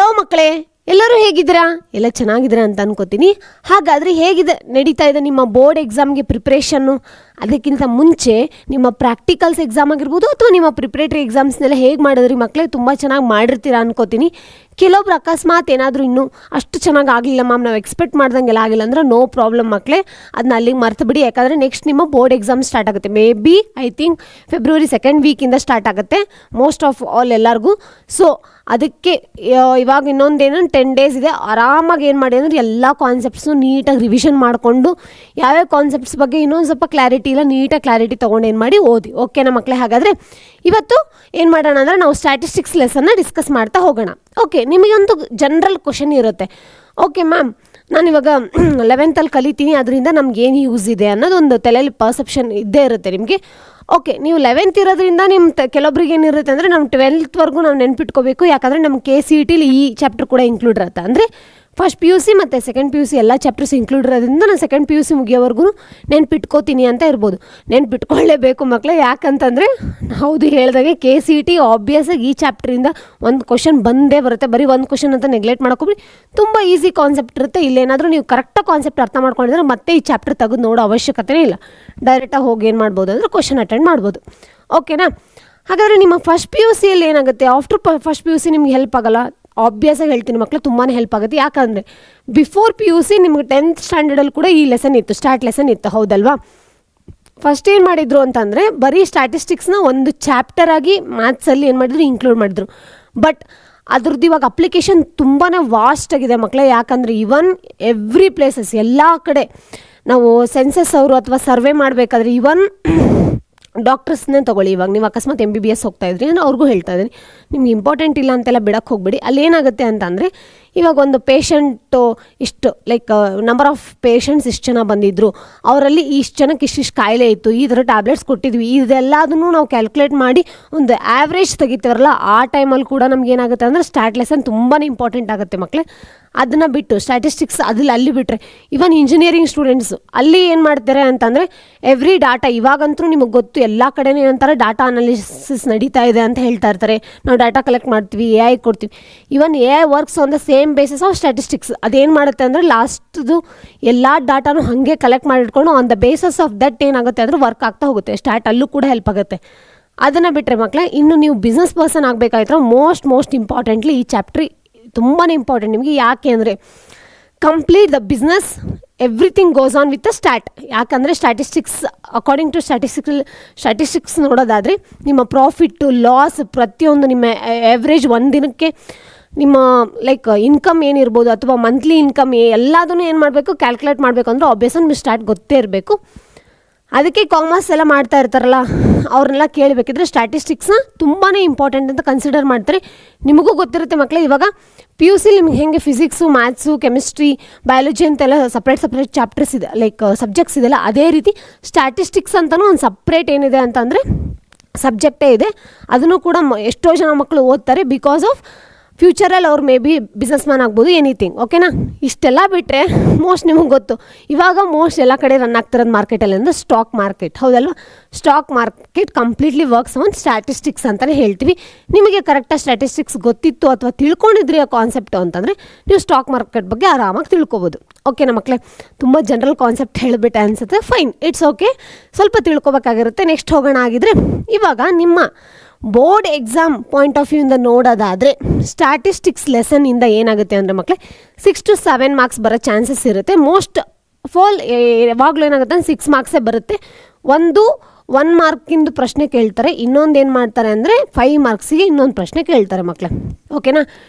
Hello ಮಕ್ಕಳೇ, ಎಲ್ಲರೂ ಹೇಗಿದ್ದೀರಾ? ಎಲ್ಲ ಚೆನ್ನಾಗಿದ್ದೀರಾ ಅಂತ ಅನ್ಕೋತೀನಿ. ಹಾಗಾದರೆ ಹೇಗಿದೆ ನಡೀತಾ ಇದೆ ನಿಮ್ಮ ಬೋರ್ಡ್ ಎಕ್ಸಾಮ್ಗೆ ಪ್ರಿಪ್ರೇಷನ್ನು? ಅದಕ್ಕಿಂತ ಮುಂಚೆ ನಿಮ್ಮ ಪ್ರಾಕ್ಟಿಕಲ್ಸ್ ಎಕ್ಸಾಮ್ ಆಗಿರ್ಬೋದು ಅಥವಾ ನಿಮ್ಮ ಪ್ರಿಪ್ರೇಟರಿ ಎಕ್ಸಾಮ್ಸ್ನೆಲ್ಲ ಹೇಗೆ ಮಾಡಿದ್ರಿ ಮಕ್ಕಳೇ? ತುಂಬ ಚೆನ್ನಾಗಿ ಮಾಡಿರ್ತೀರಾ ಅನ್ಕೋತೀನಿ. ಕೆಲವೊಬ್ರು ಅಕಸ್ಮಾತ್ ಏನಾದರೂ ಇನ್ನೂ ಅಷ್ಟು ಚೆನ್ನಾಗಿ ಆಗಲಿಲ್ಲ ಮ್ಯಾಮ್, ನಾವು ಎಕ್ಸ್ಪೆಕ್ಟ್ ಮಾಡ್ದಂಗೆಲ್ಲ ಆಗಿಲ್ಲ ಅಂದರೆ ನೋ ಪ್ರಾಬ್ಲಮ್ ಮಕ್ಕಳೇ, ಅದನ್ನ ಅಲ್ಲಿಗೆ ಮರ್ತು ಬಿಡಿ. ಯಾಕಂದರೆ ನೆಕ್ಸ್ಟ್ ನಿಮ್ಮ ಬೋರ್ಡ್ ಎಕ್ಸಾಮ್ ಸ್ಟಾರ್ಟ್ ಆಗುತ್ತೆ. May be I think February 2nd ವೀಕಿಂದ ಸ್ಟಾರ್ಟ್ ಆಗುತ್ತೆ ಮೋಸ್ಟ್ ಆಫ್ ಆಲ್ ಎಲ್ಲರಿಗೂ. ಸೊ ಅದಕ್ಕೆ ಇವಾಗ ಇನ್ನೊಂದೇನು 10 days ಇದೆ. ಆರಾಮಾಗಿ ಏನು ಮಾಡಿ ಅಂದರೆ ಎಲ್ಲ ಕಾನ್ಸೆಪ್ಟ್ಸ್ನು ನೀಟಾಗಿ ರಿವಿಷನ್ ಮಾಡಿಕೊಂಡು ಯಾವ್ಯಾವ ಕಾನ್ಸೆಪ್ಟ್ಸ್ ಬಗ್ಗೆ ಇನ್ನೊಂದು ಸ್ವಲ್ಪ ಕ್ಲಾರಿಟಿ ಇಲ್ಲ, ನೀಟಾಗಿ ಕ್ಲಾರಿಟಿ ತೊಗೊಂಡು ಏನು ಮಾಡಿ ಓದಿ. ಓಕೆನಾ ಮಕ್ಕಳೇ? ಹಾಗಾದರೆ ಇವತ್ತು ಏನು ಮಾಡೋಣ ಅಂದರೆ ನಾವು ಸ್ಟ್ಯಾಟಿಸ್ಟಿಕ್ಸ್ ಲೆಸನ್ನ ಡಿಸ್ಕಸ್ ಮಾಡ್ತಾ ಹೋಗೋಣ. ಓಕೆ, ನಿಮಗೊಂದು ಜನರಲ್ ಕ್ವಶನ್ ಇರುತ್ತೆ. ಓಕೆ ಮ್ಯಾಮ್, ನಾನಿವಾಗ 11th ಕಲಿತೀನಿ, ಅದರಿಂದ ನಮ್ಗೆ ಏನು ಯೂಸ್ ಇದೆ ಅನ್ನೋದೊಂದು ತಲೆಯಲ್ಲಿ ಪರ್ಸೆಪ್ಷನ್ ಇದ್ದೇ ಇರುತ್ತೆ ನಿಮಗೆ. ಓಕೆ, ನೀವು 11th ಇರೋದ್ರಿಂದ ನಿಮ್ಮ ಕೆಲವೊಬ್ರಿಗೆ ಏನಿರುತ್ತೆ ಅಂದರೆ ನಮ್ಮ 12th ನಾವು ನೆನ್ಪಿಟ್ಕೋಬೇಕು. ಯಾಕಂದರೆ ನಮ್ಮ KCET ಈ ಚಾಪ್ಟರ್ ಕೂಡ ಇನ್ಕ್ಲೂಡ್ ಇರುತ್ತೆ. ಅಂದರೆ ಫಸ್ಟ್ PUC ಮತ್ತು ಸೆಕೆಂಡ್ PUC ಎಲ್ಲ ಚಾಪ್ಟರ್ಸ್ ಇನ್ಕ್ಲೂಡ್ ಇರೋದ್ರಿಂದ ನಾನು ಸೆಕೆಂಡ್ PUC ಮುಗಿಯೋವರೆಗೂ ನೆನ್ಪಿಟ್ಕೋತೀನಿ ಅಂತ ಇರ್ಬೋದು. ನೆನ್ಪಿಟ್ಕೊಳ್ಳೇಬೇಕು ಮಕ್ಕಳೇ. ಯಾಕಂತಂದರೆ ಹೌದು ಹೇಳ್ದಾಗೆ KCET ಆಬ್ವಿಯಸ್ಸಾಗಿ ಈ ಚಾಪ್ಟ್ರಿಂದ ಒಂದು ಕ್ವಶನ್ ಬಂದೇ ಬರುತ್ತೆ. ಬರೀ ಒಂದು ಕ್ವಶನ್ ಅಂತ ನೆಗ್ಲೆಕ್ಟ್ ಮಾಡ್ಕೊಬಿಡಿ. ತುಂಬ ಈಸಿ ಕಾನ್ಸೆಪ್ಟ್ ಇರುತ್ತೆ. ಇಲ್ಲೇನಾದರೂ ನೀವು ಕರೆಕ್ಟಾಗಿ ಕಾನ್ಸೆಪ್ಟ್ ಅರ್ಥ ಮಾಡ್ಕೊಂಡಿದ್ರೆ ಮತ್ತೆ ಈ ಚಾಪ್ಟರ್ ತೆಗೆದು ನೋಡೋ ಅವಶ್ಯಕತೆ ಇಲ್ಲ. ಡೈರೆಕ್ಟಾಗಿ ಹೋಗಿ ಏನು ಮಾಡ್ಬೋದು ಅಂದರೆ ಕ್ವಶನ್ ಅಟೆಂಡ್ ಮಾಡ್ಬೋದು. ಓಕೆನಾ? ಹಾಗಾದರೆ ನಿಮ್ಮ ಫಸ್ಟ್ PUCಯಲ್ಲಿ ಏನಾಗುತ್ತೆ, ಆಫ್ಟರ್ ಫಸ್ಟ್ PUC ನಿಮ್ಗೆ ಹೆಲ್ಪ್ ಆಗೋಲ್ಲ. ಆಬ್ವಿಯಸ್ಸಾಗಿ ಹೇಳ್ತೀನಿ ಮಕ್ಕಳು, ತುಂಬಾ ಹೆಲ್ಪ್ ಆಗುತ್ತೆ. ಯಾಕಂದರೆ ಬಿಫೋರ್ PUC ನಿಮ್ಗೆ 10th ಸ್ಟ್ಯಾಂಡರ್ಡಲ್ಲಿ ಕೂಡ ಈ ಲೆಸನ್ ಇತ್ತು, ಸ್ಟಾರ್ಟ್ ಲೆಸನ್ ಇತ್ತು, ಹೌದಲ್ವಾ? ಫಸ್ಟ್ ಏನು ಮಾಡಿದರು ಅಂತಂದರೆ ಬರೀ ಸ್ಟ್ಯಾಟಿಸ್ಟಿಕ್ಸ್ನ ಒಂದು ಚಾಪ್ಟರ್ ಆಗಿ ಮ್ಯಾಥ್ಸಲ್ಲಿ ಏನು ಮಾಡಿದ್ರು ಇನ್ಕ್ಲೂಡ್ ಮಾಡಿದ್ರು. ಬಟ್ ಅದ್ರದ್ದು ಇವಾಗ ಅಪ್ಲಿಕೇಶನ್ ತುಂಬಾ ವಾಸ್ಟ್ ಆಗಿದೆ ಮಕ್ಕಳೇ. ಯಾಕಂದರೆ ಇವನ್ ಎವ್ರಿ ಪ್ಲೇಸಸ್ ಎಲ್ಲ ಕಡೆ ನಾವು ಸೆನ್ಸಸ್ ಅವರು ಅಥವಾ ಸರ್ವೆ ಮಾಡಬೇಕಾದ್ರೆ ಇವನ್ ಡಾಕ್ಟರ್ಸ್ನೇ ತೊಗೊಳ್ಳಿ. ಇವಾಗ ನೀವು ಅಕಸ್ಮಾತ್ MBBS ಹೋಗ್ತಾ ಇದ್ರಿ ಅಂದರೆ ಅವ್ರಿಗೂ ಹೇಳ್ತಾ ಇದ್ದೀನಿ, ನಿಮ್ಗೆ ಇಂಪಾರ್ಟೆಂಟ್ ಇಲ್ಲ ಅಂತೆಲ್ಲ ಬಿಡಕ್ಕೆ ಹೋಗ್ಬೇಡಿ. ಅಲ್ಲಿ ಏನಾಗುತ್ತೆ ಅಂತಂದರೆ ಇವಾಗ ಒಂದು ಪೇಷಂಟು ಇಷ್ಟು ಲೈಕ್ ನಂಬರ್ ಆಫ್ ಪೇಷಂಟ್ಸ್ ಇಷ್ಟು ಜನ ಬಂದಿದ್ದರು, ಅವರಲ್ಲಿ ಇಷ್ಟು ಜನಕ್ಕೆ ಇಷ್ಟಿಷ್ಟು ಕಾಯಿಲೆ ಇತ್ತು, ಈ ಥರ ಟ್ಯಾಬ್ಲೆಟ್ಸ್ ಕೊಟ್ಟಿದ್ವಿ, ಇದೆಲ್ಲದನ್ನು ನಾವು ಕ್ಯಾಲ್ಕುಲೇಟ್ ಮಾಡಿ ಒಂದು ಆ್ಯಾವ್ರೇಜ್ ತೆಗಿತೀವರಲ್ಲ, ಆ ಟೈಮಲ್ಲಿ ಕೂಡ ನಮ್ಗೆ ಏನಾಗುತ್ತೆ ಅಂದರೆ ಸ್ಟಾಟ್ ಲೆಸನ್ ತುಂಬಾ ಇಂಪಾರ್ಟೆಂಟ್ ಆಗುತ್ತೆ ಮಕ್ಕಳೇ. ಅದನ್ನು ಬಿಟ್ಟು ಸ್ಟ್ಯಾಟಿಸ್ಟಿಕ್ಸ್ ಅಲ್ಲಿ ಬಿಟ್ಟರೆ ಇವನ್ ಇಂಜಿನಿಯರಿಂಗ್ ಸ್ಟೂಡೆಂಟ್ಸು ಅಲ್ಲಿ ಏನು ಮಾಡ್ತಾರೆ ಅಂತಂದರೆ ಎವ್ರಿ ಡಾಟಾ, ಇವಾಗಂತೂ ನಿಮಗೆ ಗೊತ್ತು ಎಲ್ಲ ಕಡೆನೇ ಏನಂತಾರೆ ಡಾಟಾ ಅನಾಲಿಸಿಸ್ ನಡೀತಾ ಇದೆ ಅಂತ ಹೇಳ್ತಾ ಇರ್ತಾರೆ. ನಾವು ಡಾಟಾ ಕಲೆಕ್ಟ್ ಮಾಡ್ತೀವಿ, AI ಕೊಡ್ತೀವಿ. ಇವನ್ AI works on the same basis of statistics. ಅದೇನು ಮಾಡುತ್ತೆ ಅಂದರೆ ಲಾಸ್ಟ್ದು ಎಲ್ಲ ಡಾಟಾನು ಹಾಗೆ ಕಲೆಕ್ಟ್ ಮಾಡಿಟ್ಕೊಂಡು on the basis of that ಏನಾಗುತ್ತೆ ಅಂದರೆ ವರ್ಕ್ ಆಗ್ತಾ ಹೋಗುತ್ತೆ. ಸ್ಟಾಟ್ ಅಲ್ಲೂ ಕೂಡ ಹೆಲ್ಪ್ ಆಗುತ್ತೆ. ಅದನ್ನು ಬಿಟ್ಟರೆ ಮಕ್ಕಳೇ, ಇನ್ನು ನೀವು ಬಿಸ್ನೆಸ್ ಪರ್ಸನ್ ಆಗಬೇಕಾಯ್ತು ಮೋಸ್ಟ್ ಇಂಪಾರ್ಟೆಂಟ್ಲಿ ಈ ಚಾಪ್ಟ್ರಿ ತುಂಬಾ ಇಂಪಾರ್ಟೆಂಟ್ ನಿಮಗೆ. ಯಾಕೆ ಅಂದರೆ complete the business everything goes on with the stat. ಯಾಕಂದರೆ ಸ್ಟ್ಯಾಟಿಸ್ಟಿಕ್ಸ್ ಅಕಾರ್ಡಿಂಗ್ ಟು ಸ್ಟ್ಯಾಟಿಸ್ಟಿಕ್ಸ್ ನೋಡೋದಾದರೆ ನಿಮ್ಮ ಪ್ರಾಫಿಟ್ಟು ಲಾಸ್ ಪ್ರತಿಯೊಂದು ನಿಮ್ಮ ಎವ್ರೇಜ್ ಒಂದು ದಿನಕ್ಕೆ ನಿಮ್ಮ ಲೈಕ್ ಇನ್ಕಮ್ ಏನಿರ್ಬೋದು ಅಥವಾ ಮಂತ್ಲಿ ಇನ್ಕಮ್ ಎಲ್ಲದನ್ನು ಏನು ಮಾಡಬೇಕು ಕ್ಯಾಲ್ಕುಲೇಟ್ ಮಾಡಬೇಕು ಅಂದರೆ ಆಬ್ವಿಯಸ್ ನಿಮಗೆ ಸ್ಟಾರ್ಟ್ ಗೊತ್ತೇ ಇರಬೇಕು. ಅದಕ್ಕೆ ಕಾಮರ್ಸ್ ಎಲ್ಲ ಮಾಡ್ತಾ ಇರ್ತಾರಲ್ಲ ಅವ್ರನ್ನೆಲ್ಲ ಕೇಳಬೇಕಿದ್ರೆ ಸ್ಟ್ಯಾಟಿಸ್ಟಿಕ್ಸ್ನ ತುಂಬಾ ಇಂಪಾರ್ಟೆಂಟ್ ಅಂತ ಕನ್ಸಿಡರ್ ಮಾಡ್ತಾರೆ. ನಿಮಗೂ ಗೊತ್ತಿರುತ್ತೆ ಮಕ್ಕಳೇ, ಇವಾಗ PUC ನಿಮ್ಗೆ ಹೆಂಗೆ ಫಿಸಿಕ್ಸು, ಮ್ಯಾಥ್ಸು, ಕೆಮಿಸ್ಟ್ರಿ, ಬಯಾಲಜಿ ಅಂತೆಲ್ಲ ಸಪ್ರೇಟ್ ಚಾಪ್ಟರ್ಸ್ ಇದೆ, ಲೈಕ್ ಸಬ್ಜೆಕ್ಟ್ಸ್ ಇದೆಲ್ಲ, ಅದೇ ರೀತಿ ಸ್ಟ್ಯಾಟಿಸ್ಟಿಕ್ಸ್ ಅಂತಲೂ ಒಂದು ಸಪ್ರೇಟ್ ಏನಿದೆ ಅಂತಂದರೆ ಸಬ್ಜೆಕ್ಟೇ ಇದೆ. ಅದನ್ನು ಕೂಡ ಎಷ್ಟೋ ಜನ ಮಕ್ಕಳು ಓದ್ತಾರೆ. ಬಿಕಾಸ್ ಆಫ್ ಫ್ಯೂಚರಲ್ಲಿ ಅವ್ರು ಮೇ ಬಿ ಬಿಸ್ನೆಸ್ ಮ್ಯಾನ್ ಆಗ್ಬೋದು, ಎನಿಥಿಂಗ್. ಓಕೆನಾ? ಇಷ್ಟೆಲ್ಲ ಬಿಟ್ಟರೆ ಮೋಸ್ಟ್ ನಿಮಗೆ ಗೊತ್ತು ಇವಾಗ ಮೋಸ್ಟ್ ಎಲ್ಲ ಕಡೆ ರನ್ ಆಗ್ತಿರೋದು ಮಾರ್ಕೆಟಲ್ಲಿ ಅಂದರೆ ಸ್ಟಾಕ್ ಮಾರ್ಕೆಟ್, ಹೌದಲ್ವಾ? Stock market completely works on statistics ಅಂತಲೇ ಹೇಳ್ತೀವಿ. ನಿಮಗೆ ಕರೆಕ್ಟಾಗಿ ಸ್ಟ್ಯಾಟಿಸ್ಟಿಕ್ಸ್ ಗೊತ್ತಿತ್ತು ಅಥವಾ ತಿಳ್ಕೊಂಡಿದ್ರಿ ಆ ಕಾನ್ಸೆಪ್ಟು ಅಂತಂದರೆ ನೀವು ಸ್ಟಾಕ್ ಮಾರ್ಕೆಟ್ ಬಗ್ಗೆ ಆರಾಮಾಗಿ ತಿಳ್ಕೊಬೋದು. ಓಕೆನಾ ಮಕ್ಕಳೇ? ತುಂಬ ಜನರಲ್ ಕಾನ್ಸೆಪ್ಟ್ ಹೇಳಿಬಿಟ್ಟೆ ಅನಿಸುತ್ತೆ. ಫೈನ್, ಇಟ್ಸ್ ಓಕೆ, ಸ್ವಲ್ಪ ತಿಳ್ಕೊಬೇಕಾಗಿರುತ್ತೆ. ನೆಕ್ಸ್ಟ್ ಹೋಗೋಣ. ಆಗಿದ್ರೆ ಇವಾಗ ನಿಮ್ಮ ಬೋರ್ಡ್ ಎಕ್ಸಾಮ್ ಪಾಯಿಂಟ್ ಆಫ್ ವ್ಯೂಯಿಂದ ನೋಡೋದಾದರೆ ಸ್ಟ್ಯಾಟಿಸ್ಟಿಕ್ಸ್ ಲೆಸನ್ನಿಂದ ಏನಾಗುತ್ತೆ ಅಂದರೆ ಮಕ್ಕಳೇ 6 to 7 ಮಾರ್ಕ್ಸ್ ಬರೋ ಚಾನ್ಸಸ್ ಇರುತ್ತೆ. ಮೋಸ್ಟ್ ಆಫ್ ಆಲ್ ಯಾವಾಗಲೂ ಏನಾಗುತ್ತೆ ಅಂದರೆ 6 ಮಾರ್ಕ್ಸೇ ಬರುತ್ತೆ. 1 ಮಾರ್ಕಿಂದು ಪ್ರಶ್ನೆ ಕೇಳ್ತಾರೆ, ಇನ್ನೊಂದು ಏನು ಮಾಡ್ತಾರೆ ಅಂದರೆ 5 ಮಾರ್ಕ್ಸಿಗೆ ಇನ್ನೊಂದು ಪ್ರಶ್ನೆ ಕೇಳ್ತಾರೆ ಮಕ್ಕಳೇ. ಓಕೆನಾ?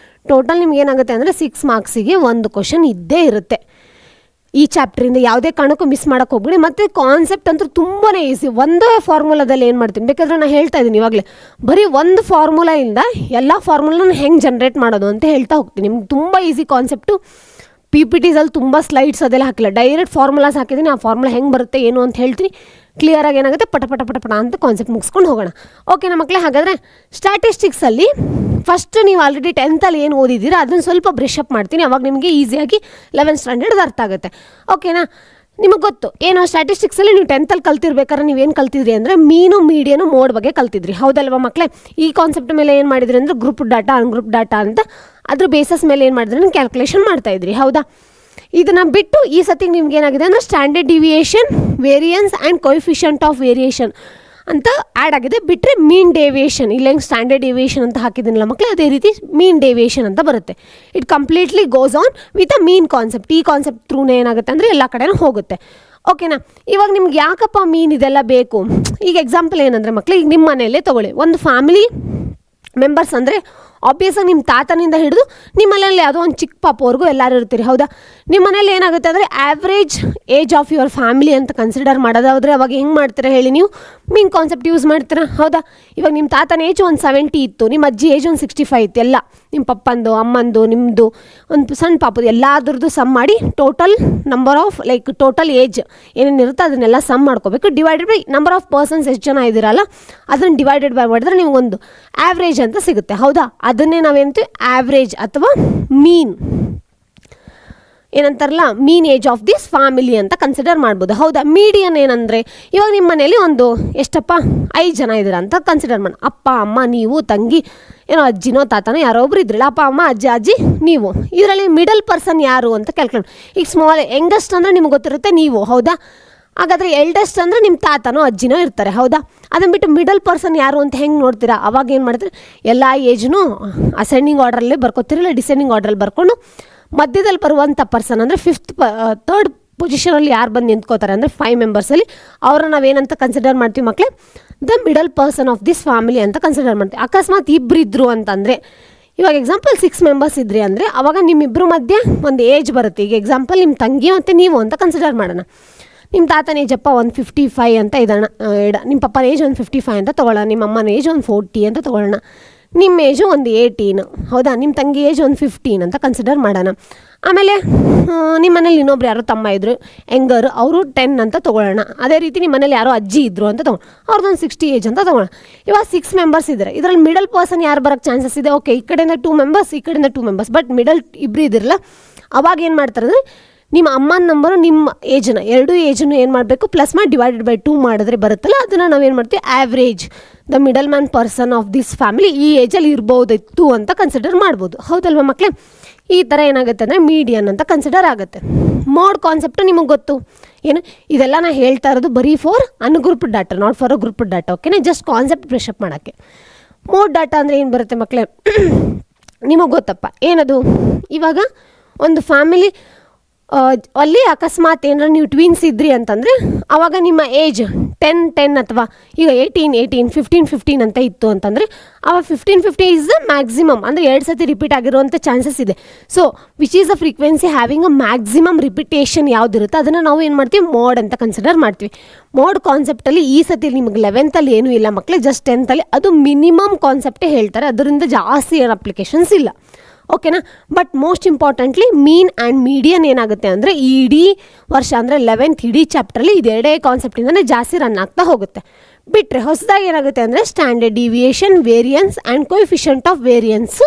ಟೋಟಲ್ ನಿಮ್ಗೆ ಏನಾಗುತ್ತೆ ಅಂದರೆ 6 ಮಾರ್ಕ್ಸಿಗೆ ಒಂದು ಕ್ವಶನ್ ಇದ್ದೇ ಇರುತ್ತೆ. ಈ ಚಾಪ್ಟ್ರಿಂದ ಯಾವುದೇ ಕಾರಣಕ್ಕೂ ಮಿಸ್ ಮಾಡೋಕ್ಕೆ ಹೋಗ್ಬಿಡಿ. ಮತ್ತು ಕಾನ್ಸೆಪ್ಟ್ ಅಂತೂ ತುಂಬಾ ಈಸಿ. ಒಂದೇ ಫಾರ್ಮುಲಾದಲ್ಲಿ ಏನು ಮಾಡ್ತೀನಿ ಬೇಕಾದ್ರೆ ನಾನು ಹೇಳ್ತಾ ಇದ್ದೀನಿ ಇವಾಗಲೇ, ಬರೀ ಒಂದು ಫಾರ್ಮುಲಾಯಿಂದ ಎಲ್ಲ ಫಾರ್ಮುಲಾನ ಹೆಂಗೆ ಜನ್ರೇಟ್ ಮಾಡೋದು ಅಂತ ಹೇಳ್ತಾ ಹೋಗ್ತೀನಿ. ನಿಮ್ಗೆ ತುಂಬ ಈಸಿ ಕಾನ್ಸೆಪ್ಟು. PPTಸಲ್ಲಿ ತುಂಬ ಸ್ಲೈಡ್ಸ್ ಅದೆಲ್ಲ ಹಾಕಿಲ್ಲ, ಡೈರೆಕ್ಟ್ ಫಾರ್ಮುಲಾಸ್ ಹಾಕಿದ್ದೀನಿ. ಆ ಫಾರ್ಮುಲಾ ಹೆಂಗೆ ಬರುತ್ತೆ ಏನು ಅಂತ ಹೇಳ್ತೀನಿ. ಕ್ಲಿಯರಾಗಿ ಏನಾಗುತ್ತೆ ಪಟ ಅಂತ ಕಾನ್ಸೆಪ್ಟ್ ಮುಗಿಸ್ಕೊಂಡು ಹೋಗೋಣ. ಓಕೆನಾ ಮಕ್ಕಳೇ? ಹಾಗಾದರೆ ಸ್ಟ್ಯಾಟಿಸ್ಟಿಕ್ಸಲ್ಲಿ ಫಸ್ಟ್ ನೀವು ಆಲ್ರೆಡಿ 10th ಏನು ಓದಿದ್ದೀರಾ ಅದನ್ನು ಸ್ವಲ್ಪ ಬ್ರಷ್ ಅಪ್ ಮಾಡ್ತೀನಿ. ಅವಾಗ ನಿಮಗೆ ಈಸಿಯಾಗಿ 11th ಸ್ಟ್ಯಾಂಡರ್ಡ್ ಅರ್ಥ ಆಗುತ್ತೆ. ಓಕೆನಾ? ನಿಮಗೆ ಗೊತ್ತು ಏನೋ ಸ್ಟ್ಯಾಟಿಸ್ಟಿಕ್ಸಲ್ಲಿ ನೀವು 10th ಕಲ್ತಿರ್ಬೇಕಾದ್ರೆ ನೀವೇನು ಕಲ್ತಿದ್ರಿ ಅಂದರೆ ಮೀನು ಮೀಡಿಯನು ಮೋಡ್ ಬಗ್ಗೆ ಕಲ್ತಿದ್ರಿ, ಹೌದಲ್ವಾ ಮಕ್ಕಳೇ? ಈ ಕಾನ್ಸೆಪ್ಟ್ ಮೇಲೆ ಏನು ಮಾಡಿದ್ರಿ ಅಂದರೆ ಗ್ರೂಪ್ ಡಾಟಾ, ಅನ್ಗ್ರೂಪ್ ಡಾಟಾ ಅಂತ ಅದ್ರ ಬೇಸಸ್ ಮೇಲೆ ಏನು ಮಾಡಿದ್ರೆ ನೀವು ಕ್ಯಾಲ್ಕುಲೇಷನ್ ಮಾಡ್ತಾಯಿದ್ರಿ, ಹೌದಾ? ಇದನ್ನು ಬಿಟ್ಟು ಈ ಸತಿಗೆ ನಿಮ್ಗೆ ಏನಾಗಿದೆ ಅಂದರೆ standard deviation, variance and coefficient of variation ಅಂತ ಆ್ಯಡ್ ಆಗಿದೆ. ಬಿಟ್ಟರೆ ಮೀನ್ ಡೇವಿಯೇಷನ್, ಇಲ್ಲ ಹೆಂಗೆ ಸ್ಟ್ಯಾಂಡರ್ಡ್ ಡೇವಿಯೇಷನ್ ಅಂತ ಹಾಕಿದ್ದೀನಲ್ಲ ಮಕ್ಕಳೇ, ಅದೇ ರೀತಿ ಮೀನ್ ಡೇವಿಯೇಷನ್ ಅಂತ ಬರುತ್ತೆ. It completely goes on with a mean concept. ಈ ಕಾನ್ಸೆಪ್ಟ್ ಥ್ರೂನೇ ಏನಾಗುತ್ತೆ ಅಂದರೆ ಎಲ್ಲ ಕಡೆನೂ ಹೋಗುತ್ತೆ. ಓಕೆನಾ? ಇವಾಗ ನಿಮ್ಗೆ ಯಾಕಪ್ಪ ಮೀನ್ ಇದೆಲ್ಲ ಬೇಕು? ಈಗ ಎಕ್ಸಾಂಪಲ್ ಏನಂದರೆ ಮಕ್ಕಳು, ಈಗ ನಿಮ್ಮ ಮನೆಯಲ್ಲೇ ತೊಗೊಳ್ಳಿ, ಒಂದು ಫ್ಯಾಮಿಲಿ ಮೆಂಬರ್ಸ್ ಅಂದರೆ ಆಬ್ವಿಯಸ್ಸಾಗಿ ನಿಮ್ಮ ತಾತನಿಂದ ಹಿಡಿದು ನಿಮ್ಮ ಮನೇಲಿ ಯಾವುದೋ ಒಂದು ಚಿಕ್ಕ ಪಾಪವರೆಗೂ ಎಲ್ಲರೂ ಇರ್ತೀರಿ, ಹೌದಾ? ನಿಮ್ಮ ಮನೇಲಿ ಏನಾಗುತ್ತೆ ಅಂದರೆ average age of your family ಅಂತ ಕನ್ಸಿಡರ್ ಮಾಡೋದಾದರೆ ಅವಾಗ ಹೆಂಗೆ ಮಾಡ್ತೀರಾ ಹೇಳಿ? ನೀವು ಮೀನ್ ಕಾನ್ಸೆಪ್ಟ್ ಯೂಸ್ ಮಾಡ್ತೀರಾ, ಹೌದಾ? ಇವಾಗ ನಿಮ್ಮ ತಾತನ ಏಜ್ ಒಂದು 70 ಇತ್ತು, ನಿಮ್ಮ ಅಜ್ಜಿ ಏಜ್ ಒಂದು 65 ಇತ್ತು, ಎಲ್ಲ ನಿಮ್ಮ ಪಪ್ಪಂದು, ಅಮ್ಮಂದು, ನಿಮ್ಮದು, ಒಂದು ಸಣ್ಣ ಪಾಪದು ಎಲ್ಲಾದ್ರದ್ದು ಸಮ್ ಮಾಡಿ total number of total age ಏನೇನಿರುತ್ತೆ ಅದನ್ನೆಲ್ಲ ಸಮ್ ಮಾಡ್ಕೋಬೇಕು. Divided by number of persons ಎಷ್ಟು ಜನ ಇದ್ದೀರಲ್ಲ ಅದನ್ನು ಡಿವೈಡೆಡ್ ಬೈ ಮಾಡಿದ್ರೆ ನಿಮಗೊಂದು ಆ್ಯಾವ್ರೇಜ್ ಅಂತ ಸಿಗುತ್ತೆ, ಹೌದಾ? ಅದನ್ನೇ ನಾವೇಂತೀವಿ ಆ್ಯಾವ್ರೇಜ್ ಅಥವಾ ಮೀನ್ ಏನಂತಾರಲ್ಲ, ಮೀನ್ ಏಜ್ ಆಫ್ ದಿಸ್ ಫ್ಯಾಮಿಲಿ ಅಂತ ಕನ್ಸಿಡರ್ ಮಾಡ್ಬೋದು, ಹೌದಾ? ಮೀಡಿಯನ್ ಏನಂದರೆ ಇವಾಗ ನಿಮ್ಮ ಮನೇಲಿ ಒಂದು ಎಷ್ಟಪ್ಪ 5 ಜನ ಇದ್ದೀರ ಅಂತ ಕನ್ಸಿಡರ್ ಮಾಡಿ, ಅಪ್ಪ ಅಮ್ಮ ನೀವು ತಂಗಿ ಏನೋ ಅಜ್ಜಿನೋ ತಾತನೋ ಯಾರೋ ಒಬ್ರು ಇದ್ರಲ್ಲ, ಅಪ್ಪ ಅಮ್ಮ ಅಜ್ಜಿ ನೀವು, ಇದರಲ್ಲಿ ಮಿಡಲ್ ಪರ್ಸನ್ ಯಾರು ಅಂತ ಕ್ಯಾಲ್ಕುಲೇಟ್. ಈಗ ಸ್ಮಾಲ್ ಯಂಗೆಸ್ಟ್ ಅಂದರೆ ನಿಮ್ಗೆ ಗೊತ್ತಿರುತ್ತೆ ನೀವು, ಹೌದಾ? ಹಾಗಾದರೆ ಎಲ್ಡೆಸ್ಟ್ ಅಂದರೆ ನಿಮ್ಮ ತಾತನೋ ಅಜ್ಜಿನೋ ಇರ್ತಾರೆ, ಹೌದಾ? ಅದನ್ನು ಬಿಟ್ಟು ಮಿಡಲ್ ಪರ್ಸನ್ ಯಾರು ಅಂತ ಹೆಂಗೆ ನೋಡ್ತೀರಾ? ಅವಾಗ ಏನು ಮಾಡ್ತೀರಿ, ಎಲ್ಲ ಏಜ್ನೂ ಅಸೆಂಡಿಂಗ್ ಆರ್ಡ್ರಲ್ಲೇ ಬರ್ಕೋತಿರಲ್ಲ, ಡಿಸೆಂಡಿಂಗ್ ಆರ್ಡ್ರಲ್ಲಿ ಬರ್ಕೊಂಡು ಮಧ್ಯದಲ್ಲಿ ಬರುವಂಥ ಪರ್ಸನ್ ಅಂದರೆ ಥರ್ಡ್ ಪೊಸಿಷನಲ್ಲಿ ಯಾರು ಬಂದು ನಿಂತ್ಕೋತಾರೆ ಅಂದರೆ 5 ಮೆಂಬರ್ಸಲ್ಲಿ ಅವ್ರನ್ನ ನಾವೇನಂತ ಕನ್ಸಿಡರ್ ಮಾಡ್ತೀವಿ ಮಕ್ಕಳೇ? The middle person of this family ಅಂತ ಕನ್ಸಿಡರ್ ಮಾಡ್ತೀವಿ. ಅಕಸ್ಮಾತ್ ಇಬ್ಬರು ಇದ್ದರು ಅಂತಂದರೆ, ಇವಾಗ ಎಕ್ಸಾಂಪಲ್ 6 ಮೆಂಬರ್ಸ್ ಇದ್ರಿ ಅಂದರೆ ಅವಾಗ ನಿಮ್ಮಿಬ್ಬರು ಮಧ್ಯೆ ಒಂದು ಏಜ್ ಬರುತ್ತೆ. ಈಗ ಎಕ್ಸಾಂಪಲ್ ನಿಮ್ಮ ತಂಗಿ ಮತ್ತು ನೀವು ಅಂತ ಕನ್ಸಿಡರ್ ಮಾಡೋಣ. ನಿಮ್ಮ ತಾತನ ಏಜಪ್ಪ 155 ಅಂತ ಇದ್ದಾನ ನಿಮ್ಮ ಪಪ್ಪನ ಏಜ್ 155 ಅಂತ ತೊಗೊಳ್ಳೋಣ, ನಿಮ್ಮ ಅಮ್ಮನ ಏಜ್ 40 ಅಂತ ತೊಗೊಳ್ಳೋಣ, ನಿಮ್ಮ ಏಜು 18, ಹೌದಾ? ನಿಮ್ಮ ತಂಗಿ ಏಜ್ 15 ಅಂತ ಕನ್ಸಿಡರ್ ಮಾಡೋಣ. ಆಮೇಲೆ ನಿಮ್ಮ ಮನೇಲಿ ಇನ್ನೊಬ್ರು ಯಾರೋ ತಮ್ಮ ಇದ್ದರು ಯಂಗರ್, ಅವರು 10 ಅಂತ ತೊಗೊಳ್ಳೋಣ. ಅದೇ ರೀತಿ ನಿಮ್ಮ ಮನೇಲಿ ಯಾರೋ ಅಜ್ಜಿ ಇದ್ದರು ಅಂತ ಅವ್ರದ್ದೊಂದು 60 ಏಜ್ ಅಂತ ತೊಗೊಳ್ಳೋಣ. ಇವಾಗ 6 ಮೆಂಬರ್ಸ್ ಇದ್ದಾರೆ, ಇದರಲ್ಲಿ ಮಿಡಲ್ ಪರ್ಸನ್ ಯಾರು ಬರೋಕ್ಕೆ ಚಾನ್ಸಸ್ ಇದೆ? ಓಕೆ, ಈ ಕಡೆಯಿಂದ 2 ಮೆಂಬರ್ಸ್, ಈ ಕಡೆಯಿಂದ 2 ಮೆಂಬರ್ಸ್, ಬಟ್ ಮಿಡಲ್ ಇಬ್ಬರು ಇದ್ದಿರಲ್ಲ. ಅವಾಗ ಏನು ಮಾಡ್ತಾರೆ ಅಂದರೆ ನಿಮ್ಮ ಅಮ್ಮನ ನಂಬರು ನಿಮ್ಮ ಏಜನ್ನ ಎರಡೂ ಏಜನ್ನು ಏನು ಮಾಡಬೇಕು ಪ್ಲಸ್ ಮಾಡಿ ಡಿವೈಡೆಡ್ ಬೈ 2 ಮಾಡಿದ್ರೆ ಬರುತ್ತಲ್ಲ, ಅದನ್ನು ನಾವೇನು ಮಾಡ್ತೀವಿ average the middle man person of this family ಈ ಏಜಲ್ಲಿ ಇರ್ಬೋದಿತ್ತು ಅಂತ ಕನ್ಸಿಡರ್ ಮಾಡ್ಬೋದು, ಹೌದಲ್ವ ಮಕ್ಕಳೇ? ಈ ಥರ ಏನಾಗುತ್ತೆ ಅಂದರೆ ಮೀಡಿಯನ್ ಅಂತ ಕನ್ಸಿಡರ್ ಆಗುತ್ತೆ. ಮೋಡ್ ಕಾನ್ಸೆಪ್ಟು ನಿಮಗೆ ಗೊತ್ತು ಏನು? ಇದೆಲ್ಲ ನಾನು ಹೇಳ್ತಾ ಇರೋದು ಬರೀ for ungrouped data, not for a grouped data, ಓಕೆನಾ? ಜಸ್ಟ್ ಕಾನ್ಸೆಪ್ಟ್ ಬ್ರಷಪ್ ಮಾಡೋಕ್ಕೆ. ಮೋಡ್ ಡಾಟಾ ಅಂದರೆ ಏನು ಬರುತ್ತೆ ಮಕ್ಕಳೇ? ನಿಮಗೆ ಗೊತ್ತಪ್ಪ ಏನದು? ಇವಾಗ ಒಂದು ಫ್ಯಾಮಿಲಿ ಅಲ್ಲಿ ಅಕಸ್ಮಾತ್ ಏನಾರ ನೀವು ಟ್ವಿನ್ಸ್ ಇದ್ರಿ ಅಂತಂದರೆ ಆವಾಗ ನಿಮ್ಮ ಏಜ್ 10 ಅಥವಾ ಈಗ 18 15 ಅಂತ ಇತ್ತು ಅಂತಂದರೆ ಆವಾಗ 15 ಈಸ್ ದ ಮ್ಯಾಕ್ಸಿಮಮ್, ಅಂದರೆ 2 ಸತಿ ರಿಪೀಟ್ ಆಗಿರುವಂಥ ಚಾನ್ಸಸ್ ಇದೆ. So which is a frequency having a maximum repetition ಯಾವುದಿರುತ್ತೆ ಅದನ್ನು ನಾವು ಏನು ಮಾಡ್ತೀವಿ ಮೋಡ್ ಅಂತ ಕನ್ಸಿಡರ್ ಮಾಡ್ತೀವಿ. ಮೋಡ್ ಕಾನ್ಸೆಪ್ಟಲ್ಲಿ ಈ ಸತಿ ನಿಮಗೆ 11th ಏನೂ ಇಲ್ಲ ಮಕ್ಕಳೇ, ಜಸ್ಟ್ 10th ಅದು ಮಿನಿಮಮ್ ಕಾನ್ಸೆಪ್ಟೇ ಹೇಳ್ತಾರೆ, ಅದರಿಂದ ಜಾಸ್ತಿ ಏನು ಅಪ್ಲಿಕೇಶನ್ಸ್ ಇಲ್ಲ, ಓಕೆನಾ? But most importantly mean and median ಏನಾಗುತ್ತೆ ಅಂದರೆ ಈ ಇಡೀ ವರ್ಷ ಅಂದರೆ 11th ಇಡೀ ಚಾಪ್ಟ್ರಲ್ಲಿ ಇದೆರಡೇ ಕಾನ್ಸೆಪ್ಟಿಂದನೇ ಜಾಸ್ತಿ ರನ್ ಆಗ್ತಾ ಹೋಗುತ್ತೆ. ಬಿಟ್ಟರೆ ಹೊಸದಾಗಿ ಏನಾಗುತ್ತೆ ಅಂದರೆ standard deviation, variance and coefficient of variance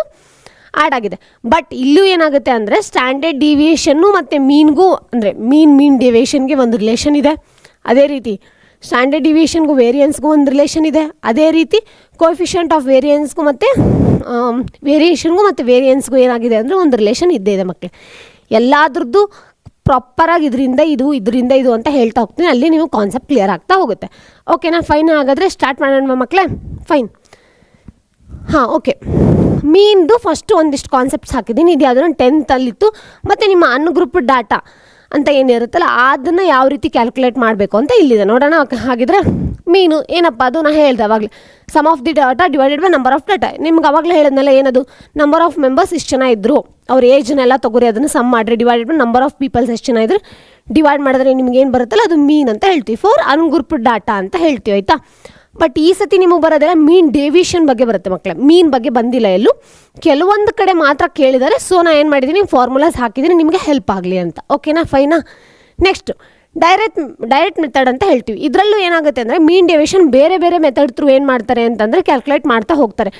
add ಆಗಿದೆ. ಬಟ್ ಇಲ್ಲೂ ಏನಾಗುತ್ತೆ ಅಂದರೆ ಸ್ಟ್ಯಾಂಡರ್ಡ್ ಡಿವಿಯೇಷನ್ನು ಮತ್ತು ಮೀನ್ಗೂ ಅಂದರೆ ಮೀನ್ ಡಿವಿಯೇಷನ್ಗೆ ಒಂದು ರಿಲೇಷನ್ ಇದೆ, ಅದೇ ರೀತಿ ಸ್ಟ್ಯಾಂಡರ್ಡ್ ಡಿವಿಯೇಷನ್ಗೂ ವೇರಿಯನ್ಸ್ಗೂ ಒಂದು ರಿಲೇಷನ್ ಇದೆ, ಅದೇ ರೀತಿ ಕೋಎಫಿಷಿಯಂಟ್ ಆಫ್ ವೇರಿಯನ್ಸ್ಗೂ ಮತ್ತು ವೇರಿಯೇಷನ್ಗೂ ಮತ್ತು ವೇರಿಯನ್ಸ್ಗೂ ಏನಾಗಿದೆ ಅಂದರೆ ಒಂದು ರಿಲೇಷನ್ ಇದ್ದೇ ಇದೆ ಮಕ್ಕಳೇ. ಎಲ್ಲಾದ್ರದ್ದು ಪ್ರಾಪರಾಗಿ ಇದರಿಂದ ಇದು ಅಂತ ಹೇಳ್ತಾ ಹೋಗ್ತೀನಿ, ಅಲ್ಲಿ ನೀವು ಕಾನ್ಸೆಪ್ಟ್ ಕ್ಲಿಯರ್ ಆಗ್ತಾ ಹೋಗುತ್ತೆ, ಓಕೆನಾ? ಫೈನ್, ಹಾಗಾದರೆ ಸ್ಟಾರ್ಟ್ ಮಾಡೋಣ ಮಕ್ಕಳೇ. ಫೈನ್, ಹಾಂ, ಓಕೆ. ಮೀನ್ದು ಫಸ್ಟು ಒಂದಿಷ್ಟು ಕಾನ್ಸೆಪ್ಟ್ಸ್ ಹಾಕಿದ್ದೀನಿ, ಇದು ಯಾವುದೋ 10th ಮತ್ತು ನಿಮ್ಮ ಅನ್ಗ್ರೂಪ್ಡ್ ಡಾಟಾ ಅಂತ ಏನಿರುತ್ತಲ್ಲ ಅದನ್ನು ಯಾವ ರೀತಿ ಕ್ಯಾಲ್ಕುಲೇಟ್ ಮಾಡಬೇಕು ಅಂತ ಇಲ್ಲಿದೆ ನೋಡೋಣ. ಹಾಗಿದ್ರೆ ಮೀನು ಏನಪ್ಪ ಅದು ನಾನು ಹೇಳ್ದೆ ಅವಾಗಲೇ, sum of the data divided by number of data. ನಿಮ್ಗೆ ಅವಾಗಲೇ ಹೇಳಿದ್ನಲ್ಲ ಏನದು, ನಂಬರ್ ಆಫ್ ಮೆಂಬರ್ಸ್ ಇಷ್ಟು ಜನ ಇದ್ದರು, ಅವ್ರ ಏಜ್ನೆಲ್ಲ ತೊಗೊರಿ, ಅದನ್ನು ಸಮ್ ಮಾಡಿರಿ, divided by number of peoples ಎಷ್ಟು ಜನ ಇದ್ರು ಡಿವೈಡ್ ಮಾಡಿದ್ರೆ ನಿಮ್ಗೆ ಏನು ಬರುತ್ತಲ್ಲ ಅದು ಮೀನ್ ಅಂತ ಹೇಳ್ತೀವಿ, ಫಾರ್ ಅನ್ಗ್ರೂಪ್ಡ್ ಡಾಟಾ ಅಂತ ಹೇಳ್ತೀವಿ, ಆಯಿತಾ? ಬಟ್ ಈ ಸತಿ ನಿಮಗೆ ಬರೋದೆಲ್ಲ ಮೀನ್ ಡೇವಿಯೇಷನ್ ಬಗ್ಗೆ ಬರುತ್ತೆ ಮಕ್ಕಳೇ, ಮೀನ್ ಬಗ್ಗೆ ಬಂದಿಲ್ಲ ಎಲ್ಲೂ, ಕೆಲವೊಂದು ಕಡೆ ಮಾತ್ರ ಕೇಳಿದ್ದಾರೆ. ಸೊ ನಾನು ಏನು ಮಾಡಿದ್ದೀನಿ ಫಾರ್ಮುಲಾಸ್ ಹಾಕಿದ್ದೀನಿ ನಿಮಗೆ ಹೆಲ್ಪ್ ಆಗಲಿ ಅಂತ, ಓಕೆನಾ? ಫೈನಾ? ನೆಕ್ಸ್ಟ್ ಡೈರೆಕ್ಟ್ ಮೆಥಡ್ ಅಂತ ಹೇಳ್ತೀವಿ. ಇದರಲ್ಲೂ ಏನಾಗುತ್ತೆ ಅಂದರೆ ಮೀನ್ ಡೇವಿಯೇಷನ್ ಬೇರೆ ಬೇರೆ ಮೆಥಡ್ ಥ್ರೂ ಏನು ಮಾಡ್ತಾರೆ ಅಂತಂದರೆ ಕ್ಯಾಲ್ಕುಲೇಟ್ ಮಾಡ್ತಾ ಹೋಗ್ತಾರೆ.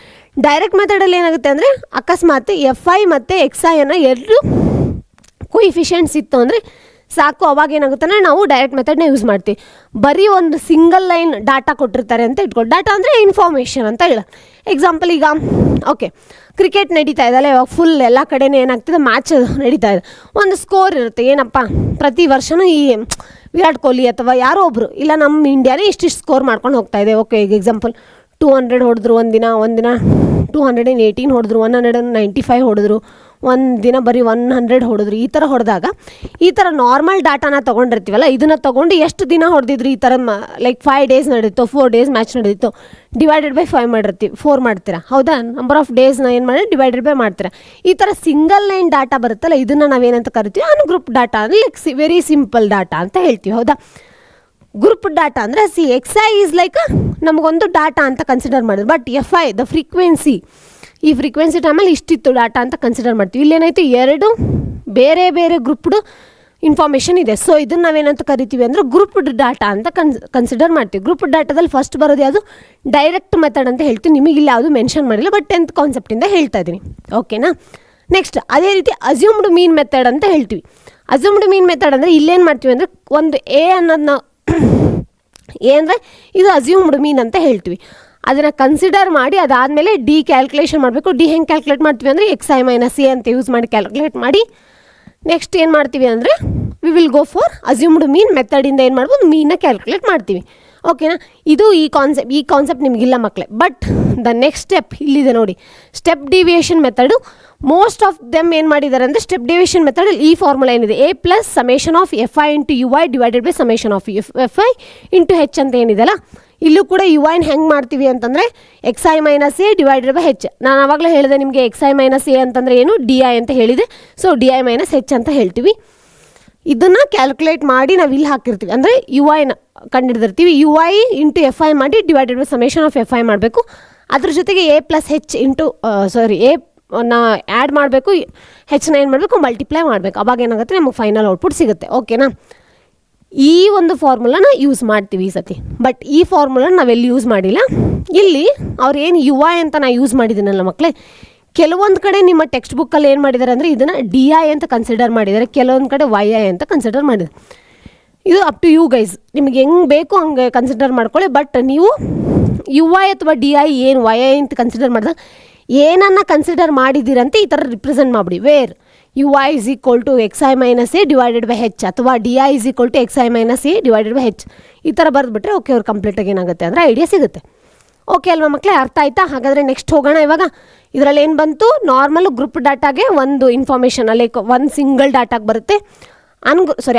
ಡೈರೆಕ್ಟ್ ಮೆಥಡಲ್ಲಿ ಏನಾಗುತ್ತೆ ಅಂದರೆ ಅಕಸ್ಮಾತ್ FI ಮತ್ತು XI ಅನ್ನೋ ಎರಡು ಕೊಯಿಫಿಷಿಯಂಟ್ಸ್ ಇತ್ತು ಅಂದರೆ ಸಾಕು. ಅವಾಗ ಏನಾಗುತ್ತೆ ಅಂದರೆ ನಾವು ಡೈರೆಕ್ಟ್ ಮೆಥಡ್ನ ಯೂಸ್ ಮಾಡ್ತೀವಿ. ಬರೀ ಒಂದು ಸಿಂಗಲ್ ಲೈನ್ ಡಾಟಾ ಕೊಟ್ಟಿರ್ತಾರೆ ಅಂತ ಇಟ್ಕೊಂಡು, ಡಾಟಾ ಅಂದರೆ ಇನ್ಫಾರ್ಮೇಷನ್ ಅಂತ ಹೇಳ. ಎಕ್ಸಾಂಪಲ್ ಈಗ ಓಕೆ, ಕ್ರಿಕೆಟ್ ನಡೀತಾ ಇದೆ ಅಲ್ಲ, ಇವಾಗ ಫುಲ್ ಎಲ್ಲ ಕಡೆನೇ ಏನಾಗ್ತದೆ, ಮ್ಯಾಚ್ ನಡೀತಾ ಇದೆ. ಒಂದು ಸ್ಕೋರ್ ಇರುತ್ತೆ, ಏನಪ್ಪ ಪ್ರತಿ ವರ್ಷವೂ ಈ ವಿರಾಟ್ ಕೊಹ್ಲಿ ಅಥವಾ ಯಾರೋ ಒಬ್ಬರು, ಇಲ್ಲ ನಮ್ಮ ಇಂಡಿಯಾನೇ ಇಷ್ಟಿಷ್ಟು ಸ್ಕೋರ್ ಮಾಡ್ಕೊಂಡು ಹೋಗ್ತಾ ಇದೆ. ಓಕೆ, ಈಗ ಎಕ್ಸಾಂಪಲ್ 200 ಹೊಡೆದ್ರು ಒಂದಿನ 218 ಹೊಡೆದ್ರು, 195 ಹೊಡೆದ್ರು, ದಿನ ಬರೀ 100 ಹೊಡೆದ್ರು. ಈ ಥರ ಹೊಡೆದಾಗ ಈ ಥರ ನಾರ್ಮಲ್ ಡಾಟಾನ ತೊಗೊಂಡಿರ್ತೀವಲ್ಲ, ಇದನ್ನು ತೊಗೊಂಡು ಎಷ್ಟು ದಿನ ಹೊಡೆದಿದ್ರು, ಈ ಥರ ಲೈಕ್ 5 ಡೇಸ್ ನಡೀತು, 4 ಡೇಸ್ ಮ್ಯಾಚ್ ನಡೀತು, ಡಿವೈಡೆಡ್ ಬೈ 5 ಮಾಡಿರ್ತೀವಿ, 4 ಮಾಡ್ತೀರಾ, ಹೌದಾ? ನಂಬರ್ ಆಫ್ ಡೇಸ್ನ ಏನು ಮಾಡಿ ಡಿವೈಡೆಡ್ ಬೈ ಮಾಡ್ತೀರಾ. ಈ ಥರ ಸಿಂಗಲ್ ಲೈನ್ ಡಾಟಾ ಬರುತ್ತಲ್ಲ, ಇದನ್ನು ನಾವೇನಂತ ಕರಿತೀವಿ, ಅನ್ಗ್ರೂಪ್ ಡಾಟಾ ಅಂದರೆ ಲೈಕ್ ವೆರಿ ಸಿಂಪಲ್ ಡಾಟಾ ಅಂತ ಹೇಳ್ತೀವಿ, ಹೌದಾ? ಗ್ರೂಪ್ ಡಾಟಾ ಅಂದರೆ XI ಈಸ್ ಲೈಕ್ ನಮಗೊಂದು ಡಾಟಾ ಅಂತ ಕನ್ಸಿಡರ್ ಮಾಡಿದ್ರು. ಬಟ್ FI ದ ಫ್ರೀಕ್ವೆನ್ಸಿ, ಈ ಫ್ರೀಕ್ವೆನ್ಸಿ ಟೈಮಲ್ಲಿ ಇಷ್ಟಿತ್ತು ಡಾಟಾ ಅಂತ ಕನ್ಸಿಡರ್ ಮಾಡ್ತೀವಿ. ಇಲ್ಲೇನಾಯಿತು, 2 ಬೇರೆ ಬೇರೆ ಗ್ರೂಪ್ಡ್ ಇನ್ಫಾರ್ಮೇಷನ್ ಇದೆ. ಸೊ ಇದನ್ನು ನಾವೇನಂತ ಕರಿತೀವಿ ಅಂದರೆ ಗ್ರೂಪ್ಡ್ ಡಾಟಾ ಅಂತ ಕನ್ಸಿಡರ್ ಮಾಡ್ತೀವಿ. ಗ್ರೂಪ್ ಡಾಟಾದಲ್ಲಿ ಫಸ್ಟ್ ಬರೋದು ಯಾವುದು, ಡೈರೆಕ್ಟ್ ಮೆಥಡ್ ಅಂತ ಹೇಳ್ತೀವಿ. ನಿಮಗೆ ಇಲ್ಲಿ ಯಾವುದು ಮೆನ್ಷನ್ ಮಾಡಿಲ್ಲ, ಬಟ್ 10th ಕಾನ್ಸೆಪ್ಟಿಂದ ಹೇಳ್ತಾ ಇದ್ದೀನಿ, ಓಕೆನಾ? ನೆಕ್ಸ್ಟ್ ಅದೇ ರೀತಿ ಅಸ್ಯೂಮ್ಡ್ ಮೀನ್ ಮೆಥಡ್ ಅಂತ ಹೇಳ್ತೀವಿ. ಅಸ್ಯೂಮ್ಡ್ ಮೀನ್ ಮೆಥಡ್ ಅಂದರೆ ಇಲ್ಲೇನು ಮಾಡ್ತೀವಿ ಅಂದರೆ, ಒಂದು ಎ ಅನ್ನೋದನ್ನ ಅಂದರೆ ಇದು ಅಸ್ಯೂಮ್ಡ್ ಮೀನ್ ಅಂತ ಹೇಳ್ತೀವಿ. ಅದನ್ನು ಕನ್ಸಿಡರ್ ಮಾಡಿ ಅದಾದಮೇಲೆ ಡಿ ಕ್ಯಾಲ್ಕುಲೇಷನ್ ಮಾಡಬೇಕು. ಡಿ ಹೆಂಗೆ ಕ್ಯಾಲ್ಕುಲೇಟ್ ಮಾಡ್ತೀವಿ ಅಂದರೆ XI - A ಅಂತ ಯೂಸ್ ಮಾಡಿ ಕ್ಯಾಲ್ಕುಲೇಟ್ ಮಾಡಿ ನೆಕ್ಸ್ಟ್ ಏನು ಮಾಡ್ತೀವಿ ಅಂದರೆ we will go for assumed mean ಮೆಥಡಿಂದ ಏನು ಮಾಡ್ಬೋದು, ಮೀನ್ನ ಕ್ಯಾಲ್ಕುಲೇಟ್ ಮಾಡ್ತೀವಿ, ಓಕೆನಾ? ಇದು ಈ ಕಾನ್ಸೆಪ್ಟ್ ನಿಮಗಿಲ್ಲ ಮಕ್ಕಳೇ. ಬಟ್ ದ ನೆಕ್ಸ್ಟ್ ಸ್ಟೆಪ್ ಇಲ್ಲಿದೆ ನೋಡಿ, step deviation method. Most of them ಏನು ಮಾಡಿದ್ದಾರೆ ಅಂದರೆ, ಸ್ಟೆಪ್ ಡಿವಿಯೇಷನ್ ಮೆಥಡಲ್ಲಿ ಈ ಫಾರ್ಮುಲಾ ಏನಿದೆ, A plus summation of FI into UI divided by summation of FI into H ಅಂತ ಏನಿದೆಲ್ಲ, ಇಲ್ಲೂ ಕೂಡ UIನ ಹೆಂಗೆ ಮಾಡ್ತೀವಿ ಅಂತಂದರೆ XI - A divided by H. ನಾನು ಆವಾಗಲೇ ಹೇಳಿದೆ ನಿಮಗೆ, XI - A ಅಂತಂದರೆ ಏನು, DI ಅಂತ ಹೇಳಿದೆ. ಸೊ DI - H ಅಂತ ಹೇಳ್ತೀವಿ. ಇದನ್ನು ಕ್ಯಾಲ್ಕುಲೇಟ್ ಮಾಡಿ ನಾವು ಇಲ್ಲಿ ಹಾಕಿರ್ತೀವಿ, ಅಂದರೆ UIನ ಕಂಡುಹಿಡಿದಿರ್ತೀವಿ. UI ಇಂಟು FI ಮಾಡಿ divided by summation of FI ಮಾಡಬೇಕು. ಅದ್ರ ಜೊತೆಗೆ A plus H into A ನ ಆ್ಯಡ್ ಮಾಡಬೇಕು, Hನ ಏನು ಮಾಡಬೇಕು, ಮಲ್ಟಿಪ್ಲೈ ಮಾಡಬೇಕು. ಅವಾಗ ಏನಾಗುತ್ತೆ, ನಮಗೆ ಫೈನಲ್ ಔಟ್ಪುಟ್ ಸಿಗುತ್ತೆ, ಓಕೆನಾ? ಈ ಒಂದು ಫಾರ್ಮುಲಾನ ಯೂಸ್ ಮಾಡ್ತೀವಿ ಈ ಸತಿ. ಬಟ್ ಈ ಫಾರ್ಮುಲಾನ ನಾವೆಲ್ಲಿ ಯೂಸ್ ಮಾಡಿಲ್ಲ. ಇಲ್ಲಿ ಅವ್ರು ಏನು UI ಅಂತ ನಾನು ಯೂಸ್ ಮಾಡಿದ್ದೀನಲ್ಲ ಮಕ್ಕಳೇ, ಕೆಲವೊಂದು ಕಡೆ ನಿಮ್ಮ ಟೆಕ್ಸ್ಟ್ ಬುಕ್ಕಲ್ಲಿ ಏನು ಮಾಡಿದ್ದಾರೆ ಅಂದರೆ ಇದನ್ನು DI ಅಂತ ಕನ್ಸಿಡರ್ ಮಾಡಿದ್ದಾರೆ, ಕೆಲವೊಂದು ಕಡೆ YI ಅಂತ ಕನ್ಸಿಡರ್ ಮಾಡಿದ್ದಾರೆ. ಇದು ಅಪ್ ಟು ಯು ಗೈಸ್, ನಿಮಗೆ ಹೆಂಗೆ ಬೇಕು ಹಂಗೆ ಕನ್ಸಿಡರ್ ಮಾಡ್ಕೊಳ್ಳಿ. ಬಟ್ ನೀವು UI ಅಥವಾ DI ಏನು YI ಅಂತ ಕನ್ಸಿಡರ್ ಮಾಡಿದಾಗ ಏನನ್ನು ಕನ್ಸಿಡರ್ ಮಾಡಿದ್ದೀರಂತೆ ಈ ಥರ ರಿಪ್ರೆಸೆಂಟ್ ಮಾಡಿಬಿಡಿ. Where UI is equal to XI - A divided by H ಅಥವಾ DI is equal to XI - A divided by H, ಈ ಥರ ಬರೆದ್ಬಿಟ್ರೆ ಓಕೆ, ಅವ್ರು ಕಂಪ್ಲೀಟಾಗಿ ಏನಾಗುತ್ತೆ ಅಂದರೆ ಐಡಿಯಾ ಸಿಗುತ್ತೆ. ಓಕೆ ಅಲ್ವಾ ಮಕ್ಕಳೇ, ಅರ್ಥ ಆಯ್ತಾ? ಹಾಗಾದರೆ ನೆಕ್ಸ್ಟ್ ಹೋಗೋಣ. ಇವಾಗ ಇದರಲ್ಲಿ ಏನು ಬಂತು, ನಾರ್ಮಲ್ ಗ್ರೂಪ್ ಡಾಟಾಗೆ ಒಂದು ಇನ್ಫಾರ್ಮೇಷನ್, ಲೈಕ್ ಒಂದು ಸಿಂಗಲ್ ಡಾಟಾಗೆ ಬರುತ್ತೆ.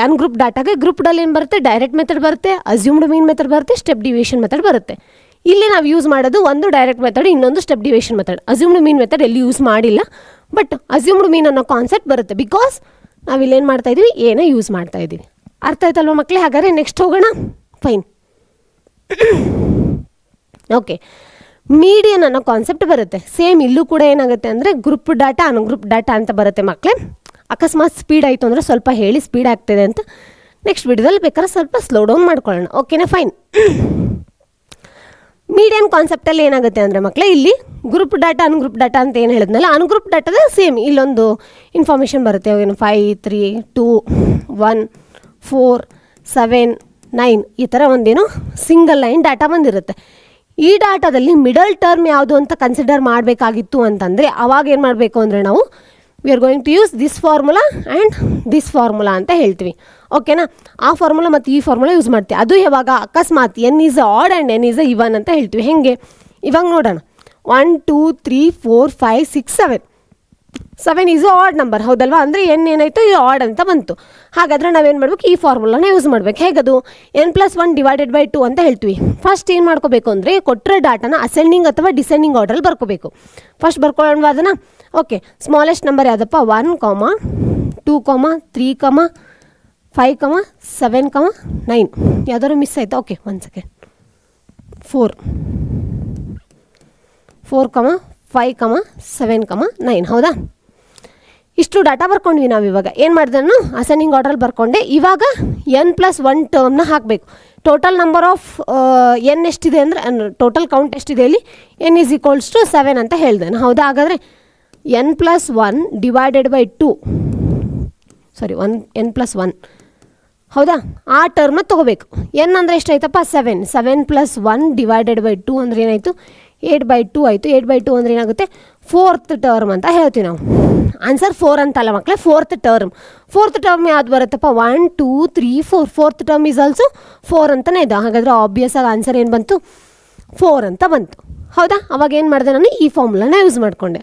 ಅನ್ಗ್ರೂಪ್ ಡಾಟಾಗೆ ಗ್ರೂಪ್ಡಲ್ಲಿ ಏನು ಬರುತ್ತೆ, ಡೈರೆಕ್ಟ್ ಮೆಥಡ್ ಬರುತ್ತೆ, ಅಸ್ಯೂಮ್ಡ್ ಮೀನ್ ಮೆಥಡ್ ಬರುತ್ತೆ, ಸ್ಟೆಪ್ ಡಿವಿಯೇಷನ್ ಮೆಥಡ್ ಬರುತ್ತೆ. ಇಲ್ಲಿ ನಾವು ಯೂಸ್ ಮಾಡೋದು ಒಂದು ಡೈರೆಕ್ಟ್ ಮೆಥಡ್, ಇನ್ನೊಂದು ಸ್ಟೆಪ್ ಡಿವಿಯೇಷನ್ ಮೆಥಡ್. ಅಸ್ಯೂಮ್ಡ್ ಮೀನ್ ಮೆಥಡ್ ಎಲ್ಲಿ ಯೂಸ್ ಮಾಡಿಲ್ಲ, ಬಟ್ ಅಸ್ಯೂಮ್ಡ್ ಮೀನ್ ಅನ್ನೋ ಕಾನ್ಸೆಪ್ಟ್ ಬರುತ್ತೆ, ಬಿಕಾಸ್ ನಾವಿಲ್ಲೇನು ಮಾಡ್ತಾ ಇದ್ದೀವಿ, ಏನೋ ಯೂಸ್ ಮಾಡ್ತಾ ಇದ್ದೀವಿ. ಅರ್ಥ ಆಯ್ತಲ್ವ ಮಕ್ಕಳೇ? ಹಾಗಾದರೆ ನೆಕ್ಸ್ಟ್ ಹೋಗೋಣ. Fine, okay. ಮೀಡಿಯನ್ ಅನ್ನೋ ಕಾನ್ಸೆಪ್ಟ್ ಬರುತ್ತೆ. ಸೇಮ್ ಇಲ್ಲೂ ಕೂಡ ಏನಾಗುತ್ತೆ ಅಂದರೆ ಗ್ರೂಪ್ ಡಾಟಾ ಅನ್ಗ್ರೂಪ್ ಡಾಟಾ ಅಂತ ಬರುತ್ತೆ ಮಕ್ಕಳೇ. ಅಕಸ್ಮಾತ್ ಸ್ಪೀಡ್ ಆಯಿತು ಅಂದರೆ ಸ್ವಲ್ಪ ಹೇಳಿ, ಸ್ಪೀಡ್ ಆಗ್ತಿದೆ ಅಂತ. ನೆಕ್ಸ್ಟ್ ವಿಡಿಯೋದಲ್ಲಿ ಬೇಕಾದ್ರೆ ಸ್ವಲ್ಪ ಸ್ಲೋ ಡೌನ್ ಮಾಡ್ಕೊಳ್ಳೋಣ, ಓಕೆನಾ? ಫೈನ್. ಮೀಡಿಯನ್ ಕಾನ್ಸೆಪ್ಟಲ್ಲಿ ಏನಾಗುತ್ತೆ ಅಂದರೆ ಮಕ್ಕಳೇ, ಇಲ್ಲಿ ಗ್ರೂಪ್ ಡಾಟಾ ಅನ್ಗ್ರೂಪ್ ಡಾಟಾ ಅಂತ ಏನು ಹೇಳಿದ್ನಲ್ಲ, ಅನ್ಗ್ರೂಪ್ ಡಾಟಾದ ಸೇಮ್ ಇಲ್ಲೊಂದು ಇನ್ಫಾರ್ಮೇಷನ್ ಬರುತ್ತೆ. ಅವೇನು 5 3 2 1 4 7 9 ಈ ಥರ ಒಂದೇನು ಸಿಂಗಲ್ ಲೈನ್ ಡಾಟಾ ಬಂದಿರುತ್ತೆ. ಈ ಡಾಟಾದಲ್ಲಿ ಮಿಡಲ್ ಟರ್ಮ್ ಯಾವುದು ಅಂತ ಕನ್ಸಿಡರ್ ಮಾಡಬೇಕಾಗಿತ್ತು ಅಂತಂದರೆ ಅವಾಗ ಏನು ಮಾಡಬೇಕು ಅಂದರೆ ನಾವು we are going to use this formula and this formula ಅಂತ ಹೇಳ್ತೀವಿ, ಓಕೆನಾ? ಆ ಫಾರ್ಮುಲಾ ಮತ್ತು ಈ ಫಾರ್ಮುಲಾ ಯೂಸ್ ಮಾಡ್ತೀವಿ. ಅದು ಯಾವಾಗ ಅಕಸ್ಮಾತ್ N is odd and N is even ಅಂತ ಹೇಳ್ತೀವಿ. ಹೆಂಗೆ ಇವಾಗ ನೋಡೋಣ. 1 2 3 4 5 6 7 7 ಈಸ್ ಆಡ್ ನಂಬರ್, ಹೌದಲ್ವಾ? ಅಂದರೆ N ಏನಾಯಿತು, ಇದು ಆಡ್ ಅಂತ ಬಂತು. ಹಾಗಾದರೆ ನಾವೇನು ಮಾಡಬೇಕು, ಈ ಫಾರ್ಮುಲಾನ ಯೂಸ್ ಮಾಡಬೇಕು. ಹೇಗದು, N+1 ಡಿವೈಡೆಡ್ ಬೈ 2 ಅಂತ ಹೇಳ್ತೀವಿ. ಫಸ್ಟ್ ಏನು ಮಾಡ್ಕೋಬೇಕು ಅಂದರೆ, ಕೊಟ್ಟರೆ ಡಾಟಾನ ಅಸೆಂಡಿಂಗ್ ಅಥವಾ ಡಿಸೆಂಡಿಂಗ್ ಆರ್ಡ್ರಲ್ಲಿ ಬರ್ಕೋಬೇಕು. ಫಸ್ಟ್ ಬರ್ಕೊಳ್ಳೋಣ ಅದನ್ನು. ಓಕೆ, ಸ್ಮಾಲೆಸ್ಟ್ ನಂಬರ್ ಯಾವುದಪ್ಪ, 1 2 3 5 7 9. ಯಾವ್ದಾದ್ರು ಮಿಸ್ ಆಯಿತಾ? Okay, 1 second. 4 5 7 9, ಹೌದಾ? ಇಷ್ಟು ಡಾಟಾ ಬರ್ಕೊಂಡ್ವಿ ನಾವು. ಇವಾಗ ಏನು ಮಾಡಿದ್ರೂ ಅಸೆಂಡಿಂಗ್ ಆರ್ಡ್ರಲ್ಲಿ ಬರ್ಕೊಂಡೆ. ಇವಾಗ N+1 ಟರ್ಮ್ನ ಹಾಕಬೇಕು. ಟೋಟಲ್ ನಂಬರ್ ಆಫ್ N ಎಷ್ಟಿದೆ ಅಂದರೆ, ಟೋಟಲ್ ಕೌಂಟ್ ಎಷ್ಟಿದೆ ಇಲ್ಲಿ, N ಈಸ್ ಈಕ್ವಲ್ಸ್ ಟು 7 ಅಂತ ಹೇಳಿದೆ, ಹೌದಾ? ಹಾಗಾದರೆ N+1 divided by 2, sorry N+1 ಹೌದಾ, ಆ ಟರ್ಮ್ನ ತೊಗೋಬೇಕು. ಎನ್ ಅಂದರೆ ಎಷ್ಟಾಯ್ತಪ್ಪ 7. 7 + 1 ಡಿವೈಡೆಡ್ ಬೈ 2 ಅಂದರೆ ಏನಾಯಿತು 8/2 ಆಯಿತು. 8/2 ಅಂದರೆ ಏನಾಗುತ್ತೆ 4th ಟರ್ಮ್ ಅಂತ ಹೇಳ್ತೀವಿ ನಾವು. ಆನ್ಸರ್ 4 ಅಂತಲ್ಲ ಮಕ್ಕಳೇ, 4th ಟರ್ಮ್. 4th ಟರ್ಮ್ ಯಾವ್ದು ಬರುತ್ತಪ್ಪ 1 2 3 4. 4th ಟರ್ಮ್ ಈಸ್ ಆಲ್ಸೋ 4 ಅಂತಲೇ ಇದೆ. ಹಾಗಾದರೆ ಆಬ್ವಿಯಸ್ ಆಗಿ ಆನ್ಸರ್ ಏನು ಬಂತು 4 ಅಂತ ಬಂತು. ಹೌದಾ, ಅವಾಗ ಏನು ಮಾಡಿದೆ ನಾನು ಈ ಫಾರ್ಮುಲಾನ ಯೂಸ್ ಮಾಡಿಕೊಂಡೆ.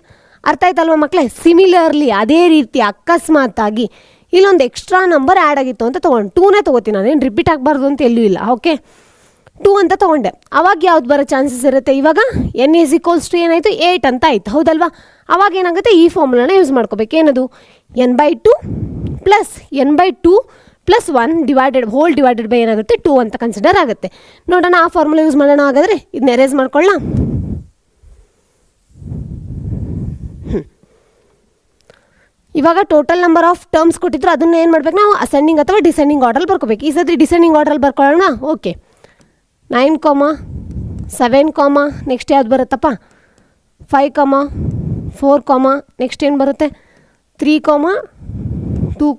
ಅರ್ಥ ಆಯ್ತಲ್ವ ಮಕ್ಕಳೇ? ಸಿಮಿಲರ್ಲಿ ಅದೇ ರೀತಿ ಅಕಸ್ಮಾತಾಗಿ ಇಲ್ಲೊಂದು ಎಕ್ಸ್ಟ್ರಾ ನಂಬರ್ ಆ್ಯಡ್ ಆಗಿತ್ತು ಅಂತ ತೊಗೊಂಡು 2ನೇ ತೊಗೋತೀನಿ, ನಾನೇನು ರಿಪೀಟ್ ಆಗಬಾರ್ದು ಅಂತ ಎಲ್ಲೂ ಇಲ್ಲ. ಓಕೆ, 2 ಅಂತ ತೊಗೊಂಡೆ. ಅವಾಗ ಯಾವ್ದು ಬರೋ ಚಾನ್ಸಸ್ ಇರುತ್ತೆ? ಇವಾಗ n = ಏನಾಯಿತು 8 ಅಂತ ಆಯಿತು. ಹೌದಲ್ವಾ? ಅವಾಗ ಏನಾಗುತ್ತೆ ಈ ಫಾರ್ಮುಲಾನ ಯೂಸ್ ಮಾಡ್ಕೋಬೇಕು. ಏನದು n/2 + n/2 + 1 hole divided by ಏನಾಗುತ್ತೆ 2 ಅಂತ ಕನ್ಸಿಡರ್ ಆಗುತ್ತೆ. ನೋಡೋಣ ಆ ಫಾರ್ಮುಲಾ ಯೂಸ್ ಮಾಡೋಣ. ಹಾಗಾದರೆ ಇದನ್ನ ಎರೇಸ್ ಮಾಡ್ಕೊಳ್ಳೋಣ. ಇವಾಗ ಟೋಟಲ್ ನಂಬರ್ ಆಫ್ ಟರ್ಮ್ಸ್ ಕೊಟ್ಟಿದ್ರು, ಅದನ್ನ ಏನು ಮಾಡ್ಬೇಕು ನಾವು ಅಸೆಂಡಿಂಗ್ ಅಥವಾ ಡಿಸೆಂಡಿಂಗ್ ಆರ್ಡರ್ ಬರ್ಕೋಬೇಕು. ಈ ಸತಿ ಡಿಸೆಂಡಿಂಗ್ ಆರ್ಡರ್ ಬರ್ಕೊಳ್ಳೋಣ. ಓಕೆ, 9, 7, ನೆಕ್ಸ್ಟ್ ಯಾವ್ದು ಬರುತ್ತಪ್ಪ 5, 4, ನೆಕ್ಸ್ಟ್ ಏನು ಬರುತ್ತೆ 3, 2,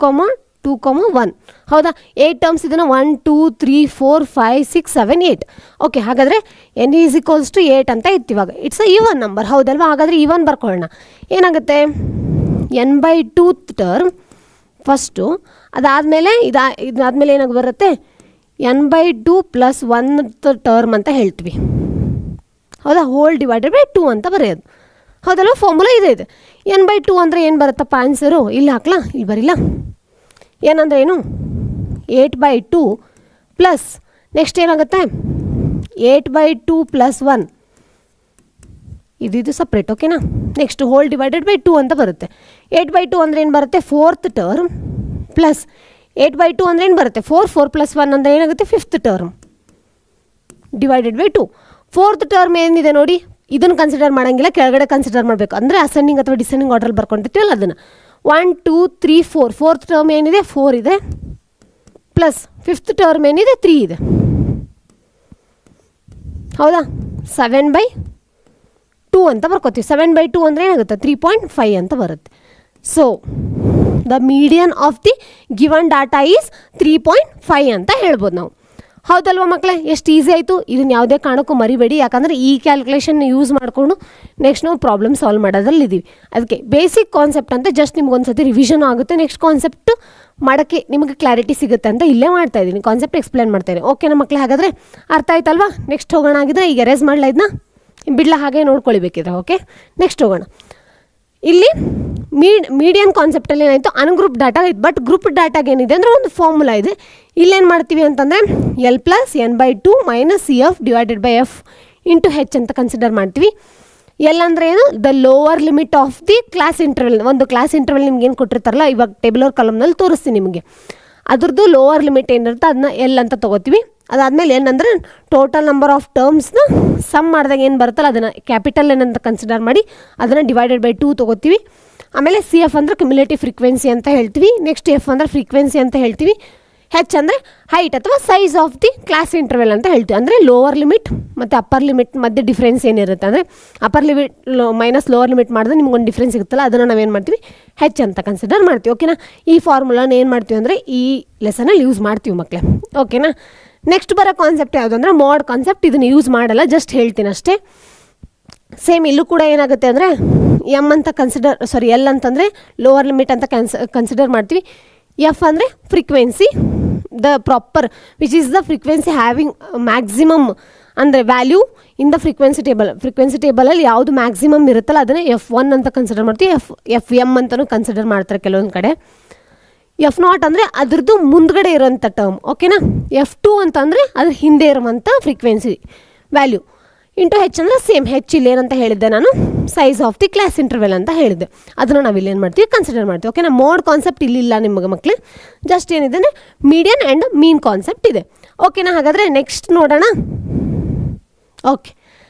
2, 1. ಹೌದಾ, 8 ಟರ್ಮ್ಸ್ ಇದನ್ನು 1 2 3 4 5 6 7 8. ಓಕೆ, ಹಾಗಾದರೆ n = 8 ಅಂತ ಇತ್ತು. ಇವಾಗ ಇಟ್ಸ್ ಈವನ್ ನಂಬರ್. ಹೌದಲ್ವಾ? ಹಾಗಾದರೆ ಈವನ್ ಬರ್ಕೊಳ್ಳೋಣ. ಏನಾಗುತ್ತೆ n/2 ಟರ್ಮ್ ಫಸ್ಟು, ಅದಾದಮೇಲೆ ಇದಾದಮೇಲೆ ಏನಾಗಿ ಬರುತ್ತೆ n/2 + 1th ಟರ್ಮ್ ಅಂತ ಹೇಳ್ತೀವಿ. ಹೌದಾ, ಹೋಲ್ ಡಿವೈಡೆಡ್ ಬೈ 2 ಅಂತ ಬರೆಯೋದು. ಹೌದಲ್ವ? ಫಾರ್ಮುಲಾ ಇದೆ. n/2 ಅಂದರೆ ಏನು ಬರುತ್ತಪ್ಪ ಆನ್ಸರು? ಇಲ್ಲಿ ಹಾಕ್ಲಾ, ಇಲ್ಲಿ ಬರಿಲ್ಲ. ಏನಂದರೆ ಏನು 8/2 ಪ್ಲಸ್ ನೆಕ್ಸ್ಟ್ ಏನಾಗುತ್ತೆ 8/2 + 1 ಇದು ಸಪ್ರೇಟ್. ಓಕೆನಾ? ನೆಕ್ಸ್ಟ್ ಹೋಲ್ ಡಿವೈಡೆಡ್ ಬೈ 2 ಅಂತ ಬರುತ್ತೆ. 8/2 ಅಂದರೆ ಏನು ಬರುತ್ತೆ 4th ಟರ್ಮ್ ಪ್ಲಸ್ 8/2 ಅಂದರೆ ಏನು ಬರುತ್ತೆ 4 + 1 ಅಂದರೆ ಏನಾಗುತ್ತೆ 5th term divided by 2. 4th term ಏನಿದೆ ನೋಡಿ, ಇದನ್ನು ಕನ್ಸಿಡರ್ ಮಾಡೋಂಗಿಲ್ಲ, ಕೆಳಗಡೆ ಕನ್ಸಿಡರ್ ಮಾಡಬೇಕು. ಅಂದರೆ ಅಸೆಂಡಿಂಗ್ ಅಥವಾ ಡಿಸೆಂಡಿಂಗ್ ಆರ್ಡರ್ ಬರ್ಕೊಂಡಿರ್ತೀವಲ್ಲ ಅದನ್ನು 1 2 3 4. 4th ಟರ್ಮ್ ಏನಿದೆ 4 ಇದೆ ಪ್ಲಸ್ 5th ಟರ್ಮ್ ಏನಿದೆ 3 ಇದೆ. ಹೌದಾ, 7/2 ಅಂತ ಬರ್ಕೋತೀವಿ. 7/2 ಅಂದರೆ ಏನಾಗುತ್ತೆ 3.5 ಅಂತ ಬರುತ್ತೆ. So the median of the given data is 3.5 ಅಂತ ಹೇಳ್ಬೋದು ನಾವು. ಹೌದಲ್ವ ಮಕ್ಕಳೇ? ಎಷ್ಟು ಈಸಿ ಆಯಿತು. ಇದನ್ನು ಯಾವುದೇ ಕಾರಣಕ್ಕೂ ಮರಿಬೇಡಿ, ಯಾಕಂದರೆ ಈ ಕ್ಯಾಲ್ಕುಲೇಷನ್ನ ಯೂಸ್ ಮಾಡಿಕೊಂಡು ನೆಕ್ಸ್ಟ್ ನಾವು ಪ್ರಾಬ್ಲಮ್ ಸಾಲ್ವ್ ಮಾಡೋದ್ರಲ್ಲಿ ಇದ್ದೀವಿ. ಅದಕ್ಕೆ ಬೇಸಿಕ್ ಕಾನ್ಸೆಪ್ಟ್ ಅಂತ ಜಸ್ಟ್ ನಿಮ್ಗೆ ಒಂದು ಸತಿ ರಿವಿಷನ್ ಆಗುತ್ತೆ. ನೆಕ್ಸ್ಟ್ ಕಾನ್ಸೆಪ್ಟ್ ಮಾಡೋಕ್ಕೆ ನಿಮಗೆ ಕ್ಲಾರಿಟಿ ಸಿಗುತ್ತೆ ಅಂತ ಇಲ್ಲೇ ಮಾಡ್ತಾ ಇದ್ದೀನಿ, ಕಾನ್ಸೆಪ್ಟ್ ಎಕ್ಸ್ಪ್ಲೇನ್ ಮಾಡ್ತಾಯಿದ್ದೀನಿ. ಓಕೆನಾ ಮಕ್ಕಳೇ? ಹಾಗಾದರೆ ಅರ್ಥ ಆಯ್ತಲ್ವಾ? ನೆಕ್ಸ್ಟ್ ಹೋಗೋಣ. ಆಗಿದ್ರೆ ಈಗ ಎರೇಸ್ ಮಾಡಲ, ಇದನ್ನ ಬಿಡ್ಲ ಹಾಗೆ ನೋಡ್ಕೊಳ್ಬೇಕಿದ್ರೆ. ಓಕೆ, ನೆಕ್ಸ್ಟ್ ಹೋಗೋಣ. ಇಲ್ಲಿ ಮೀಡಿಯನ್ ಕಾನ್ಸೆಪ್ಟಲ್ಲಿ ಏನಾಯಿತು ಅನ್ಗ್ರೂಪ್ ಡಾಟಾ ಇತ್ತು. ಬಟ್ ಗ್ರೂಪ್ ಡಾಟಾಗೆ ಏನಿದೆ ಅಂದರೆ ಒಂದು ಫಾರ್ಮುಲಾ ಇದೆ. ಇಲ್ಲೇನು ಮಾಡ್ತೀವಿ ಅಂತಂದರೆ L + n/2 - CF / F × H ಅಂತ ಕನ್ಸಿಡರ್ ಮಾಡ್ತೀವಿ. L ಅಂದರೆ ಏನು the lower limit of the class interval. ಒಂದು ಕ್ಲಾಸ್ ಇಂಟರ್ವಲ್ ನಿಮ್ಗೆ ಏನು ಕೊಟ್ಟಿರ್ತಾರಲ್ಲ, ಇವಾಗ ಟೇಬಲ್ ಕಾಲಮ್ನಲ್ಲಿ ತೋರಿಸ್ತೀನಿ ನಿಮಗೆ. ಅದ್ರದ್ದು ಲೋವರ್ ಲಿಮಿಟ್ ಏನಿರುತ್ತೆ ಅದನ್ನ L ಅಂತ ತೊಗೋತೀವಿ. ಅದಾದಮೇಲೆ ಏನಂದರೆ ಟೋಟಲ್ ನಂಬರ್ ಆಫ್ ಟರ್ಮ್ಸ್ನ ಸಮ್ ಮಾಡಿದಾಗ ಏನು ಬರುತ್ತಲ್ಲ ಅದನ್ನು ಕ್ಯಾಪಿಟಲ್ ಏನಂತ ಕನ್ಸಿಡರ್ ಮಾಡಿ ಅದನ್ನು ಡಿವೈಡೆಡ್ ಬೈ 2 ತೊಗೋತೀವಿ. ಆಮೇಲೆ CF ಅಂದರೆ ಕ್ಯುಮುಲೇಟಿವ್ ಫ್ರೀಕ್ವೆನ್ಸಿ ಅಂತ ಹೇಳ್ತೀವಿ. ನೆಕ್ಸ್ಟ್ F ಅಂದರೆ ಫ್ರೀಕ್ವೆನ್ಸಿ ಅಂತ ಹೇಳ್ತೀವಿ. H ಅಂದರೆ ಹೈಟ್ ಅಥವಾ size of the class interval ಅಂತ ಹೇಳ್ತೀವಿ. ಅಂದರೆ ಲೋವರ್ ಲಿಮಿಟ್ ಮತ್ತು ಅಪ್ಪರ್ ಲಿಮಿಟ್ ಮಧ್ಯೆ ಡಿಫ್ರೆನ್ಸ್ ಏನಿರುತ್ತೆ ಅಂದರೆ upper limit minus lower limit ಮಾಡಿದ್ರೆ ನಿಮ್ಗೊಂದು ಡಿಫ್ರೆನ್ಸ್ ಸಿಗುತ್ತಲ್ಲ, ಅದನ್ನು ನಾವೇನು ಮಾಡ್ತೀವಿ H ಅಂತ ಕನ್ಸಿಡರ್ ಮಾಡ್ತೀವಿ. ಓಕೆನಾ? ಈ ಫಾರ್ಮುಲಾನ ಏನು ಮಾಡ್ತೀವಿ ಅಂದರೆ ಈ ಲೆಸನಲ್ಲಿ ಯೂಸ್ ಮಾಡ್ತೀವಿ ಮಕ್ಕಳೇ. ಓಕೆನಾ? ನೆಕ್ಸ್ಟ್ ಬರೋ ಕಾನ್ಸೆಪ್ಟ್ ಯಾವುದು ಅಂದರೆ ಮೋಡ್ ಕಾನ್ಸೆಪ್ಟ್. ಇದನ್ನು ಯೂಸ್ ಮಾಡಲ್ಲ, ಜಸ್ಟ್ ಹೇಳ್ತೀನಿ ಅಷ್ಟೇ. ಸೇಮ್ ಇಲ್ಲೂ ಕೂಡ ಏನಾಗುತ್ತೆ ಅಂದರೆ ಎಮ್ ಅಂತ ಎಲ್ ಅಂತಂದರೆ ಲೋವರ್ ಲಿಮಿಟ್ ಅಂತ ಕನ್ಸಿಡರ್ ಮಾಡ್ತೀವಿ. ಎಫ್ ಅಂದರೆ frequency, the proper which is the frequency having maximum ಅಂದರೆ value in the frequency table. Frequency ಟೇಬಲಲ್ಲಿ ಯಾವುದು ಮ್ಯಾಕ್ಸಿಮಮ್ ಇರುತ್ತಲ್ಲ ಅದನ್ನೇ F1 ಅಂತ ಕನ್ಸಿಡರ್ ಮಾಡ್ತೀವಿ. FM ಅಂತಲೂ ಕನ್ಸಿಡರ್ ಮಾಡ್ತಾರೆ ಕೆಲವೊಂದು ಕಡೆ. F0 ಅಂದರೆ ಅದ್ರದ್ದು ಮುಂದ್ಗಡೆ ಇರೋಂಥ ಟರ್ಮ್. ಓಕೆನಾ? F2 ಅಂತಂದರೆ ಅದ್ರ ಹಿಂದೆ ಇರುವಂಥ ಫ್ರೀಕ್ವೆನ್ಸಿ ವ್ಯಾಲ್ಯೂ ಇಂಟು H ಅಂದರೆ ಸೇಮ್. H ಇಲ್ಲಿ ಏನಂತ ಹೇಳಿದ್ದೆ ನಾನು size of the class interval ಅಂತ ಹೇಳಿದ್ದೆ. ಅದನ್ನು ನಾವು ಇಲ್ಲಿ ಏನು ಮಾಡ್ತೀವಿ ಕನ್ಸಿಡರ್ ಮಾಡ್ತೀವಿ. ಓಕೆನಾ? ಮೋಡ್ ಕಾನ್ಸೆಪ್ಟ್ ಇಲ್ಲಿಲ್ಲ ನಿಮಗೆ ಮಕ್ಕಳೇ, ಜಸ್ಟ್ ಏನಿದೆ ಮೀಡಿಯನ್ ಆ್ಯಂಡ್ ಮೀನ್ ಕಾನ್ಸೆಪ್ಟ್ ಇದೆ. ಓಕೆನಾ? ಹಾಗಾದರೆ ನೆಕ್ಸ್ಟ್ ನೋಡೋಣ. ಓಕೆ,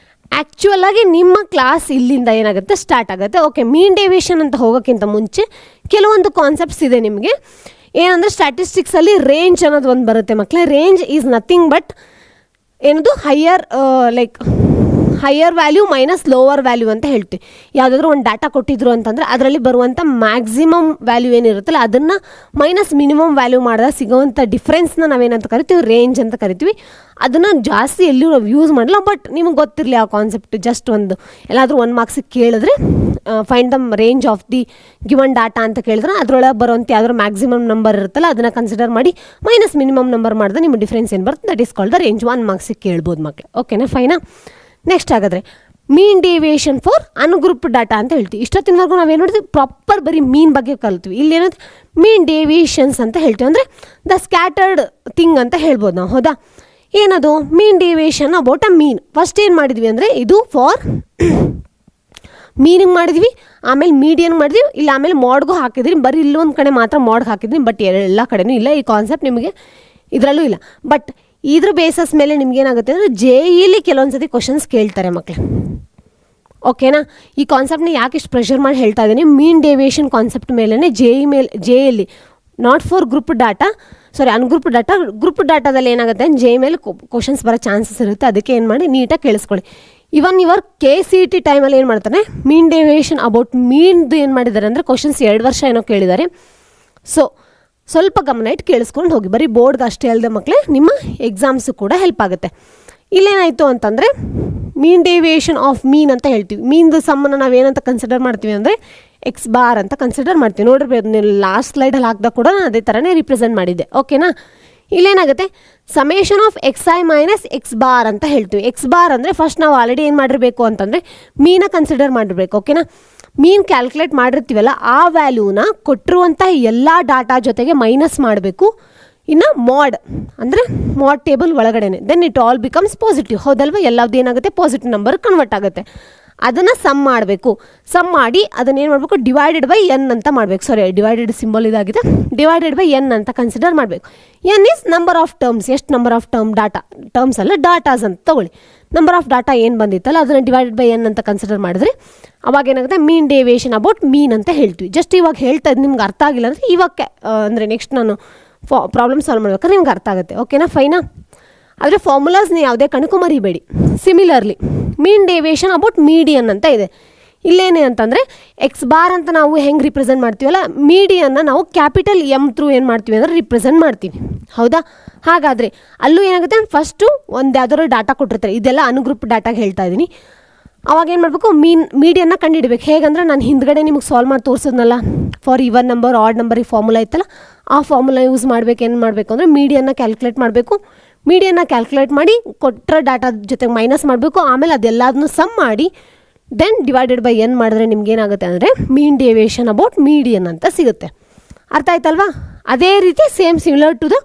ಆ್ಯಕ್ಚುಯಲ್ ಆಗಿ ನಿಮ್ಮ ಕ್ಲಾಸ್ ಇಲ್ಲಿಂದ ಏನಾಗುತ್ತೆ ಸ್ಟಾರ್ಟ್ ಆಗುತ್ತೆ. ಓಕೆ, ಮೀನ್ ಡೆವಿಯೇಷನ್ ಅಂತ ಹೋಗೋಕ್ಕಿಂತ ಮುಂಚೆ ಕೆಲವೊಂದು ಕಾನ್ಸೆಪ್ಟ್ಸ್ ಇದೆ ನಿಮಗೆ. ಏನಂದರೆ ಸ್ಟ್ಯಾಟಿಸ್ಟಿಕ್ಸಲ್ಲಿ ರೇಂಜ್ ಅನ್ನೋದು ಒಂದು ಬರುತ್ತೆ ಮಕ್ಕಳೇ. ರೇಂಜ್ ಈಸ್ ನಥಿಂಗ್ ಬಟ್ ಏನದು higher value minus lower value ಅಂತ ಹೇಳ್ತೀವಿ. ಯಾವುದಾದ್ರೂ ಒಂದು ಡಾಟಾ ಕೊಟ್ಟಿದ್ರು ಅಂತಂದರೆ ಅದರಲ್ಲಿ ಬರುವಂಥ ಮ್ಯಾಕ್ಸಿಮಮ್ ವ್ಯಾಲ್ಯೂ ಏನಿರುತ್ತಲ್ಲ ಅದನ್ನು ಮೈನಸ್ ಮಿನಿಮಮ್ ವ್ಯಾಲ್ಯೂ ಮಾಡಿದಾಗ ಸಿಗೋವಂಥ ಡಿಫ್ರೆನ್ಸ್ನ ನಾವೇನಂತ ಕರಿತೀವಿ, ರೇಂಜ್ ಅಂತ ಕರಿತೀವಿ. ಅದನ್ನು ಜಾಸ್ತಿ ಎಲ್ಲೂ ನಾವು ಯೂಸ್ ಮಾಡಲ್ಲ, ಬಟ್ ನಿಮಗೆ ಗೊತ್ತಿರಲಿ ಆ ಕಾನ್ಸೆಪ್ಟ್. ಜಸ್ಟ್ ಒಂದು ಎಲ್ಲಾದರೂ 1 ಮಾರ್ಕ್ಸಿಗೆ ಕೇಳಿದ್ರೆ find the range of the given data ಅಂತ ಕೇಳಿದ್ರೆ ಅದರೊಳಗೆ ಬರುವಂಥ ಯಾವ್ದಾದ್ರು ಮ್ಯಾಕ್ಸಿಮಮ್ ನಂಬರ್ ಇರುತ್ತಲ್ಲ ಅದನ್ನು ಕನ್ಸಿಡರ್ ಮಾಡಿ ಮೈನಸ್ ಮಿನಿಮಮ್ ನಂಬರ್ ಮಾಡಿದ್ರೆ ನಿಮ್ಮ ಡಿಫ್ರೆನ್ಸ್ ಏನು ಬರುತ್ತೆ, that is called the range. 1 ಮಾರ್ಕ್ಸಿಗೆ ಕೇಳ್ಬೋದು ಮಕ್ಕಳು. ಓಕೆನಾ, ಫೈನಾ. ನೆಕ್ಸ್ಟ್ ಹಾಗಾದರೆ ಮೀನ್ ಡಿವಿಯೇಷನ್ ಫಾರ್ ಅನ್ಗ್ರೂಪ್ ಡಾಟಾ ಅಂತ ಹೇಳ್ತೀವಿ. ಇಷ್ಟೊತ್ತಿನವರೆಗೂ ನಾವೇನು ನೋಡ್ತೀವಿ, ಪ್ರಾಪರ್ ಬರೀ ಮೀನ್ ಬಗ್ಗೆ ಕಲ್ತೀವಿ. ಇಲ್ಲಿ ಏನಂದ್ರೆ ಮೀನ್ ಡಿವಿಯೇಷನ್ಸ್ ಅಂತ ಹೇಳ್ತೀವಿ, ಅಂದರೆ ದ ಸ್ಕ್ಯಾಟರ್ಡ್ ಥಿಂಗ್ ಅಂತ ಹೇಳ್ಬೋದು ನಾವು. ಹೌದಾ, ಏನದು mean deviation about a mean. First ಏನು ಮಾಡಿದ್ವಿ ಅಂದರೆ ಇದು ಫಾರ್ ಮೀನಿಂಗ್ ಮಾಡಿದ್ವಿ, ಆಮೇಲೆ ಮೀಡಿಯನ್ ಮಾಡಿದ್ವಿ, ಇಲ್ಲ ಆಮೇಲೆ ಮಾಡ್ಗೂ ಹಾಕಿದ್ರಿ. ಬರೀ ಇಲ್ಲೊಂದು ಕಡೆ ಮಾತ್ರ ಮಾಡ್ಗೆ ಹಾಕಿದ್ವಿ, ಬಟ್ ಎಲ್ಲ ಕಡೆನೂ ಇಲ್ಲ. ಈ ಕಾನ್ಸೆಪ್ಟ್ ನಿಮಗೆ ಇದರಲ್ಲೂ ಇಲ್ಲ. ಬಟ್ ಇದ್ರ ಬೇಸಸ್ ಮೇಲೆ ನಿಮ್ಗೇನಾಗುತ್ತೆ ಅಂದರೆ JEE ಕೆಲವೊಂದು ಸತಿ ಕ್ವಶನ್ಸ್ ಕೇಳ್ತಾರೆ ಮಕ್ಕಳು. ಓಕೆನಾ, ಈ ಕಾನ್ಸೆಪ್ಟ್ನ ಯಾಕೆ ಇಷ್ಟು ಪ್ರೆಷರ್ ಮಾಡಿ ಹೇಳ್ತಾ ಇದ್ದೀನಿ, ಮೀನ್ ಡೆವಿಯೇಷನ್ ಕಾನ್ಸೆಪ್ಟ್ ಮೇಲೇ JEE not for group data, sorry ungroup data. Group ಡಾಟಾದಲ್ಲಿ ಏನಾಗುತ್ತೆ JEE ಮೇಲೆ ಕ್ವಶನ್ಸ್ ಬರೋ ಚಾನ್ಸಸ್ ಇರುತ್ತೆ. ಅದಕ್ಕೆ ಏನು ಮಾಡಿ ನೀಟಾಗಿ ಕೇಳಿಸ್ಕೊಳ್ಳಿ. ಇವನ್ ಇವರು KCET ಟೈಮಲ್ಲಿ ಏನು ಮಾಡ್ತಾರೆ, ಮೀನ್ ಡೆವಿಯೇಷನ್ ಅಬೌಟ್ ಮೀನ್ದು ಏನು ಮಾಡಿದ್ದಾರೆ ಅಂದರೆ ಕ್ವಶನ್ಸ್ 2 ವರ್ಷ ಏನೋ ಕೇಳಿದ್ದಾರೆ. ಸೊ ಸ್ವಲ್ಪ ಗಮನ ಇಟ್ಟು ಕೇಳಿಸ್ಕೊಂಡು ಹೋಗಿ. ಬರೀ ಬೋರ್ಡ್ಗೆ ಅಷ್ಟೇ ಅಲ್ಲದೆ ಮಕ್ಕಳೇ ನಿಮ್ಮ ಎಕ್ಸಾಮ್ಸು ಕೂಡ ಹೆಲ್ಪ್ ಆಗುತ್ತೆ. ಇಲ್ಲೇನಾಯಿತು ಅಂತಂದರೆ ಮೀನ್ ಡೆವಿಯೇಷನ್ ಆಫ್ ಮೀನ್ ಅಂತ ಹೇಳ್ತೀವಿ. ಮೀನ್ದು ಸಮ್ಮನ್ನು ನಾವೇನಂತ ಕನ್ಸಿಡರ್ ಮಾಡ್ತೀವಿ ಅಂದರೆ X ಬಾರ್ ಅಂತ ಕನ್ಸಿಡರ್ ಮಾಡ್ತೀವಿ. ನೋಡಿರ್ಬೋದು ನೀವು ಲಾಸ್ಟ್ ಸ್ಲೈಡಲ್ಲಿ ಹಾಕಿದಾಗ ಕೂಡ ನಾನು ಅದೇ ಥರನೇ ರಿಪ್ರೆಸೆಂಟ್ ಮಾಡಿದ್ದೆ. ಓಕೆನಾ, ಇಲ್ಲೇನಾಗುತ್ತೆ summation of XI minus X bar ಅಂತ ಹೇಳ್ತೀವಿ. X ಬಾರ್ ಅಂದರೆ ಫಸ್ಟ್ ನಾವು ಆಲ್ರೆಡಿ ಏನು ಮಾಡಿರಬೇಕು ಅಂತಂದರೆ ಮೀನ ಕನ್ಸಿಡರ್ ಮಾಡಿರಬೇಕು. ಓಕೆನಾ, ಮೀನ್ ಕ್ಯಾಲ್ಕುಲೇಟ್ ಮಾಡಿರ್ತೀವಲ್ಲ ಆ ವ್ಯಾಲ್ಯೂನ ಕೊಟ್ಟಿರುವಂಥ ಎಲ್ಲ ಡಾಟಾ ಜೊತೆಗೆ ಮೈನಸ್ ಮಾಡಬೇಕು. ಇನ್ನು ಮಾಡ್ ಅಂದರೆ ಮಾಡ್ ಟೇಬಲ್ ಒಳಗಡೆನೆ, then it all becomes positive. ಹೌದಲ್ವ, ಎಲ್ಲದ್ದು ಏನಾಗುತ್ತೆ ಪಾಸಿಟಿವ್ ನಂಬರ್ ಕನ್ವರ್ಟ್ ಆಗುತ್ತೆ. ಅದನ್ನು ಸಮ್ ಮಾಡಬೇಕು. ಸಮ್ ಮಾಡಿ ಅದನ್ನೇನು ಮಾಡಬೇಕು, ಡಿವೈಡೆಡ್ ಬೈ n ಅಂತ ಮಾಡಬೇಕು. ಸಾರಿ, ಡಿವೈಡೆಡ್ ಸಿಂಬಲ್ ಇದಾಗಿದೆ. ಡಿವೈಡೆಡ್ ಬೈ n ಅಂತ ಕನ್ಸಿಡರ್ ಮಾಡಬೇಕು. n is number of terms. ಎಷ್ಟು ನಂಬರ್ ಆಫ್ ಟರ್ಮ್ಸ್ ಅಲ್ಲ ಡಾಟಾಸ್ ಅಂತ ತೊಗೊಳ್ಳಿ. ನಂಬರ್ ಆಫ್ ಡಾಟಾ ಏನು ಬಂದಿತ್ತಲ್ಲ ಅದನ್ನು ಡಿವೈಡೆಡ್ ಬೈ n ಅಂತ ಕನ್ಸಿಡರ್ ಮಾಡಿದ್ರೆ ಅವಾಗ ಏನಾಗುತ್ತೆ ಮೀನ್ ಡೆವಿಯೇಷನ್ ಅಬೌಟ್ ಮೀನ್ ಅಂತ ಹೇಳ್ತೀವಿ. ಜಸ್ಟ್ ಇವಾಗ ಹೇಳ್ತಾ ಇದ್ದು ನಿಮ್ಗೆ ಅರ್ಥ ಆಗಿಲ್ಲ ಅಂದರೆ ಇವಾಗ ಅಂದರೆ ನೆಕ್ಸ್ಟ್ ನಾನು ಪ್ರಾಬ್ಲಮ್ ಸಾಲ್ವ್ ಮಾಡ್ಬೇಕಾದ್ರೆ ನಿಮ್ಗೆ ಅರ್ಥ ಆಗುತ್ತೆ. ಓಕೆನಾ, ಫೈನಾ. ಆದರೆ ಫಾರ್ಮುಲಾಸ್ನ ಯಾವುದೇ ಕಣಕ್ಕೂ ಮರಿಬೇಡಿ. Similarly mean deviation about median ಅಂತ ಇದೆ. ಇಲ್ಲೇನೆ ಅಂತಂದರೆ X ಬಾರ್ ಅಂತ ನಾವು ಹೆಂಗೆ ರಿಪ್ರೆಸೆಂಟ್ ಮಾಡ್ತೀವಲ್ಲ, ಮೀಡಿಯನ್ನ ನಾವು ಕ್ಯಾಪಿಟಲ್ M ಥ್ರೂ ಏನು ಮಾಡ್ತೀವಿ ಅಂದರೆ ರಿಪ್ರೆಸೆಂಟ್ ಮಾಡ್ತೀವಿ. ಹೌದಾ, ಹಾಗಾದರೆ ಅಲ್ಲೂ ಏನಾಗುತ್ತೆ, ಫಸ್ಟು ಒಂದು ಯಾವ್ದಾದ್ರು ಡಾಟಾ ಕೊಟ್ಟಿರ್ತಾರೆ. ಇದೆಲ್ಲ ಅನುಗ್ರೂಪ್ ಡಾಟಾಗೆ ಹೇಳ್ತಾ ಇದ್ದೀನಿ. ಅವಾಗ ಏನು ಮಾಡಬೇಕು, ಮೀಡಿಯನ್ನ ಕಂಡುಹಿಡಬೇಕು. ಹೇಗಂದ್ರೆ ನಾನು ಹಿಂದ್ಗಡೆ ನಿಮಗೆ ಸಾಲ್ವ್ ಮಾಡಿ ತೋರಿಸೋದ್ನಲ್ಲ, ಫಾರ್ ಇವನ್ ನಂಬರ್ ಆಡ್ ನಂಬರಿಗೆ ಫಾರ್ಮುಲಾ ಇತ್ತಲ್ಲ, ಆ ಫಾರ್ಮುಲಾ ಯೂಸ್ ಮಾಡಬೇಕು. ಏನು ಮಾಡಬೇಕು ಅಂದರೆ ಮೀಡಿಯನ್ನ ಕ್ಯಾಲ್ಕುಲೇಟ್ ಮಾಡಬೇಕು. ಮೀಡಿಯನ್ನ ಕ್ಯಾಲ್ಕುಲೇಟ್ ಮಾಡಿ ಕೊಟ್ಟರೆ ಡಾಟಾ ಜೊತೆಗೆ ಮೈನಸ್ ಮಾಡಬೇಕು. ಆಮೇಲೆ ಅದೆಲ್ಲದನ್ನು ಸಮ್ ಮಾಡಿ ದೆನ್ ಡಿವೈಡೆಡ್ ಬೈ n ಮಾಡಿದ್ರೆ ನಿಮ್ಗೇನಾಗುತ್ತೆ ಅಂದರೆ ಮೀನ್ ಡೆವಿಯೇಷನ್ ಅಬೌಟ್ ಮೀಡಿಯನ್ ಅಂತ ಸಿಗುತ್ತೆ. ಅರ್ಥ ಆಯ್ತಲ್ವಾ? ಅದೇ ರೀತಿ ಸೇಮ್ ಸಿಮಿಲರ್ ಟು ದ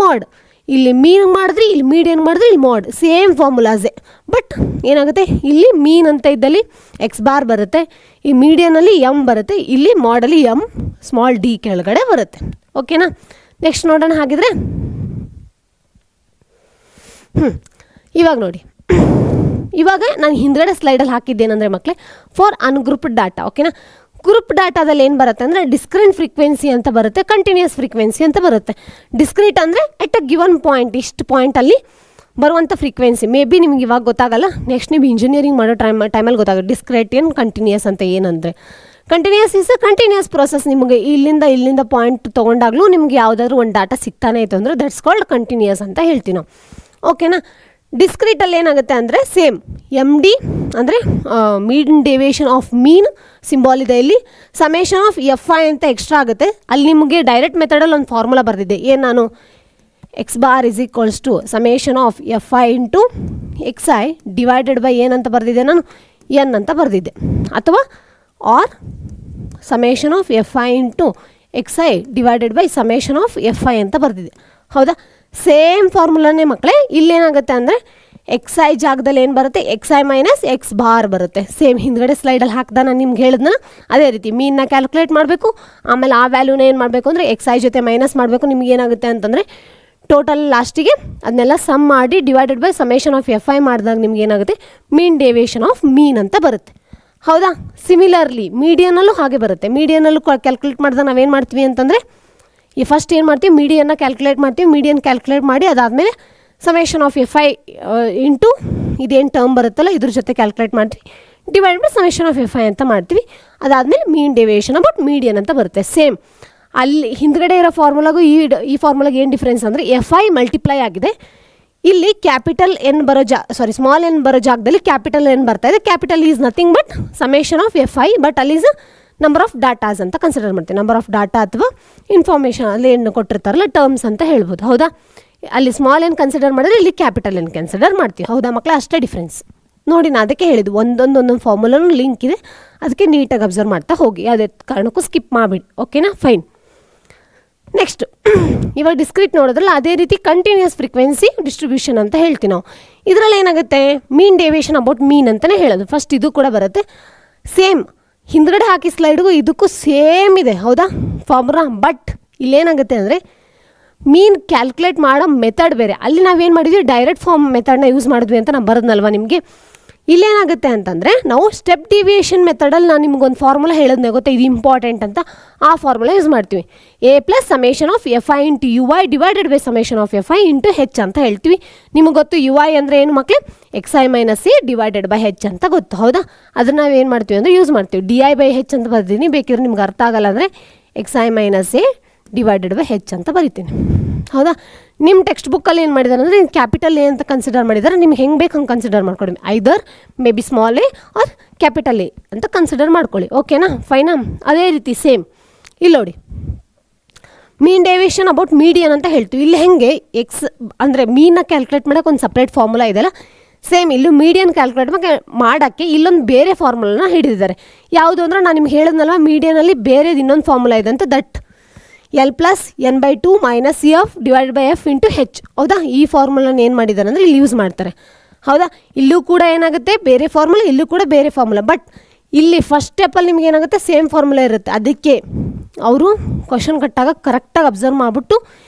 ಮಾಡ್. ಇಲ್ಲಿ ಮೀನ್ ಮಾಡಿದ್ರಿ, ಇಲ್ಲಿ ಮೀಡಿಯನ್ ಮಾಡಿದ್ರಿ, ಇಲ್ಲಿ ಮಾಡ್, ಸೇಮ್ ಫಾರ್ಮುಲಾಸೇ. ಬಟ್ ಏನಾಗುತ್ತೆ, ಇಲ್ಲಿ ಮೀನ್ ಅಂತ ಇದ್ದಲ್ಲಿ X ಬಾರ್ ಬರುತ್ತೆ, ಈ ಮೀಡಿಯನಲ್ಲಿ M ಬರುತ್ತೆ, ಇಲ್ಲಿ ಮಾಡಲ್ಲಿ M ಸ್ಮಾಲ್ d ಕೆಳಗಡೆ ಬರುತ್ತೆ. ಓಕೆನಾ, ನೆಕ್ಸ್ಟ್ ನೋಡೋಣ. ಹಾಗಿದ್ರೆ ಇವಾಗ ನೋಡಿ, ಇವಾಗ ನಾನು ಹಿಂದ್ಗಡೆ ಸ್ಲೈಡಲ್ಲಿ ಹಾಕಿದ್ದೇನೆಂದರೆ ಮಕ್ಕಳೇ ಫಾರ್ ಅನ್ಗ್ರೂಪ್ಡ್ ಡಾಟಾ. ಓಕೆನಾ, ಗ್ರೂಪ್ ಡಾಟಾದಲ್ಲಿ ಏನು ಬರುತ್ತೆ ಅಂದರೆ ಡಿಸ್ಕ್ರೀಟ್ ಫ್ರೀಕ್ವೆನ್ಸಿ ಅಂತ ಬರುತ್ತೆ, ಕಂಟಿನ್ಯೂಸ್ ಫ್ರೀಕ್ವೆನ್ಸಿ ಅಂತ ಬರುತ್ತೆ. ಡಿಸ್ಕ್ರೀಟ್ ಅಂದರೆ ಎಟ್ ಅ ಗಿವನ್ ಪಾಯಿಂಟ್, ಇಷ್ಟು ಪಾಯಿಂಟಲ್ಲಿ ಬರುವಂಥ ಫ್ರೀಕ್ವೆನ್ಸಿ. ಮೇ ಬಿ ನಿಮ್ಗೆ ಇವಾಗ ಗೊತ್ತಾಗಲ್ಲ, ನೆಕ್ಸ್ಟ್ ನೀವು ಇಂಜಿನಿಯರಿಂಗ್ ಮಾಡೋ ಟೈಮಲ್ಲಿ ಗೊತ್ತಾಗುತ್ತೆ ಡಿಸ್ಕ್ರೀಟ್ ಏನು ಕಂಟಿನ್ಯೂಸ್ ಅಂತ ಏನಂದರೆ. Continuous is a continuous process. ನಿಮಗೆ ಇಲ್ಲಿಂದ ಪಾಯಿಂಟ್ ತೊಗೊಂಡಾಗಲೂ ನಿಮ್ಗೆ ಯಾವುದಾದ್ರೂ ಒಂದು ಡಾಟಾ ಸಿಗ್ತಾನೆ ಇತ್ತು ಅಂದರೆ ದಟ್ಸ್ ಕಾಲ್ಡ್ ಕಂಟಿನ್ಯೂಸ್ ಅಂತ ಹೇಳ್ತೀವಿ ನಾವು. ಓಕೆನಾ, ಡಿಸ್ಕ್ರೀಟಲ್ಲಿ ಏನಾಗುತ್ತೆ ಅಂದರೆ ಸೇಮ್ MD ಅಂದರೆ ಮೀನ್ ಡೆವಿಯೇಷನ್ ಆಫ್ ಮೀನ್ ಸಿಂಬಾಲ್ ಇದೆ. ಇಲ್ಲಿ ಸಮೇಷನ್ ಆಫ್ FI ಅಂತ ಎಕ್ಸ್ಟ್ರಾ ಆಗುತ್ತೆ. ಅಲ್ಲಿ ನಿಮಗೆ ಡೈರೆಕ್ಟ್ ಮೆಥಡಲ್ಲಿ ಒಂದು ಫಾರ್ಮುಲಾ ಬರೆದಿದ್ದೆ. ಏನು ನಾನು X bar is equals to summation of FI into XI divided by ಏನಂತ ಬರೆದಿದ್ದೆ ನಾನು, N ಅಂತ ಬರೆದಿದ್ದೆ. ಅಥವಾ or summation of FI into XI divided by summation of FI ಅಂತ ಬರೆದಿದ್ದೆ. ಹೌದಾ, ಸೇಮ್ ಫಾರ್ಮುಲಾನೇ ಮಕ್ಕಳೇ. ಇಲ್ಲೇನಾಗುತ್ತೆ ಅಂದರೆ XI ಜಾಗದಲ್ಲಿ ಏನು ಬರುತ್ತೆ, XI ಮೈನಸ್ X ಬಾರ್ ಬರುತ್ತೆ. ಸೇಮ್ ಹಿಂದ್ಗಡೆ ಸ್ಲೈಡಲ್ಲಿ ಹಾಕ್ದ ನಾನು ನಿಮ್ಗೆ ಹೇಳಿದ್ನ ಅದೇ ರೀತಿ ಮೀನ್ನ ಕ್ಯಾಲ್ಕುಲೇಟ್ ಮಾಡಬೇಕು. ಆಮೇಲೆ ಆ ವ್ಯಾಲ್ಯೂನ ಏನು ಮಾಡಬೇಕು ಅಂದರೆ XI ಜೊತೆ ಮೈನಸ್ ಮಾಡಬೇಕು. ನಿಮ್ಗೆ ಏನಾಗುತ್ತೆ ಅಂತಂದರೆ ಟೋಟಲ್ ಲಾಸ್ಟಿಗೆ ಅದನ್ನೆಲ್ಲ ಸಮ್ ಮಾಡಿ divided by summation of FI ಮಾಡಿದಾಗ ನಿಮ್ಗೆ ಏನಾಗುತ್ತೆ ಮೀನ್ ಡೆವಿಯೇಷನ್ ಆಫ್ ಮೀನ್ ಅಂತ ಬರುತ್ತೆ. ಹೌದಾ, ಸಿಮಿಲರ್ಲಿ ಮೀಡಿಯನಲ್ಲೂ ಹಾಗೆ ಬರುತ್ತೆ. ಮೀಡಿಯನಲ್ಲೂ ಕ್ಯಾಲ್ಕುಲೇಟ್ ಮಾಡಿದಾಗ ನಾವೇನು ಮಾಡ್ತೀವಿ ಅಂತಂದರೆ ಫಸ್ಟ್ ಏನು ಮಾಡ್ತೀವಿ, ಮೀಡಿಯನ್ನ ಕ್ಯಾಲ್ಕುಲೇಟ್ ಮಾಡ್ತೀವಿ. ಮೀಡಿಯನ್ ಕ್ಯಾಲ್ಕುಲೇಟ್ ಮಾಡಿ ಅದಾದಮೇಲೆ summation of F I into ಇದೇನು ಟರ್ಮ್ ಬರುತ್ತಲ್ಲ ಇದ್ರ ಜೊತೆ ಕ್ಯಾಲ್ಕುಲೇಟ್ ಮಾಡ್ತೀವಿ, divide by summation of F I ಅಂತ ಮಾಡ್ತೀವಿ. ಅದಾದಮೇಲೆ ಮೀನ್ ಡೆವಿಯೇಷನ್ ಅಬೌಟ್ ಮೀಡಿಯನ್ ಅಂತ ಬರುತ್ತೆ. ಸೇಮ್ ಅಲ್ಲಿ ಹಿಂದ್ಗಡೆ ಇರೋ ಫಾರ್ಮುಲಾಗೂ ಈ ಫಾರ್ಮುಲಾಗೆ ಏನು ಡಿಫ್ರೆನ್ಸ್ ಅಂದರೆ ಎಫ್ ಐ ಮಲ್ಟಿಪ್ಲೈ ಆಗಿದೆ, ಇಲ್ಲಿ ಕ್ಯಾಪಿಟಲ್ ಎನ್ ಬರೋ ಸ್ಮಾಲ್ ಎನ್ ಬರೋ ಜಾಗದಲ್ಲಿ ಕ್ಯಾಪಿಟಲ್ ಎನ್ ಬರ್ತಾ ಇದೆ. Capital is nothing but summation of F I, but ಅಲ್ಲಿ ಈಸ್ ನಂಬರ್ ಆಫ್ ಡಾಟಾಸ್ ಅಂತ ಕನ್ಸಿಡರ್ ಮಾಡ್ತೀವಿ. ನಂಬರ್ ಆಫ್ ಡಾಟಾ ಅಥವಾ ಇನ್ಫಾರ್ಮೇಷನ್ ಅಲ್ಲಿ ಏನು ಕೊಟ್ಟಿರ್ತಾರಲ್ಲ ಟರ್ಮ್ಸ್ ಅಂತ ಹೇಳ್ಬೋದು. ಹೌದಾ, ಅಲ್ಲಿ ಸ್ಮಾಲ್ ಎನ್ ಕನ್ಸಿಡರ್ ಮಾಡಿದ್ರೆ ಇಲ್ಲಿ ಕ್ಯಾಪಿಟಲ್ ಎನ್ ಕನ್ಸಿಡರ್ ಮಾಡ್ತೀವಿ. ಹೌದಾ ಮಕ್ಕಳ, ಅಷ್ಟೇ ಡಿಫ್ರೆನ್ಸ್. ನೋಡಿ ನಾನು ಅದಕ್ಕೆ ಹೇಳಿದ್ದು ಒಂದೊಂದು ಫಾರ್ಮುಲಾನು ಲಿಂಕ್ ಇದೆ, ಅದಕ್ಕೆ ನೀಟಾಗಿ ಅಬ್ಸರ್ವ್ ಮಾಡ್ತಾ ಹೋಗಿ, ಯಾವುದೇ ಕಾರಣಕ್ಕೂ ಸ್ಕಿಪ್ ಮಾಡಿಬಿಡಿ. ಓಕೆನಾ, ಫೈನ್. ನೆಕ್ಸ್ಟ್ ಇವಾಗ ಡಿಸ್ಕ್ರೀಟ್ ನೋಡೋದ್ರಲ್ಲ ಅದೇ ರೀತಿ ಕಂಟಿನ್ಯೂಸ್ ಫ್ರೀಕ್ವೆನ್ಸಿ ಡಿಸ್ಟ್ರಿಬ್ಯೂಷನ್ ಅಂತ ಹೇಳ್ತೀವಿ ನಾವು. ಇದರಲ್ಲಿ ಏನಾಗುತ್ತೆ, ಮೀನ್ ಡೆವಿಯೇಷನ್ ಅಬೌಟ್ ಮೀನ್ ಅಂತಲೇ ಹೇಳೋದು. ಫಸ್ಟ್ ಇದು ಕೂಡ ಬರುತ್ತೆ ಸೇಮ್, ಹಿಂದ್ಗಡೆ ಹಾಕಿ ಸ್ಲೈಡ್ಗೂ ಇದಕ್ಕೂ ಸೇಮ್ ಇದೆ. ಹೌದಾ ಫಾರ್ಮುಲಾ, ಬಟ್ ಇಲ್ಲೇನಾಗುತ್ತೆ ಅಂದರೆ ಮೀನ್ ಕ್ಯಾಲ್ಕುಲೇಟ್ ಮಾಡೋ ಮೆಥಡ್ ಬೇರೆ. ಅಲ್ಲಿ ನಾವೇನು ಮಾಡಿದ್ವಿ, ಡೈರೆಕ್ಟ್ ಫಾರ್ಮ್ ಮೆಥಡ್ನ ಯೂಸ್ ಮಾಡಿದ್ವಿ ಅಂತ ನಾನು ಬರೋದ್ನಲ್ವ ನಿಮಗೆ. ಇಲ್ಲೇನಾಗುತ್ತೆ ಅಂತಂದರೆ ನಾವು ಸ್ಟೆಪ್ ಡಿವಿಯೇಷನ್ ಮೆಥಡಲ್ಲಿ ನಾನು ನಿಮ್ಗೊಂದು ಫಾರ್ಮುಲಾ ಹೇಳೋದನ್ನೇ ಗೊತ್ತಾ, ಇದು ಇಂಪಾರ್ಟೆಂಟ್ ಅಂತ. ಆ ಫಾರ್ಮುಲಾ ಯೂಸ್ ಮಾಡ್ತೀವಿ. A plus summation of F I into U I divided by summation of F I into H ಅಂತ ಹೇಳ್ತೀವಿ. ನಿಮಗೆ ಗೊತ್ತು ಯು ಐ ಅಂದರೆ ಏನು ಮಕ್ಕಳೇ, X I minus C divided by H ಅಂತ ಗೊತ್ತು. ಹೌದಾ, ಅದನ್ನು ನಾವು ಏನು ಮಾಡ್ತೀವಿ ಅಂದರೆ ಯೂಸ್ ಮಾಡ್ತೀವಿ. ಡಿ ಐ ಬೈ ಹೆಚ್ ಅಂತ ಬರ್ತೀನಿ, ಬೇಕಿದ್ರೆ ನಿಮ್ಗೆ ಅರ್ಥ ಆಗಲ್ಲ ಅಂದರೆ X I minus A divided by H ಅಂತ ಬರಿತೀನಿ. ಹೌದಾ, ನಿಮ್ಮ ಟೆಕ್ಸ್ಟ್ ಬುಕ್ಕಲ್ಲಿ ಏನು ಮಾಡಿದ್ದಾರೆ ಅಂದರೆ ಕ್ಯಾಪಿಟಲ್ ಎ ಅಂತ ಕನ್ಸಿಡರ್ ಮಾಡಿದ್ದಾರೆ. ನಿಮ್ಗೆ ಹೆಂಗೆ ಬೇಕು ಹಂಗೆ ಕನ್ಸಿಡರ್ ಮಾಡ್ಕೊಳ್ಳಿ. Either may be small A or capital A ಅಂತ ಕನ್ಸಿಡರ್ ಮಾಡ್ಕೊಳ್ಳಿ. ಓಕೆನಾ, ಫೈನಾ. ಅದೇ ರೀತಿ ಸೇಮ್ ಇಲ್ಲಿ ನೋಡಿ, ಮೀನ್ ಡೆವಿಯೇಷನ್ ಅಬೌಟ್ ಮೀಡಿಯನ್ ಅಂತ ಹೇಳ್ತೀವಿ. ಇಲ್ಲಿ ಹೆಂಗೆ ಎಕ್ಸ್ ಅಂದರೆ ಮೀನ್ನ ಕ್ಯಾಲ್ಕುಲೇಟ್ ಮಾಡೋಕೆ ಒಂದು ಸಪ್ರೇಟ್ ಫಾರ್ಮುಲಾ ಇದೆಯಲ್ಲ, ಸೇಮ್ ಇಲ್ಲೂ ಮೀಡಿಯನ್ ಕ್ಯಾಲ್ಕುಲೇಟ್ ಮಾಡೋಕ್ಕೆ ಇಲ್ಲೊಂದು ಬೇರೆ ಫಾರ್ಮುಲಾನ ಹಿಡಿದಿದ್ದಾರೆ. ಯಾವುದು ಅಂದರೆ ನಾನು ನಿಮ್ಗೆ ಹೇಳಿದ್ನಲ್ವ, ಮೀಡಿಯನಲ್ಲಿ ಬೇರೆದು ಇನ್ನೊಂದು ಫಾರ್ಮುಲಾ ಇದೆ ಅಂತ, that L plus N by 2 minus C F divide by F into H. ಹೌದಾ, ಈ ಫಾರ್ಮುಲಾನ ಏನು ಮಾಡಿದ್ದಾರೆ ಅಂದರೆ ಇಲ್ಲಿ ಯೂಸ್ ಮಾಡ್ತಾರೆ. ಹೌದಾ, ಇಲ್ಲೂ ಕೂಡ ಏನಾಗುತ್ತೆ ಬೇರೆ ಫಾರ್ಮುಲಾ, ಇಲ್ಲೂ ಕೂಡ ಬೇರೆ ಫಾರ್ಮುಲಾ, ಬಟ್ ಇಲ್ಲಿ ಫಸ್ಟ್ ಸ್ಟೆಪ್ಪಲ್ಲಿ ನಿಮ್ಗೆ ಏನಾಗುತ್ತೆ ಸೇಮ್ ಫಾರ್ಮುಲಾ ಇರುತ್ತೆ. ಅದಕ್ಕೆ ಅವರು ಕ್ವಶನ್ ಕಟ್ಟಾಗ ಕರೆಕ್ಟಾಗಿ ಅಬ್ಸರ್ವ್ ಮಾಡಿಬಿಟ್ಟು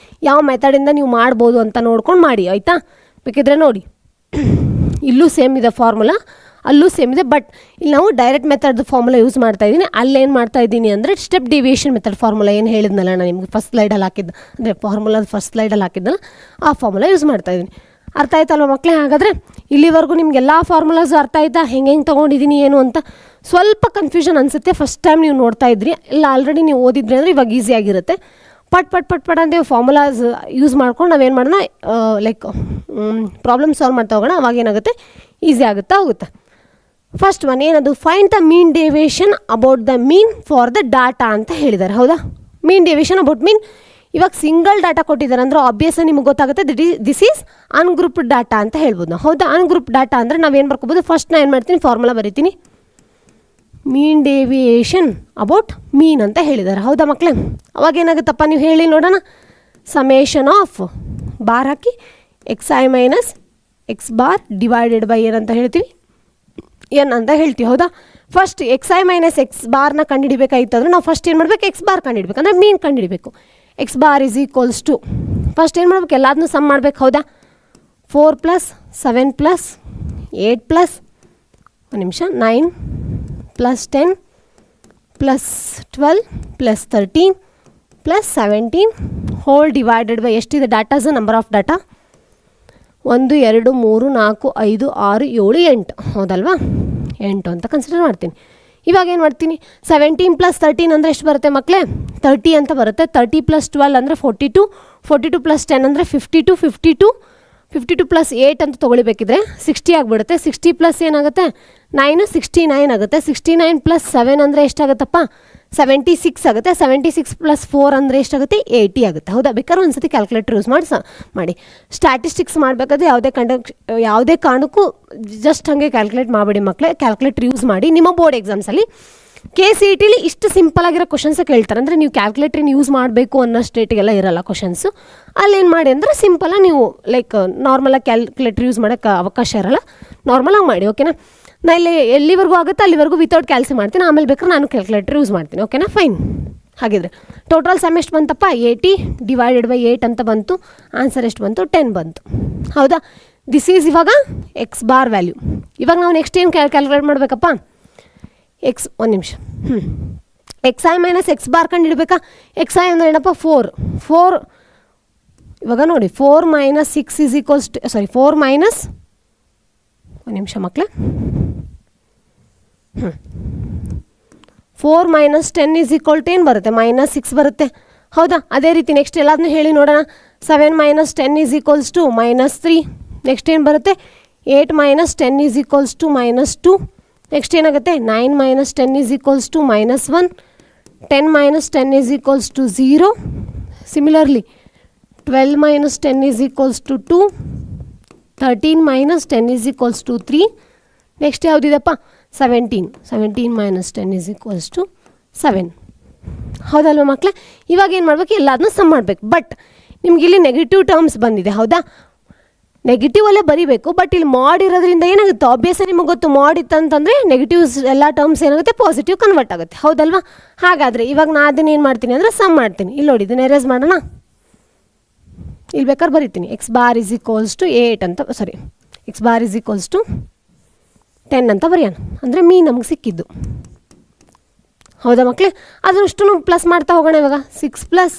ಯಾವ ಮೆಥಡಿಂದ ನೀವು ಮಾಡ್ಬೋದು ಅಂತ ನೋಡ್ಕೊಂಡು ಮಾಡಿ. ಆಯಿತಾ, ಬೇಕಿದ್ರೆ ನೋಡಿ ಇಲ್ಲೂ ಸೇಮ್ ಇದೆ ಫಾರ್ಮುಲಾ, ಅಲ್ಲೂ ಸೇಮ್ ಇದೆ, ಬಟ್ ಇಲ್ಲಿ ನಾವು ಡೈರೆಕ್ಟ್ ಮೆಥಡ್ ಫಾರ್ಮುಲಾ ಯೂಸ್ ಮಾಡ್ತಾ ಇದ್ದೀನಿ. ಅಲ್ಲೇನು ಮಾಡ್ತಾ ಇದ್ದೀನಿ ಅಂದರೆ ಸ್ಟೆಪ್ ಡಿವಿಯೇಷನ್ ಮೆಥಡ್ ಫಾರ್ಮುಲಾ ಏನು ಹೇಳಿದ್ನಲ್ಲ ನಾನು ನಿಮಗೆ ಫಸ್ಟ್ ಸ್ಲೈಡಲ್ಲಿ ಹಾಕಿದ್ದು, ಅಂದರೆ ಫಾರ್ಮುಲಾದ ಫಸ್ಟ್ ಸ್ಲೈಡಲ್ಲಿ ಹಾಕಿದ್ದಲ್ಲ ಆ ಫಾರ್ಮುಲಾ ಯೂಸ್ ಮಾಡ್ತಾ ಇದ್ದೀನಿ. ಅರ್ಥ ಆಯ್ತಲ್ವ ಮಕ್ಕಳೇ? ಹಾಗಾದರೆ ಇಲ್ಲಿವರೆಗೂ ನಿಮಗೆಲ್ಲ ಫಾರ್ಮುಲಾಸ್ ಅರ್ಥ ಆಯ್ತಾ, ಹೆಂಗೆ ತೊಗೊಂಡಿದ್ದೀನಿ ಏನು ಅಂತ? ಸ್ವಲ್ಪ ಕನ್ಫ್ಯೂಷನ್ ಅನಿಸುತ್ತೆ ಫಸ್ಟ್ ಟೈಮ್ ನೀವು ನೋಡ್ತಾ ಇದ್ರಿ, ಇಲ್ಲ ಆಲ್ರೆಡಿ ನೀವು ಓದಿದ್ರಿ ಅಂದರೆ ಇವಾಗ ಈಸಿಯಾಗಿರುತ್ತೆ. ಪಟ್ ಪಟ್ ಪಟ್ ಪಟ್ ಅಂತ ಫಾರ್ಮುಲಾಸ್ ಯೂಸ್ ಮಾಡ್ಕೊಂಡು ನಾವೇನು ಮಾಡೋಣ, ಲೈಕ್ ಪ್ರಾಬ್ಲಮ್ ಸಾಲ್ವ್ ಮಾಡ್ತಾ ಹೋಗೋಣ. ಅವಾಗ ಏನಾಗುತ್ತೆ, ಈಸಿ ಆಗುತ್ತಾ ಹೋಗುತ್ತೆ. ಫಸ್ಟ್ ಒನ್ ಏನದು, find the mean deviation about the mean for the data ಅಂತ ಹೇಳಿದ್ದಾರೆ. ಹೌದಾ, ಮೀನ್ ಡೆವಿಯೇಷನ್ ಅಬೌಟ್ ಮೀನ್. ಇವಾಗ ಸಿಂಗಲ್ ಡಾಟಾ ಕೊಟ್ಟಿದ್ದಾರೆ ಅಂದರೆ ಆಬ್ವಿಯಸ್ಲಿ ನಿಮ್ಗೆ ಗೊತ್ತಾಗುತ್ತೆ ದಿಸ್ ಈಸ್ ಅನ್ಗ್ರೂಪ್ಡ್ ಡಾಟಾ ಅಂತ ಹೇಳ್ಬೋದು ನಾವು. ಹೌದಾ, ಅನ್ಗ್ರೂಪ್ ಡಾಟಾ ಅಂದರೆ ನಾವೇನು ಬರ್ಕೋಬೋದು, ಫಸ್ಟ್ ನಾನು ಏನು ಮಾಡ್ತೀನಿ, ಫಾರ್ಮುಲಾ ಬರಿತೀನಿ, ಮೀನ್ ಡೆವಿಯೇಷನ್ ಅಬೌಟ್ ಮೀನ್ ಅಂತ ಹೇಳಿದ್ದಾರೆ. ಹೌದಾ ಮಕ್ಕಳೇ? ಅವಾಗ ಏನಾಗುತ್ತಪ್ಪ ನೀವು ಹೇಳಿ ನೋಡೋಣ. Summation of bar hockey X I minus X bar divided by ಏನಂತ ಹೇಳ್ತೀವಿ, ಎನ್ ಅಂತ ಹೇಳ್ತೀವಿ. ಹೌದಾ, first X I minus X ಬಾರ್ನ ಕಂಡುಹಿಡಿಬೇಕಾಗಿತ್ತು ಅಂದರೆ ನಾವು ಫಸ್ಟ್ ಏನು ಮಾಡಬೇಕು, ಎಕ್ಸ್ ಬಾರ್ ಕಂಡುಹಿಡ್ಬೇಕು ಅಂದರೆ ಮೀನ್ ಕಂಡುಹಿಡಬೇಕು. X bar is equals to first ಏನು ಮಾಡ್ಬೇಕು, ಎಲ್ಲದನ್ನೂ ಸಮ್ ಮಾಡಬೇಕು. ಹೌದಾ, 4 + 7 + 8 + 1 ನಿಮಿಷ 9 + 10 + 12 + 13 + 17 ಹೋಲ್ ಡಿವೈಡೆಡ್ ಬೈ ಎಷ್ಟಿದೆ ಡಾಟಾಸ್, ನಂಬರ್ ಆಫ್ ಡಾಟಾ 1 2 3 4 5 6 7 8. ಹೌದಲ್ವಾ, 8 ಅಂತ ಕನ್ಸಿಡರ್ ಮಾಡ್ತೀನಿ. ಇವಾಗ ಏನು ಮಾಡ್ತೀನಿ, 17 + 13 ಅಂದರೆ ಎಷ್ಟು ಬರುತ್ತೆ ಮಕ್ಕಳೇ, 30 ಅಂತ ಬರುತ್ತೆ. 30 + 12 ಅಂದರೆ 42, 42 + 10 ಅಂದರೆ 52, 52 + 8 ಅಂತ ತೊಗೊಳ್ಬೇಕಿದ್ರೆ 60 ಆಗಿಬಿಡುತ್ತೆ. 60 ಪ್ಲಸ್ ಏನಾಗುತ್ತೆ 9, 69 ಆಗುತ್ತೆ. 69 + 7 ಅಂದರೆ ಎಷ್ಟಾಗುತ್ತಪ್ಪ, 76 ಆಗುತ್ತೆ. 76 + 4 ಅಂದರೆ ಎಷ್ಟಾಗುತ್ತೆ, 80 ಆಗುತ್ತೆ. ಹೌದಾ, ಬೇಕಾದ್ರೆ ಒಂದು ಸತಿ ಕ್ಯಾಲ್ಕುಲೇಟರ್ ಯೂಸ್ ಮಾಡಿ. ಸ್ಟ್ಯಾಟಿಸ್ಟಿಕ್ಸ್ ಮಾಡಬೇಕಾದ್ರೆ ಯಾವುದೇ ಕಾರಣಕ್ಕೂ ಜಸ್ಟ್ ಹಾಗೆ ಕ್ಯಾಲ್ಕುಲೇಟ್ ಮಾಡಬೇಡಿ ಮಕ್ಕಳೇ. ಕ್ಯಾಲ್ಕುಲೇಟರ್ ಯೂಸ್ ಮಾಡಿ. ನಿಮ್ಮ ಬೋರ್ಡ್ ಎಕ್ಸಾಮ್ಸಲ್ಲಿ KCET ಇಷ್ಟು ಸಿಂಪಲ್ ಆಗಿರೋ ಕ್ವಶನ್ಸ್ ಕೇಳ್ತಾರೆ, ಅಂದರೆ ನೀವು ಕ್ಯಾಲ್ಕುಲೇಟ್ರಿನ ಯೂಸ್ ಮಾಡಬೇಕು ಅನ್ನೋ ಸ್ಟೇಟಿಗೆಲ್ಲ ಇರಲ್ಲ ಕ್ವಶನ್ಸು. ಅಲ್ಲೇನು ಮಾಡಿ ಅಂದರೆ ಸಿಂಪಲಾಗಿ ನೀವು ಲೈಕ್ ನಾರ್ಮಲಾಗಿ ಕ್ಯಾಲ್ಕುಲೇಟ್ರ್ ಯೂಸ್ ಮಾಡೋಕ್ಕೆ ಅವಕಾಶ ಇರಲ್ಲ, ನಾರ್ಮಲಾಗಿ ಮಾಡಿ. ಓಕೆನಾ, ನಾನು ಇಲ್ಲಿ ಎಲ್ಲಿವರೆಗೂ ಆಗುತ್ತೆ ಅಲ್ಲಿವರೆಗೂ ವಿತೌಟ್ ಕ್ಯಾಲ್ಸಿ ಮಾಡ್ತೀನಿ, ಆಮೇಲೆ ಬೇಕಾದ್ರೆ ನಾನು ಕ್ಯಾಲ್ಕುಲೇಟ್ರ್ ಯೂಸ್ ಮಾಡ್ತೀನಿ. ಓಕೆನಾ, ಫೈನ್. ಹಾಗಿದ್ರೆ ಟೋಟಲ್ ಸಮ್ ಎಷ್ಟು ಬಂತಪ್ಪ, 80 ಡಿವೈಡೆಡ್ ಬೈ 8 ಅಂತ ಬಂತು. ಆನ್ಸರ್ ಎಷ್ಟು ಬಂತು, 10 ಬಂತು. ಹೌದಾ, ದಿಸ್ ಈಸ್ ಇವಾಗ ಎಕ್ಸ್ ಬಾರ್ ವ್ಯಾಲ್ಯೂ. ಇವಾಗ ನಾವು ನೆಕ್ಸ್ಟ್ ಏನು ಕ್ಯಾಲ್ಕುಲೇಟ್ ಮಾಡಬೇಕಪ್ಪ, ಎಕ್ಸ್, ಒಂದು ನಿಮಿಷ, X I minus X bar ಕಂಡು ಹಿಡಬೇಕಾ. ಎಕ್ಸ್ ಐ ಅಂದರೆ ಏನಪ್ಪ, 4 ಇವಾಗ ನೋಡಿ 4 minus 6 is equals to 4 minus ಒಂದು ನಿಮಿಷ ಮಕ್ಕಳೇ 4 ಮೈನಸ್ 10 ಈಸ್ ಈಕ್ವಲ್ ಟು ಏನು ಬರುತ್ತೆ ಮೈನಸ್ 6 ಬರುತ್ತೆ ಹೌದಾ. ಅದೇ ರೀತಿ ನೆಕ್ಸ್ಟ್ ಎಲ್ಲದನ್ನೂ ಹೇಳಿ ನೋಡೋಣ. 7 minus 10 is equals to minus 3. Next ಏನು ಬರುತ್ತೆ 8 minus 10 is equals to minus 2. Next ಏನಾಗುತ್ತೆ 9 minus 10 is equals to minus 1. 10 minus 10 is equals to 0. Similarly 12 minus 10 is equals to 2. 13 minus 10 is equals to 3. Next ಯಾವುದಿದೆಪ್ಪ 17 minus 10 is equals to 7. ಹೌದಲ್ವ ಮಕ್ಕಳೇ. ಇವಾಗ ಏನು ಮಾಡಬೇಕು ಎಲ್ಲದನ್ನೂ ಸಮ್ ಮಾಡಬೇಕು. ಬಟ್ ನಿಮ್ಗೆ ಇಲ್ಲಿ ನೆಗೆಟಿವ್ ಟರ್ಮ್ಸ್ ಬಂದಿದೆ ಹೌದಾ. ನೆಗೆಟಿವಲ್ಲೇ ಬರೀಬೇಕು. ಬಟ್ ಇಲ್ಲಿ ಮಾಡ್ ಇರೋದ್ರಿಂದ ಏನಾಗುತ್ತೆ ಆಬ್ವಿಯಸ್ ನಿಮಗೆ ಗೊತ್ತು ಮಾಡ್ ಇತ್ತಂತಂದರೆ ನೆಗೆಟಿವ್ಸ್ ಎಲ್ಲ ಟರ್ಮ್ಸ್ ಏನಾಗುತ್ತೆ ಪಾಸಿಟಿವ್ ಕನ್ವರ್ಟ್ ಆಗುತ್ತೆ ಹೌದಲ್ವಾ. ಹಾಗಾದರೆ ಇವಾಗ ನಾನು ಅದನ್ನ ಏನು ಮಾಡ್ತೀನಿ ಅಂದರೆ ಸಮ್ ಮಾಡ್ತೀನಿ. ಇಲ್ಲಿ ನೋಡಿ ಇದನ್ನ ಎರೇಸ್ ಮಾಡೋಣ. ಇಲ್ಲಿ ಬೇಕಾದ್ರೆ ಬರೀತೀನಿ X bar is equals to 8 ಅಂತ X bar is equals to 10 ಅಂತ ಬರೆಯೋಣ. ಅಂದರೆ ನಮಗೆ ಸಿಕ್ಕಿದ್ದು ಹೌದಾ ಮಕ್ಕಳೇ. ಅದನ್ನಷ್ಟು ಪ್ಲಸ್ ಮಾಡ್ತಾ ಹೋಗೋಣ. ಇವಾಗ 6 ಪ್ಲಸ್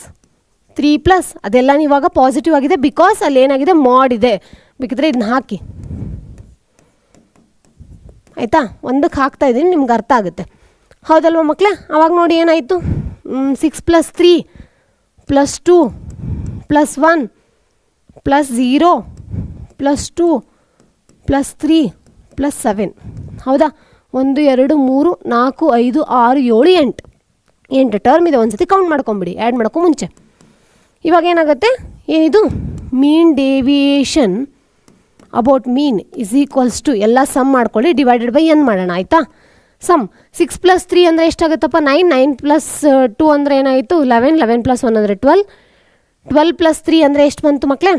3 ಪ್ಲಸ್ ಅದೆಲ್ಲ ಇವಾಗ ಪಾಸಿಟಿವ್ ಆಗಿದೆ ಬಿಕಾಸ್ ಅಲ್ಲಿ ಏನಾಗಿದೆ ಮಾಡ್ ಇದೆ. ಬೇಕಿದ್ರೆ ಇದನ್ನ ಹಾಕಿ ಆಯಿತಾ. ಒಂದಕ್ಕೆ ಹಾಕ್ತಾ ಇದ್ದೀನಿ ನಿಮ್ಗೆ ಅರ್ಥ ಆಗುತ್ತೆ ಹೌದಲ್ವ ಮಕ್ಕಳೇ. ಆವಾಗ ನೋಡಿ ಏನಾಯಿತು 6 plus 3 plus 2 plus 1 plus 0 plus 2 plus 3 plus 7 ಹೌದಾ. 1 2 3 4 5 6 7 8 ಟರ್ಮ್ ಇದೆ. ಒಂದು ಸತಿ ಕೌಂಟ್ ಮಾಡ್ಕೊಂಬಿಡಿ ಆ್ಯಡ್ ಮಾಡ್ಕೊ ಮುಂಚೆ. ಇವಾಗ ಏನಾಗುತ್ತೆ ಏನಿದು mean deviation about mean is equals to ಎಲ್ಲ ಸಮ್ ಮಾಡ್ಕೊಳ್ಳಿ ಡಿವೈಡೆಡ್ ಬೈ n ಮಾಡೋಣ ಆಯಿತಾ. ಸಮ್ 6 ಪ್ಲಸ್ 3 ಅಂದರೆ ಎಷ್ಟಾಗುತ್ತಪ್ಪ 9. 9 ಪ್ಲಸ್ 2 ಅಂದರೆ ಏನಾಯಿತು 11. 11 ಪ್ಲಸ್ 1 ಅಂದರೆ 12. 12 ಪ್ಲಸ್ 3 ಅಂದರೆ ಎಷ್ಟು ಬಂತು ಮಕ್ಕಳೇ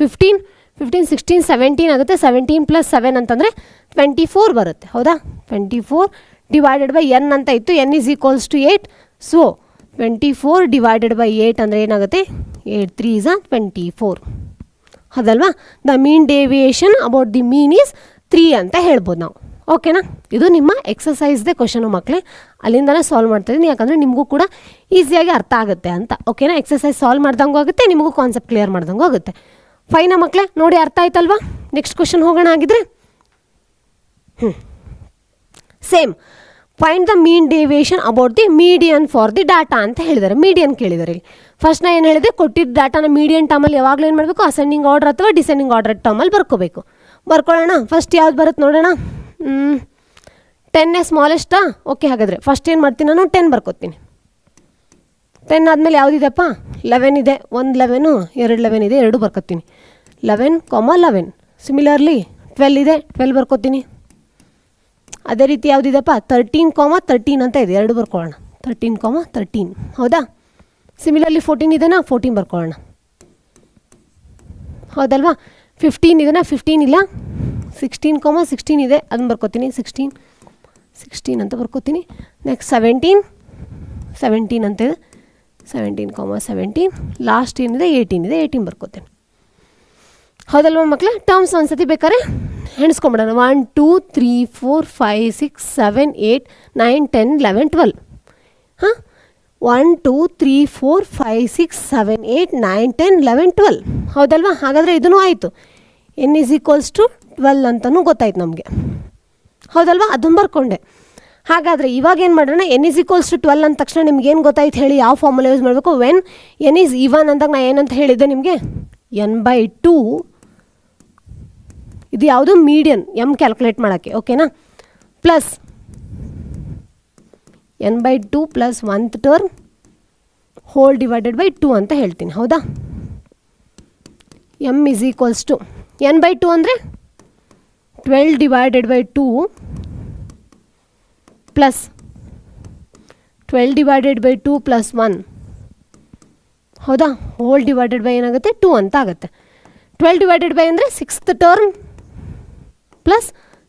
15. 15 16 17 ಆಗುತ್ತೆ. 17 ಪ್ಲಸ್ 7 ಅಂತಂದರೆ 24 ಬರುತ್ತೆ ಹೌದಾ. 24 ಡಿವೈಡೆಡ್ ಬೈ n ಅಂತ ಇತ್ತು. n is equals to 8. So 24 divided by 8 ಅಂದರೆ ಏನಾಗುತ್ತೆ 8 3 is 24 ಹೌದಲ್ವಾ. The mean deviation about the mean is 3 ಅಂತ ಹೇಳ್ಬೋದು ನಾವು. ಓಕೆನಾ. ಇದು ನಿಮ್ಮ ಎಕ್ಸಸೈಸ್ದೇ ಕ್ವಶನು ಮಕ್ಕಳೇ. ಅಲ್ಲಿಂದನೇ ಸಾಲ್ವ್ ಮಾಡ್ತಾಯಿದ್ದೀನಿ ಯಾಕಂದರೆ ನಿಮಗೂ ಕೂಡ ಈಸಿಯಾಗಿ ಅರ್ಥ ಆಗುತ್ತೆ ಅಂತ. ಓಕೆನಾ. ಎಕ್ಸಸೈಸ್ ಸಾಲ್ವ್ ಮಾಡ್ದಂಗೂ ಆಗುತ್ತೆ ನಿಮಗೂ ಕಾನ್ಸೆಪ್ಟ್ ಕ್ಲಿಯರ್ ಮಾಡ್ದಂಗೂ ಆಗುತ್ತೆ. ಫೈನಾ ಮಕ್ಕಳೇ. ನೋಡಿ ಅರ್ಥ ಆಯ್ತಲ್ವಾ. ನೆಕ್ಸ್ಟ್ ಕ್ವಶನ್ ಹೋಗೋಣ ಆಗಿದ್ರೆ. Same find the mean deviation about the median for the data ಅಂತ ಹೇಳಿದ್ದಾರೆ. ಮೀಡಿಯನ್ ಕೇಳಿದ್ದಾರೆ ಇಲ್ಲಿ. ಫಸ್ಟ್ ನಾನು ಏನು ಹೇಳಿದೆ ಕೊಟ್ಟಿದ್ದ ಡಾಟಾನ ಮೀಡಿಯನ್ ಟರ್ಮಲ್ಲಿ ಯಾವಾಗಲೂ ಏನು ಮಾಡಬೇಕು ಅಸೆಂಡಿಂಗ್ ಆರ್ಡರ್ ಅಥವಾ ಡಿಸೆಂಡಿಂಗ್ ಆರ್ಡರ್ ಟರ್ಮಲ್ಲಿ ಬರ್ಕೋಬೇಕು. ಬರ್ಕೊಳ್ಳೋಣ. ಫಸ್ಟ್ ಯಾವ್ದು ಬರುತ್ತೆ ನೋಡೋಣ. 10 ಸ್ಮಾಲೆಸ್ಟಾ. ಓಕೆ. ಹಾಗಾದರೆ ಫಸ್ಟ್ ಏನು ಮಾಡ್ತೀನಿ ನಾನು 10 ಬರ್ಕೋತೀನಿ. 10 ಆದಮೇಲೆ ಯಾವುದಿದೆಪ್ಪ 11 ಇದೆ. 1 11 2 11 ಇದೆ. 2 ಬರ್ಕೋತೀನಿ. 11, 11. ಸಿಮಿಲರ್ಲಿ 12 ಇದೆ. 12 ಬರ್ಕೋತೀನಿ. ಅದೇ ರೀತಿ ಯಾವುದಿದೆಪ್ಪ 13, 13 ಅಂತ ಇದೆ. 2 ಬರ್ಕೊಳ್ಳೋಣ. 13, 13 ಹೌದಾ. ಸಿಮಿಲರ್ಲಿ 14 ಇದೆನಾ 14 ಬರ್ಕೊಳ್ಳೋಣ ಹೌದಲ್ವಾ. 15 ಇದೆನಾ 15 ಇಲ್ಲ. 16, 16 ಇದೆ. ಅದನ್ನು ಬರ್ಕೋತೀನಿ. 16 ಅಂತ ಬರ್ಕೋತೀನಿ. ನೆಕ್ಸ್ಟ್ 17 ಅಂತ ಇದೆ. 17, 17. ಲಾಸ್ಟ್ ಏನಿದೆ 18 ಇದೆ. 18 ಬರ್ಕೋತೀನಿ ಹೌದಲ್ವ ಮಕ್ಕಳೇ. ಟರ್ಮ್ಸ್ ಒಂದ್ಸತಿ ಬೇಕಾದ್ರೆ ಹೆಣಿಸ್ಕೊಂಬಿಡೋಣ. 1 2 3 4 5 6 7 8 9 10 11 12 ಹಾಂ. 1 2 3 4 5 6 7 8 9 10 11 12 ಹೌದಲ್ವಾ. ಹಾಗಾದರೆ ಇದೂ ಆಯಿತು. n ಈಸ್ ಈಕ್ವಲ್ಸ್ ಟು 12 ಅಂತಲೂ ಗೊತ್ತಾಯ್ತು ನಮಗೆ ಹೌದಲ್ವಾ. ಅದನ್ನು ಬರ್ಕೊಂಡೆ. ಹಾಗಾದರೆ ಇವಾಗ ಏನು ಮಾಡೋಣ n ಈಸ್ ಈಕ್ವಲ್ಸ್ ಟು 12 ಅಂದ ತಕ್ಷಣ ನಿಮ್ಗೆ ಏನು ಗೊತ್ತಾಯ್ತು ಹೇಳಿ. ಯಾವ ಫಾರ್ಮುಲಾ ಯೂಸ್ ಮಾಡಬೇಕು. ವೆನ್ n ಈಸ್ ಈವನ್ ಅಂದಾಗ ನಾನು ಏನಂತ ಹೇಳಿದ್ದೆ ನಿಮಗೆ n/2. ಇದು ಯಾವುದು ಮೀಡಿಯನ್ m ಕ್ಯಾಲ್ಕುಲೇಟ್ ಮಾಡೋಕ್ಕೆ. ಓಕೆನಾ. Plus n/2 plus 1th term hole divided by 2 ಅಂತ ಹೇಳ್ತೀನಿ ಹೌದಾ. m is equals to n/2 ಅಂದರೆ 12 divided by 2 plus 12 divided by 2 plus 1 ಹೌದಾ. ಹೋಲ್ ಡಿವೈಡೆಡ್ ಬೈ ಏನಾಗುತ್ತೆ 2 ಅಂತ ಆಗುತ್ತೆ. 12 ಡಿವೈಡೆಡ್ ಬೈ ಅಂದರೆ 6th term plus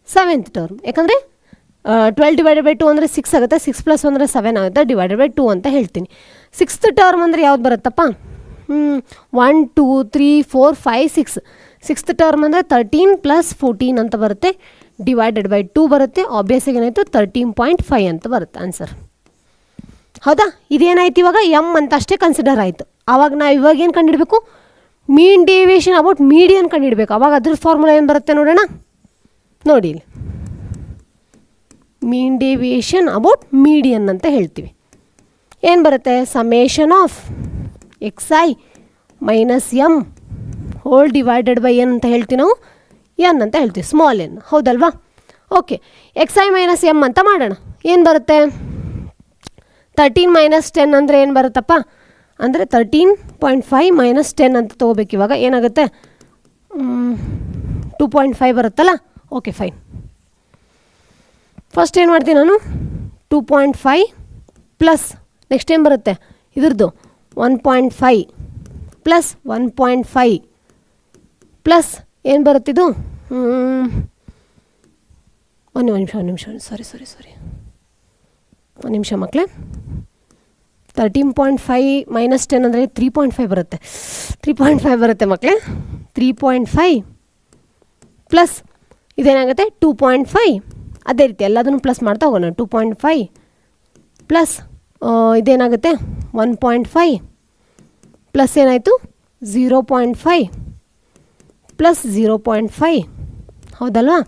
7th term. ಯಾಕಂದರೆ 12 ಡಿವೈಡೆಡ್ ಬೈ 2 ಅಂದರೆ 6 ಆಗುತ್ತೆ. 6 ಪ್ಲಸ್ 1 ಅಂದರೆ 7 ಆಗುತ್ತೆ. ಡಿವೈಡೆಡ್ ಬೈ 2 ಅಂತ ಹೇಳ್ತೀನಿ. 6th ಟರ್ಮ್ ಅಂದರೆ ಯಾವ್ದು ಬರುತ್ತಪ್ಪ 1 2 3 4 5 6. 6th ಟರ್ಮ್ ಅಂದರೆ 13 ಪ್ಲಸ್ 14 ಅಂತ ಬರುತ್ತೆ. ಡಿವೈಡೆಡ್ ಬೈ 2 ಬರುತ್ತೆ. ಆಬ್ವಿಯಸ್ಸಾಗಿ ಏನಾಯಿತು 13.5 ಅಂತ ಬರುತ್ತೆ ಆನ್ಸರ್ ಹೌದಾ. ಇದೇನಾಯ್ತು ಇವಾಗ m ಅಂತ ಅಷ್ಟೇ ಕನ್ಸಿಡರ್ ಆಯಿತು. ಆವಾಗ ನಾವು ಇವಾಗ ಏನು ಕಂಡುಹಿಡಬೇಕು ಮೀನ್ ಡಿವಿಯೇಷನ್ ಅಬೌಟ್ ಮೀಡಿಯನ್ ಕಂಡುಹಿಡಬೇಕು. ಅವಾಗ ಅದ್ರ ಫಾರ್ಮುಲಾ ಏನು ಬರುತ್ತೆ ನೋಡೋಣ. ನೋಡಿ ಇಲ್ಲಿ ಮೀನ್ ಡಿವಿಯೇಷನ್ ಅಬೌಟ್ ಮೀಡಿಯನ್ ಅಂತ ಹೇಳ್ತೀವಿ. ಏನು ಬರುತ್ತೆ? Summation of xi minus M hole divided by N ಅಂತ ಹೇಳ್ತೀವಿ ನಾವು. ಎನ್ ಅಂತ ಹೇಳ್ತೀವಿ, ಸ್ಮಾಲ್ ಎನ್, ಹೌದಲ್ವಾ? ಓಕೆ, xi ಮೈನಸ್ ಎಮ್ ಅಂತ ಮಾಡೋಣ. ಏನು ಬರುತ್ತೆ? 13 ಮೈನಸ್ 10 ಅಂದರೆ ಏನು ಬರುತ್ತಪ್ಪ ಅಂದರೆ 13.5 ಮೈನಸ್ 10 ಅಂತ ತೊಗೋಬೇಕು. ಇವಾಗ ಏನಾಗುತ್ತೆ? 2.5 ಬರುತ್ತಲ್ಲ. Okay fine. ಫಸ್ಟ್ ಏನು ಮಾಡ್ತೀನಿ ನಾನು? 2.5 ಪ್ಲಸ್ ನೆಕ್ಸ್ಟ್ ಏನು ಬರುತ್ತೆ ಇದ್ರದ್ದು? 1.5 ಪ್ಲಸ್ 1.5 ಪ್ಲಸ್ ಏನು ಬರುತ್ತಿದ್ದು? ಒಂದು ನಿಮಿಷ ಸಾರಿ ಒಂದು ನಿಮಿಷ ಮಕ್ಕಳೇ. 13.5 ಮೈನಸ್ 10 ಅಂದರೆ 3.5 ಬರುತ್ತೆ. 3.5 ಬರುತ್ತೆ ಮಕ್ಕಳೇ. 3.5 ಪ್ಲಸ್ ಇದೇನಾಗುತ್ತೆ? 2.5. ಅದೇ ರೀತಿ ಎಲ್ಲದನ್ನು ಪ್ಲಸ್ ಮಾಡ್ತಾ ಹೋಗೋಣ. 2.5 ಪ್ಲಸ್ ಇದೇನಾಗುತ್ತೆ? 1.5 ಪ್ಲಸ್ ಏನಾಯಿತು? 0.5 ಪ್ಲಸ್ 0.5, ಹೌದಲ್ವಾ?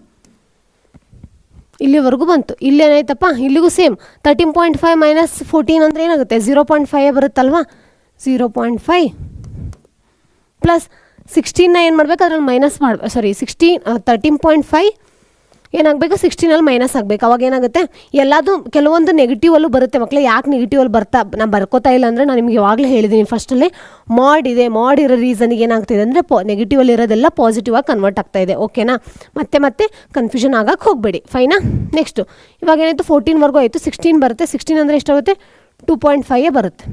ಇಲ್ಲಿವರೆಗೂ ಬಂತು. ಇಲ್ಲೇನಾಯ್ತಪ್ಪ? ಇಲ್ಲಿಗೂ ಸೇಮ್ 13.5 ಮೈನಸ್ 14 ಅಂದರೆ ಏನಾಗುತ್ತೆ? 0.5 ಬರುತ್ತಲ್ವಾ? 0.5 ಪ್ಲಸ್ 16ನ ಏನು ಮಾಡಬೇಕು? ಅದ್ರಲ್ಲಿ ಮೈನಸ್ ಮಾಡಬೇಕು. 13.5 ಏನಾಗಬೇಕು? 16ಅಲ್ಲಿ ಮೈನಸ್ ಆಗಬೇಕು. ಅವಾಗ ಏನಾಗುತ್ತೆ? ಎಲ್ಲದು ಕೆಲವೊಂದು ನೆಗೆಟಿವಲ್ಲೂ ಬರುತ್ತೆ ಮಕ್ಕಳೇ. ಯಾಕೆ ನೆಗೆಟಿವಲ್ಲಿ ನಾನು ಬರ್ಕೋತಾ ಇಲ್ಲ ಅಂದರೆ ನಾನು ನಿಮಗೆ ಯಾವಾಗಲೇ ಹೇಳಿದ್ದೀನಿ ಫಸ್ಟಲ್ಲಿ, ಮಾಡ್ ಇರೋ ರೀಸನಿಗೆ ಏನಾಗ್ತಿದೆ ಅಂದರೆ ನೆಗೆಟಿವಲ್ಲಿ ಇರೋದೆಲ್ಲ ಪಾಸಿಟಿವ್ ಆಗಿ ಕನ್ವರ್ಟ್ ಆಗ್ತಾ ಇದೆ. ಓಕೆನಾ? ಮತ್ತೆ ಕನ್ಫ್ಯೂಷನ್ ಆಗಕ್ಕೆ ಹೋಗಬೇಡಿ. ಫೈನಾ? ನೆಕ್ಸ್ಟು ಇವಾಗ ಏನಾಯಿತು? 14ವರೆಗೂ ಆಯಿತು. 16 ಬರುತ್ತೆ. 16 ಅಂದರೆ ಎಷ್ಟಾಗುತ್ತೆ? 2.5 ಬರುತ್ತೆ,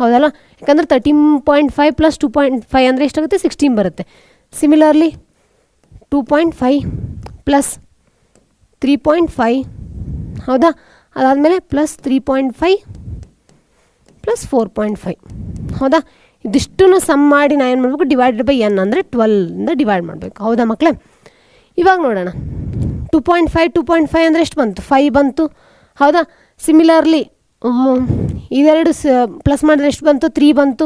ಹೌದಲ್ಲ? ಯಾಕಂದರೆ 13.5 ಪ್ಲಸ್ 2.5 ಅಂದರೆ ಎಷ್ಟಾಗುತ್ತೆ? 16 ಬರುತ್ತೆ. ಸಿಮಿಲರ್ಲಿ 2.5 ಪ್ಲಸ್ 3.5, ಹೌದಾ? ಅದಾದಮೇಲೆ ಪ್ಲಸ್ 3.5 ಪ್ಲಸ್ 4.5, ಹೌದಾ? ಇದಿಷ್ಟು ಸಮ್ ಮಾಡಿ ನಾನು ಏನು ಮಾಡಬೇಕು? ಡಿವೈಡೆಡ್ ಬೈ ಎನ್ ಅಂದರೆ 12ಇಂದ ಡಿವೈಡ್ ಮಾಡಬೇಕು, ಹೌದಾ ಮಕ್ಕಳೇ? ಇವಾಗ ನೋಡೋಣ. 2.5 ಅಂದರೆ ಎಷ್ಟು ಬಂತು? 5 ಬಂತು, ಹೌದಾ? ಸಿಮಿಲರ್ಲಿ ಇದೆರಡು ಪ್ಲಸ್ ಮಾಡಿದ್ರೆ ಎಷ್ಟು ಬಂತು? 3 ಬಂತು.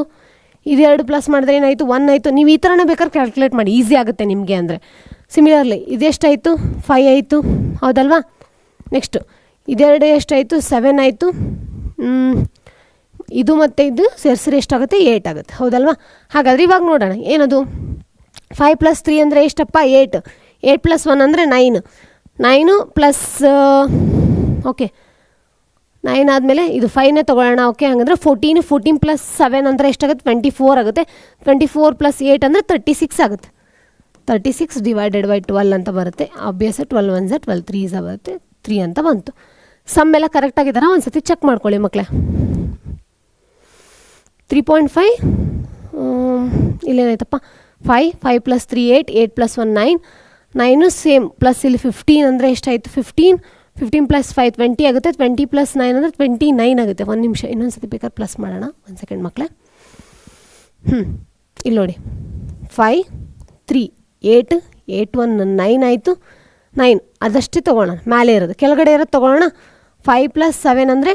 ಇದೆರಡು ಪ್ಲಸ್ ಮಾಡಿದ್ರೆ ಏನಾಯಿತು? 1 ಆಯಿತು. ನೀವು ಈ ಥರನೇ ಬೇಕಾದ್ರೆ ಕ್ಯಾಲ್ಕುಲೇಟ್ ಮಾಡಿ, ಈಸಿ ಆಗುತ್ತೆ ನಿಮಗೆ ಅಂದರೆ. ಸಿಮಿಲರ್ಲಿ ಇದೆಷ್ಟಾಯಿತು? 5 ಆಯಿತು, ಹೌದಲ್ವಾ? ನೆಕ್ಸ್ಟು ಇದೆರಡು ಎಷ್ಟಾಯಿತು? 7 ಆಯಿತು. ಇದು ಮತ್ತು ಇದು ಸೇರಿಸಿದ್ರೆ ಎಷ್ಟಾಗುತ್ತೆ? 8 ಆಗುತ್ತೆ, ಹೌದಲ್ವಾ? ಹಾಗಾದರೆ ಇವಾಗ ನೋಡೋಣ ಏನದು? 5 ಪ್ಲಸ್ 3 ಅಂದರೆ ಎಷ್ಟಪ್ಪ? 8. 8 ಪ್ಲಸ್ 1 ಅಂದರೆ 9. 9 ಪ್ಲಸ್ ಓಕೆ 9 ಆದಮೇಲೆ ಇದು 5ನೇ ತೊಗೊಳ್ಳೋಣ. ಓಕೆ, ಹಾಗಂದರೆ 14 ಪ್ಲಸ್ 7 ಅಂದರೆ ಎಷ್ಟಾಗುತ್ತೆ? 24 ಆಗುತ್ತೆ. 24 ಪ್ಲಸ್ 8 ಅಂದರೆ 36 ಆಗುತ್ತೆ. 36 ಡಿವೈಡೆಡ್ ಬೈ 12 ಅಂತ ಬರುತ್ತೆ. ಆಬ್ವಿಯಸ್ 12 1 12 3 ಬರುತ್ತೆ. 3 ಅಂತ ಬಂತು. ಸಮ್ ಎಲ್ಲ ಕರೆಕ್ಟ್ ಆಗಿದ್ದಾರಾ? ಒಂದು ಸತಿ ಚೆಕ್ ಮಾಡ್ಕೊಳ್ಳಿ ಮಕ್ಕಳೇ. 3.5 ಇಲ್ಲೇನಾಯ್ತಪ್ಪ? 5 ಪ್ಲಸ್ 3 8, 8 ಪ್ಲಸ್ 1 9, 9 ಸೇಮ್ ಪ್ಲಸ್ ಇಲ್ಲಿ 15 ಅಂದರೆ ಎಷ್ಟಾಯಿತು? 15 ಪ್ಲಸ್ 5 20 ಆಗುತ್ತೆ. 20 ಪ್ಲಸ್ 9 ಅಂದರೆ 29 ಆಗುತ್ತೆ. ಒಂದು ನಿಮಿಷ ಇನ್ನೊಂದು ಸತಿ ಬೇಕಾದ್ರೆ ಪ್ಲಸ್ ಮಾಡೋಣ. ಒಂದು ಸೆಕೆಂಡ್ ಮಕ್ಕಳೇ. ಇಲ್ಲಿ ನೋಡಿ 5 3 8 8 1 9 ಆಯಿತು. 9 ಅದಷ್ಟೇ ತೊಗೊಳ್ಳೋಣ. ಮೇಲೆ ಇರೋದು ಕೆಳಗಡೆ ಇರೋದು ತೊಗೊಳ್ಳೋಣ. 5 ಪ್ಲಸ್ 7 ಅಂದರೆ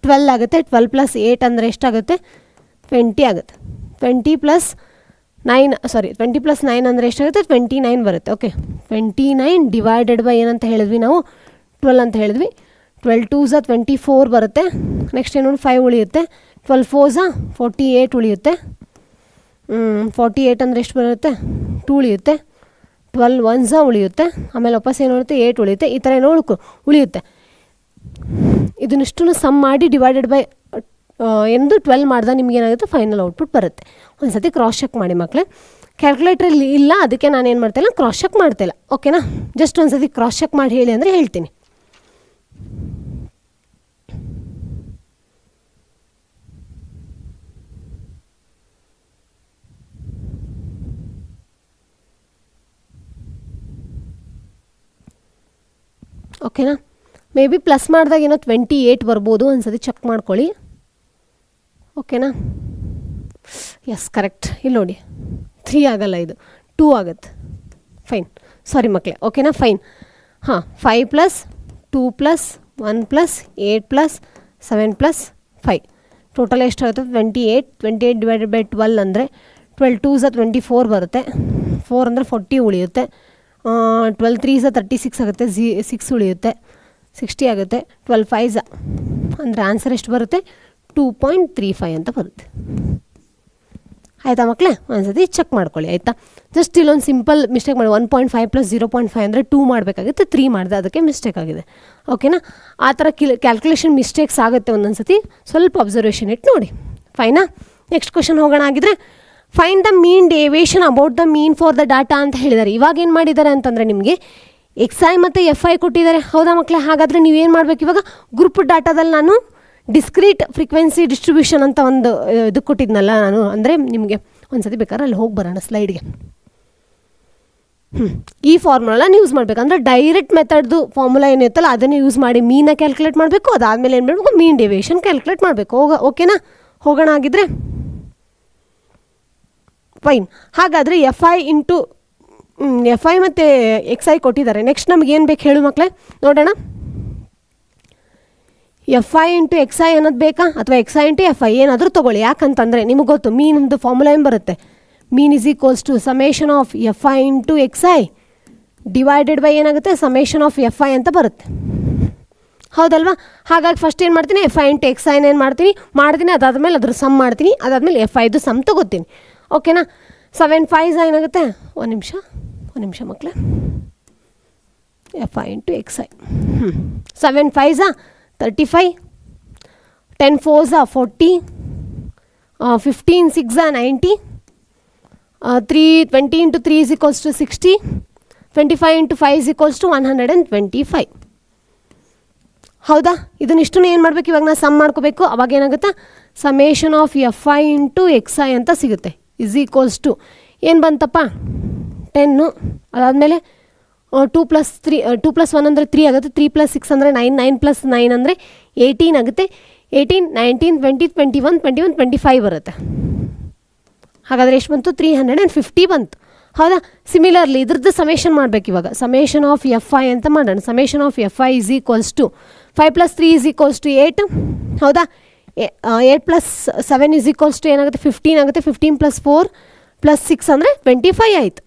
12 ಆಗುತ್ತೆ. 12 ಪ್ಲಸ್ 8 ಅಂದರೆ ಎಷ್ಟಾಗುತ್ತೆ? 20 ಆಗುತ್ತೆ. 20 ಪ್ಲಸ್ 9 ಅಂದರೆ ಎಷ್ಟಾಗುತ್ತೆ? 29 ಬರುತ್ತೆ. ಓಕೆ, 29 ಡಿವೈಡೆಡ್ ಬೈ ಏನಂತ ಹೇಳಿದ್ವಿ ನಾವು? 12 ಅಂತ ಹೇಳಿದ್ವಿ. 12 2s 24 ಬರುತ್ತೆ. ನೆಕ್ಸ್ಟ್ ಏನು? 5 ಉಳಿಯುತ್ತೆ. 12 4s 48 ಉಳಿಯುತ್ತೆ. 48 ಅಂದರೆ ಎಷ್ಟು ಬರುತ್ತೆ? 2 ಉಳಿಯುತ್ತೆ. 12 1s ಉಳಿಯುತ್ತೆ. ಆಮೇಲೆ ವಾಪಸ್ ಏನು ಉಳಿಯುತ್ತೆ? 8 ಉಳಿಯುತ್ತೆ. ಈ ಥರ ಏನೋ ಉಳಿಯುತ್ತೆ. ಇದನ್ನಿಷ್ಟು ಸಮ್ ಮಾಡಿ ಡಿವೈಡೆಡ್ ಬೈ ಎಂದು 12 ಮಾಡಿದಾಗ ನಿಮ್ಗೆ ಏನಾಗುತ್ತೆ? ಫೈನಲ್ ಔಟ್ಪುಟ್ ಬರುತ್ತೆ. ಒಂದು ಸತಿ ಕ್ರಾಸ್ ಚೆಕ್ ಮಾಡಿ ಮಕ್ಕಳೇ. ಕ್ಯಾಲ್ಕುಲೇಟ್ರಲ್ಲಿ ಇಲ್ಲ, ಅದಕ್ಕೆ ನಾನು ಏನು ಮಾಡ್ತಾಯಿಲ್ಲ, ಕ್ರಾಸ್ ಚೆಕ್ ಮಾಡ್ತಾಯಿಲ್ಲ. ಓಕೆನಾ? ಜಸ್ಟ್ ಒಂದು ಸತಿ ಕ್ರಾಸ್ ಚೆಕ್ ಮಾಡಿ ಹೇಳಿ ಅಂದರೆ ಹೇಳ್ತೀನಿ. ಓಕೆನಾ? ಮೇ ಬಿ ಪ್ಲಸ್ ಮಾಡಿದಾಗ ಏನೋ 28 ಬರ್ಬೋದು. ಒಂದು ಸತಿ ಚೆಕ್ ಮಾಡ್ಕೊಳ್ಳಿ. ಓಕೆನಾ? Yes, correct. ಇಲ್ಲಿ ನೋಡಿ 3 ಆಗಲ್ಲ, ಇದು 2 ಆಗುತ್ತೆ. ಫೈನ್, ಸಾರಿ ಮಕ್ಕಳೇ. ಓಕೆನಾ? Fine. 5 plus 2 plus 1 plus 8 plus 7 plus 5 total ಎಷ್ಟಾಗುತ್ತೆ? 28 ಡಿವೈಡೆಡ್ ಬೈ 12 ಅಂದರೆ 12 2s 24 ಬರುತ್ತೆ, 4 ಅಂದರೆ 40 ಉಳಿಯುತ್ತೆ, 12 3s 36 ಆಗುತ್ತೆ, 6 ಉಳಿಯುತ್ತೆ, 60 ಆಗುತ್ತೆ, 12 5s ಅಂದರೆ ಆನ್ಸರ್ ಎಷ್ಟು ಬರುತ್ತೆ 2.35 ಅಂತ ಬರುತ್ತೆ. ಆಯಿತಾ ಮಕ್ಕಳೇ, ಒಂದ್ಸತಿ ಚೆಕ್ ಮಾಡ್ಕೊಳ್ಳಿ ಆಯಿತಾ. ಜಸ್ಟ್ ಇಲ್ಲೊಂದು ಸಿಂಪಲ್ ಮಿಸ್ಟೇಕ್ ಮಾಡಿ 1.5 + 0.5 ಅಂದರೆ 2 ಮಾಡಬೇಕಾಗುತ್ತೆ, 3 ಮಾಡಿದೆ, ಅದಕ್ಕೆ ಮಿಸ್ಟೇಕ್ ಆಗಿದೆ. ಓಕೆನಾ, ಆ ಥರ ಕ್ಯಾಲ್ಕುಲೇಷನ್ ಮಿಸ್ಟೇಕ್ಸ್ ಆಗುತ್ತೆ ಒಂದೊಂದು ಸತಿ, ಸ್ವಲ್ಪ ಅಬ್ಸರ್ವೇಷನ್ ಇಟ್ಟು ನೋಡಿ. ಫೈನಾ. ನೆಕ್ಸ್ಟ್ ಕ್ವಶನ್ ಹೋಗೋಣ ಆಗಿದ್ರೆ, find the mean deviation about the mean for the data ಅಂತ ಹೇಳಿದ್ದಾರೆ. ಇವಾಗ ಏನು ಮಾಡಿದ್ದಾರೆ ಅಂತಂದರೆ ನಿಮಗೆ XI ಮತ್ತು FI ಕೊಟ್ಟಿದ್ದಾರೆ. ಹೌದಾ ಮಕ್ಕಳೇ, ಹಾಗಾದರೆ ನೀವೇನು ಮಾಡಬೇಕು, ಇವಾಗ ಗ್ರೂಪ್ ಡಾಟಾದಲ್ಲಿ ನಾನು ಡಿಸ್ಕ್ರೀಟ್ ಫ್ರೀಕ್ವೆನ್ಸಿ ಡಿಸ್ಟ್ರಿಬ್ಯೂಷನ್ ಅಂತ ಒಂದು ಇದು ಕೊಟ್ಟಿದ್ನಲ್ಲ ನಾನು, ಅಂದರೆ ನಿಮಗೆ ಒಂದು ಸತಿ ಬೇಕಾದ್ರೆ ಅಲ್ಲಿ ಹೋಗಿ ಬರೋಣ ಸ್ಲೈಡ್ಗೆ. ಈ ಫಾರ್ಮುಲಾನ ಯೂಸ್ ಮಾಡಬೇಕು, ಅಂದರೆ ಡೈರೆಕ್ಟ್ ಮೆಥಡ್ದು ಫಾರ್ಮುಲಾ ಏನಿರುತ್ತಲ್ಲ ಅದನ್ನು ಯೂಸ್ ಮಾಡಿ ಮೀನ ಕ್ಯಾಲ್ಕುಲೇಟ್ ಮಾಡಬೇಕು, ಅದಾದಮೇಲೆ ಏನು ಮಾಡಬೇಕು, ಮೀನ್ ಡೆವಿಯೇಷನ್ ಕ್ಯಾಲ್ಕುಲೇಟ್ ಮಾಡಬೇಕು. ಓಕೆನಾ, ಹೋಗೋಣ ಆಗಿದ್ರೆ. ಫೈನ್. ಹಾಗಾದರೆ FI ಮತ್ತು XI ಕೊಟ್ಟಿದ್ದಾರೆ. ನೆಕ್ಸ್ಟ್ ನಮ್ಗೆ ಏನು ಬೇಕು ಹೇಳು ಮಕ್ಕಳೇ, ನೋಡೋಣ. FI × XI ಅನ್ನೋದು ಬೇಕಾ, ಅಥವಾ XI × FI ಏನಾದರೂ ತೊಗೊಳ್ಳಿ. ಯಾಕಂತಂದರೆ ನಿಮಗೆ ಗೊತ್ತು ಮೀನಿಂದು ಫಾರ್ಮುಲಾ ಏನು ಬರುತ್ತೆ, ಮೀನ್ = summation of FI × XI divided by ಏನಾಗುತ್ತೆ ಸಮೇಷನ್ ಆಫ್ FI ಅಂತ ಬರುತ್ತೆ. ಹೌದಲ್ವಾ, ಹಾಗಾಗಿ ಫಸ್ಟ್ ಏನು ಮಾಡ್ತೀನಿ, FI × XI ಏನು ಮಾಡ್ತೀನಿ, ಅದಾದಮೇಲೆ ಅದ್ರ ಸಮ್ ಮಾಡ್ತೀನಿ, ಅದಾದಮೇಲೆ FIದು ಸಮ್ ತೊಗೋತೀನಿ. ಓಕೆನಾ. 7 5s ಏನಾಗುತ್ತೆ, ಒಂದು ನಿಮಿಷ ಮಕ್ಕಳೇ, FI × XI 7 5s 35, 10 4s 40, 15 6s 90, 20 × 3 = 60, 25 × 5 = 125. ಹೌದಾ, ಇದನ್ನಿಷ್ಟು ಏನು ಮಾಡಬೇಕು, ಇವಾಗ ನಾನು ಸಮ್ ಮಾಡ್ಕೋಬೇಕು. ಅವಾಗ ಏನಾಗುತ್ತೆ, ಸಮೇಷನ್ ಆಫ್ FI × XI ಅಂತ ಸಿಗುತ್ತೆ. ಏನು ಬಂತಪ್ಪ 10, ಅದಾದಮೇಲೆ 2 + 1 ಅಂದರೆ 3 ಆಗುತ್ತೆ, 3 + 6 ಅಂದರೆ 9, 9 + 9 ಅಂದರೆ 18 ಆಗುತ್ತೆ, 18 19 20 21 21 25 ಬರುತ್ತೆ. ಹಾಗಾದರೆ ಎಷ್ಟು ಬಂತು, 350 ಬಂತು. ಹೌದಾ. ಸಿಮಿಲರ್ಲಿ ಇದ್ರದ್ದು ಸಮೇಷನ್ ಮಾಡಬೇಕು. ಇವಾಗ ಸಮೇಷನ್ ಆಫ್ FI ಅಂತ ಮಾಡೋಣ. Summation of FI = 5 + 3 = 8. ಹೌದಾ. 8 + 7 = ಏನಾಗುತ್ತೆ 15 ಆಗುತ್ತೆ, 15 + 4 + 6 ಅಂದರೆ 25 ಆಯಿತು.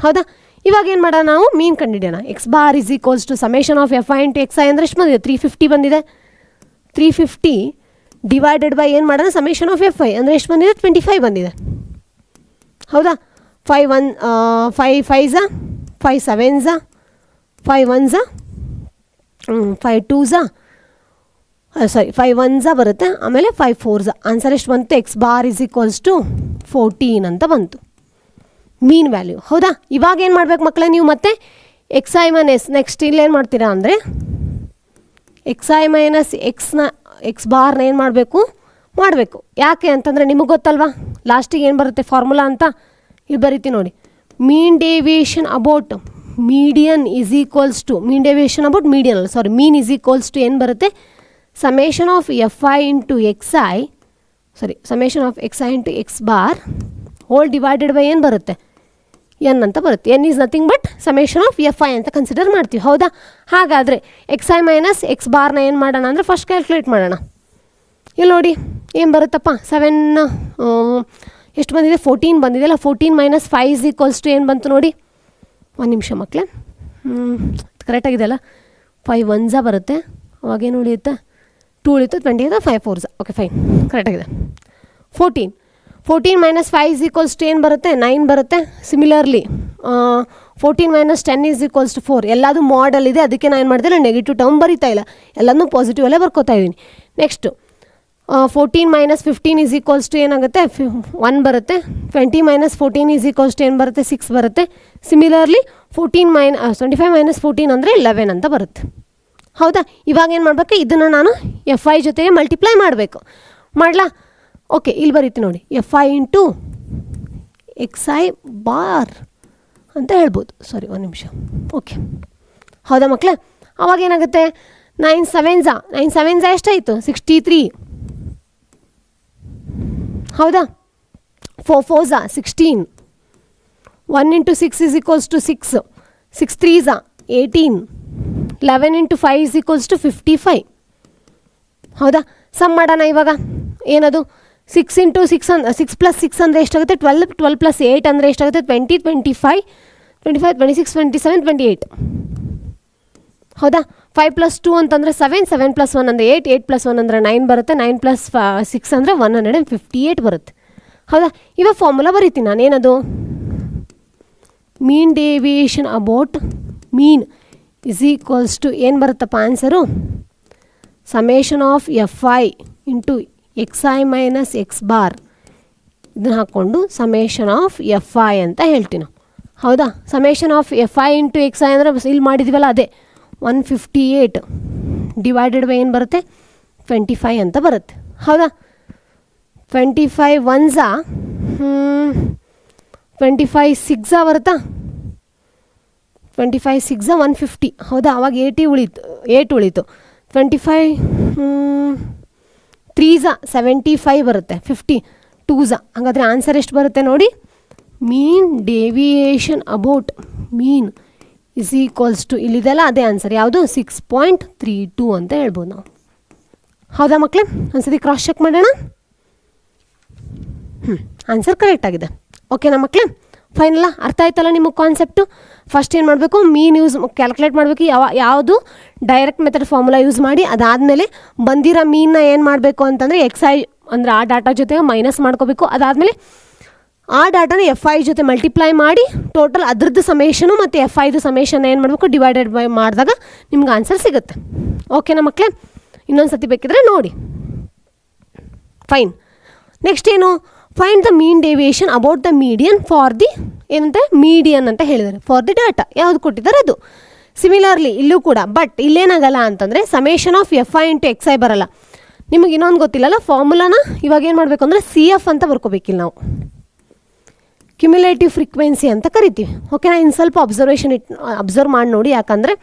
ಹೌದಾ. ಇವಾಗ ಏನು ಮಾಡೋಣ, ನಾವು ಮೀನ್ ಕಂಡುಹಿಡಿಯೋಣ. X bar = summation of FI × XI ಅಂದರೆ ಎಷ್ಟು ಬಂದಿದೆ, 350 ಬಂದಿದೆ. 350 ಡಿವೈಡೆಡ್ ಬೈ ಏನು ಮಾಡೋಣ, ಸಮೇಷನ್ ಆಫ್ FI ಅಂದರೆ ಎಷ್ಟು ಬಂದಿದೆ, 25 ಬಂದಿದೆ. ಹೌದಾ. 5 5s 5 7s 5 1s 5 2s 5 1s ಬರುತ್ತೆ, ಆಮೇಲೆ 5 4s. ಆನ್ಸರ್ ಎಷ್ಟು ಬಂತು, X ಬಾರ್ = 14 ಅಂತ ಬಂತು ಮೀನ್ ವ್ಯಾಲ್ಯೂ. ಹೌದಾ. ಇವಾಗ ಏನು ಮಾಡ್ಬೇಕು ಮಕ್ಕಳೇ, ನೀವು ಮತ್ತೆ XI - ನೆಕ್ಸ್ಟ್ ಇಲ್ಲೇನು ಮಾಡ್ತೀರಾ ಅಂದರೆ XI - X ಬಾರ್ನ ಏನು ಮಾಡಬೇಕು. ಯಾಕೆ ಅಂತಂದರೆ ನಿಮಗೆ ಗೊತ್ತಲ್ವಾ, ಲಾಸ್ಟಿಗೆ ಏನು ಬರುತ್ತೆ ಫಾರ್ಮುಲಾ ಅಂತ, ಇಲ್ಲಿ ಬರೀತೀವಿ ನೋಡಿ. Mean deviation about median mean deviation about median ಅಲ್ಲ, ಸಾರಿ, ಮೀನ್ = ಏನು ಬರುತ್ತೆ, summation of FI × XI, sorry, summation of XI × X bar whole divided by ಏನು ಬರುತ್ತೆ, N ಅಂತ ಬರುತ್ತೆ. N is nothing but summation of FI ಅಂತ consider ಮಾಡ್ತೀವಿ. ಹೌದಾ. ಹಾಗಾದರೆ XI - X ಬಾರ್ನ ಏನು ಮಾಡೋಣ ಅಂದರೆ ಫಸ್ಟ್ ಕ್ಯಾಲ್ಕುಲೇಟ್ ಮಾಡೋಣ. ಇಲ್ಲಿ ನೋಡಿ ಏನು ಬರುತ್ತಪ್ಪ, 7 ಎಷ್ಟು ಬಂದಿದೆ, 14 ಬಂದಿದೆಯಲ್ಲ. 14 - 5 = ಏನು ಬಂತು ನೋಡಿ, ಒಂದು ನಿಮಿಷ ಮಕ್ಕಳೇ, ಕರೆಕ್ಟಾಗಿದೆ ಅಲ್ಲ. 5 1s ಬರುತ್ತೆ, ಅವಾಗೇನು ಉಳಿಯುತ್ತೆ, 2 ಉಳಿಯುತ್ತೆ, 20 ಇದೆ, 5 4s. Okay fine, ಕರೆಕ್ಟಾಗಿದೆ. 14 - 5 = ಏನು ಬರುತ್ತೆ, 9 ಬರುತ್ತೆ. ಸಿಮಿಲರ್ಲಿ 14 - 10 = 4. ಎಲ್ಲದು ಮಾಡಲ್ ಇದೆ, ಅದಕ್ಕೆ ನಾನು ಏನು ಮಾಡಿದೆ, ನೆಗೆಟಿವ್ ಟರ್ಮ್ ಬರೀತಾ ಇಲ್ಲ, ಎಲ್ಲನೂ ಪಾಸಿಟಿವ್ ಅಲ್ಲೇ ಬರ್ಕೋತಾ ಇದ್ದೀನಿ. ನೆಕ್ಸ್ಟು 14 - 15 ಏನಾಗುತ್ತೆ, 1 ಬರುತ್ತೆ. 20 - 14 ಏನು ಬರುತ್ತೆ, 6 ಬರುತ್ತೆ. ಸಿಮಿಲರ್ಲಿ 25 - 14 ಅಂದರೆ 11 ಅಂತ ಬರುತ್ತೆ. ಹೌದಾ. ಇವಾಗ ಏನು ಮಾಡಬೇಕು, ಇದನ್ನು ನಾನು FI ಜೊತೆಗೆ ಮಲ್ಟಿಪ್ಲೈ ಮಾಡಬೇಕು. ಮಾಡಲಾ. ಓಕೆ, ಇಲ್ಲಿ ಬರೀತೀನಿ ನೋಡಿ, FI × XI ಬಾರ್ ಅಂತ ಹೇಳ್ಬೋದು. ಸಾರಿ, ಒಂದು ನಿಮಿಷ. ಓಕೆ, ಹೌದಾ ಮಕ್ಕಳೇ. ಅವಾಗ ಏನಾಗುತ್ತೆ, 9 7s ಎಷ್ಟಾಯಿತು, 63. ಹೌದಾ. 4 4s 16. 1 × 6 = 6. 6 3s 18. 11 × 5 = 55. ಹೌದಾ. ಸಮ್ ಮಾಡೋಣ ಇವಾಗ. ಏನದು, 6 ಇಂಟು 6 ಪ್ಲಸ್ 6 ಅಂದರೆ ಎಷ್ಟಾಗುತ್ತೆ 12 ಪ್ಲಸ್ 8 ಅಂದರೆ ಎಷ್ಟಾಗುತ್ತೆ 20 25 26 27 28 ಹೌದಾ. 5 ಪ್ಲಸ್ 2 ಅಂತಂದರೆ 7 ಪ್ಲಸ್ 1 ಅಂದರೆ 8 ಪ್ಲಸ್ 1 ಅಂದರೆ 9 ಬರುತ್ತೆ. 9 ಪ್ಲಸ್ 6 ಅಂದರೆ 158 ಬರುತ್ತೆ. ಹೌದಾ. ಇವಾಗ ಫಾರ್ಮುಲಾ ಬರೀತೀನಿ ನಾನೇನದು, mean deviation about mean is equals to ಏನು ಬರುತ್ತಪ್ಪ answer, summation of F I into X I minus X bar, ಇದನ್ನು ಹಾಕ್ಕೊಂಡು ಸಮೇಷನ್ ಆಫ್ ಎಫ್ ಐ ಅಂತ ಹೇಳ್ತೀನಿ. ಹೌದಾ. Summation of F I into X I ಅಂದರೆ ಇಲ್ಲಿ ಮಾಡಿದ್ವಲ್ಲ ಅದೇ 158 ಡಿವೈಡೆಡ್ ಬೈ ಏನು ಬರುತ್ತೆ 25 ಅಂತ ಬರುತ್ತೆ. ಹೌದಾ. 25 1 25 6 ಬರುತ್ತಾ, 25 6 150. ಹೌದಾ. ಅವಾಗ 8 ಉಳಿತು. 25 3 75 ಬರುತ್ತೆ. 50 2 ಹಾಗಾದರೆ ಆನ್ಸರ್ ಎಷ್ಟು ಬರುತ್ತೆ ನೋಡಿ, mean deviation about mean is equals to, ಇಲ್ಲಿದೆಲ್ಲ ಅದೇ ಆನ್ಸರ್ ಯಾವುದು 6.32 ಅಂತ ಹೇಳ್ಬೋದು ನಾವು. ಹೌದಾ ಮಕ್ಕಳೇ, ಒಂದ್ಸತಿ ಕ್ರಾಸ್ ಚೆಕ್ ಮಾಡೋಣ. ಆನ್ಸರ್ ಕರೆಕ್ಟ್ ಆಗಿದೆ. ಓಕೆನಾ ಮಕ್ಕಳೇ, ಫೈನಲ್ಲ ಅರ್ಥ ಆಯ್ತಲ್ಲ ನಿಮಗೆ ಕಾನ್ಸೆಪ್ಟು. ಫಸ್ಟ್ ಏನು ಮಾಡಬೇಕು, ಮೀನ್ ಯೂಸ್ ಕ್ಯಾಲ್ಕುಲೇಟ್ ಮಾಡಬೇಕು, ಯಾವುದು ಡೈರೆಕ್ಟ್ ಮೆಥಡ್ ಫಾರ್ಮುಲಾ ಯೂಸ್ ಮಾಡಿ. ಅದಾದಮೇಲೆ ಬಂದಿರೋ ಮೀನ್ನ ಏನು ಮಾಡಬೇಕು ಅಂತಂದರೆ ಎಕ್ಸ್ ಐ ಅಂದರೆ ಆ ಡಾಟಾ ಜೊತೆಗೆ ಮೈನಸ್ ಮಾಡ್ಕೋಬೇಕು. ಅದಾದಮೇಲೆ ಆ ಡಾಟಾನ ಎಫ್ ಐ ಜೊತೆ ಮಲ್ಟಿಪ್ಲೈ ಮಾಡಿ ಟೋಟಲ್ ಅದ್ರದ್ದು ಸಮೇಷನು ಮತ್ತು ಎಫ್ ಐದು ಸಮೇಷನ್ ಏನು ಮಾಡಬೇಕು ಡಿವೈಡೆಡ್ ಬೈ ಮಾಡಿದಾಗ ನಿಮ್ಗೆ ಆನ್ಸರ್ ಸಿಗುತ್ತೆ. ಓಕೆನಾ ಮಕ್ಕಳೇ, ಇನ್ನೊಂದು ಸತಿ ಬೇಕಿದ್ರೆ ನೋಡಿ. ಫೈನ್. ನೆಕ್ಸ್ಟ್ ಏನು, find the mean deviation about the median for the ಏನಂತೆ ಮೀಡಿಯನ್ ಅಂತ ಹೇಳಿದ್ದಾರೆ, ಫಾರ್ ದಿ ಡಾಟಾ ಯಾವುದು ಕೊಟ್ಟಿದ್ದಾರೆ ಅದು. ಸಿಮಿಲರ್ಲಿ ಇಲ್ಲೂ ಕೂಡ, ಬಟ್ ಇಲ್ಲೇನಾಗಲ್ಲ ಅಂತಂದರೆ summation of F I into X I ಬರಲ್ಲ. ನಿಮಗೆ ಇನ್ನೊಂದು ಗೊತ್ತಿಲ್ಲಲ್ಲ, ಫಾರ್ಮುಲಾನ ಇವಾಗ ಏನು ಮಾಡಬೇಕು ಅಂದರೆ ಸಿ ಎಫ್ ಅಂತ ಬರ್ಕೋಬೇಕಿಲ್ಲ ನಾವು, ಕ್ಯುಮ್ಯುಲೇಟಿವ್ ಫ್ರೀಕ್ವೆನ್ಸಿ ಅಂತ ಕರಿತೀವಿ. ಓಕೆನಾ. ಇನ್ನು ಸ್ವಲ್ಪ ಅಬ್ಸರ್ವ್ ಮಾಡಿ ನೋಡಿ, ಯಾಕಂದರೆ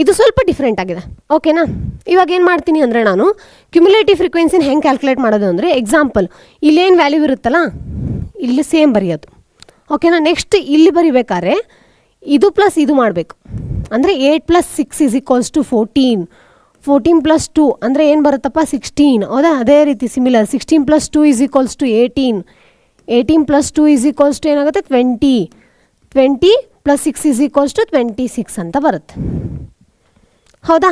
ಇದು ಸ್ವಲ್ಪ ಡಿಫ್ರೆಂಟ್ ಆಗಿದೆ. ಓಕೆನಾ. ಇವಾಗ ಏನು ಮಾಡ್ತೀನಿ ಅಂದರೆ ನಾನು ಕ್ಯುಮ್ಯುಲೇಟಿವ್ ಫ್ರೀಕ್ವೆನ್ಸಿನ ಹೆಂಗೆ ಕ್ಯಾಲ್ಕುಲೇಟ್ ಮಾಡೋದು ಅಂದರೆ, ಎಕ್ಸಾಂಪಲ್ ಇಲ್ಲೇನು ವ್ಯಾಲ್ಯೂ ಇರುತ್ತಲ್ಲ ಇಲ್ಲಿ ಸೇಮ್ ಬರೆಯೋದು. ಓಕೆನಾ. ನೆಕ್ಸ್ಟ್ ಇಲ್ಲಿ ಬರಿಬೇಕಾದ್ರೆ ಇದು ಪ್ಲಸ್ ಇದು ಮಾಡಬೇಕು. ಅಂದರೆ 8 plus 6 is equals to 14, 14 plus 2 ಅಂದರೆ ಏನು ಬರುತ್ತಪ್ಪ 16. ಹೌದಾ. ಅದೇ ರೀತಿ similar 16 plus 2 is equals to 18, 18 plus 2 is equals to ಏನಾಗುತ್ತೆ 20, 20 ಪ್ಲಸ್ 6 ಇಸ್ ಈಕ್ವಲ್ಸ್ ಟು 26 ಅಂತ ಬರುತ್ತೆ. ಹೌದಾ.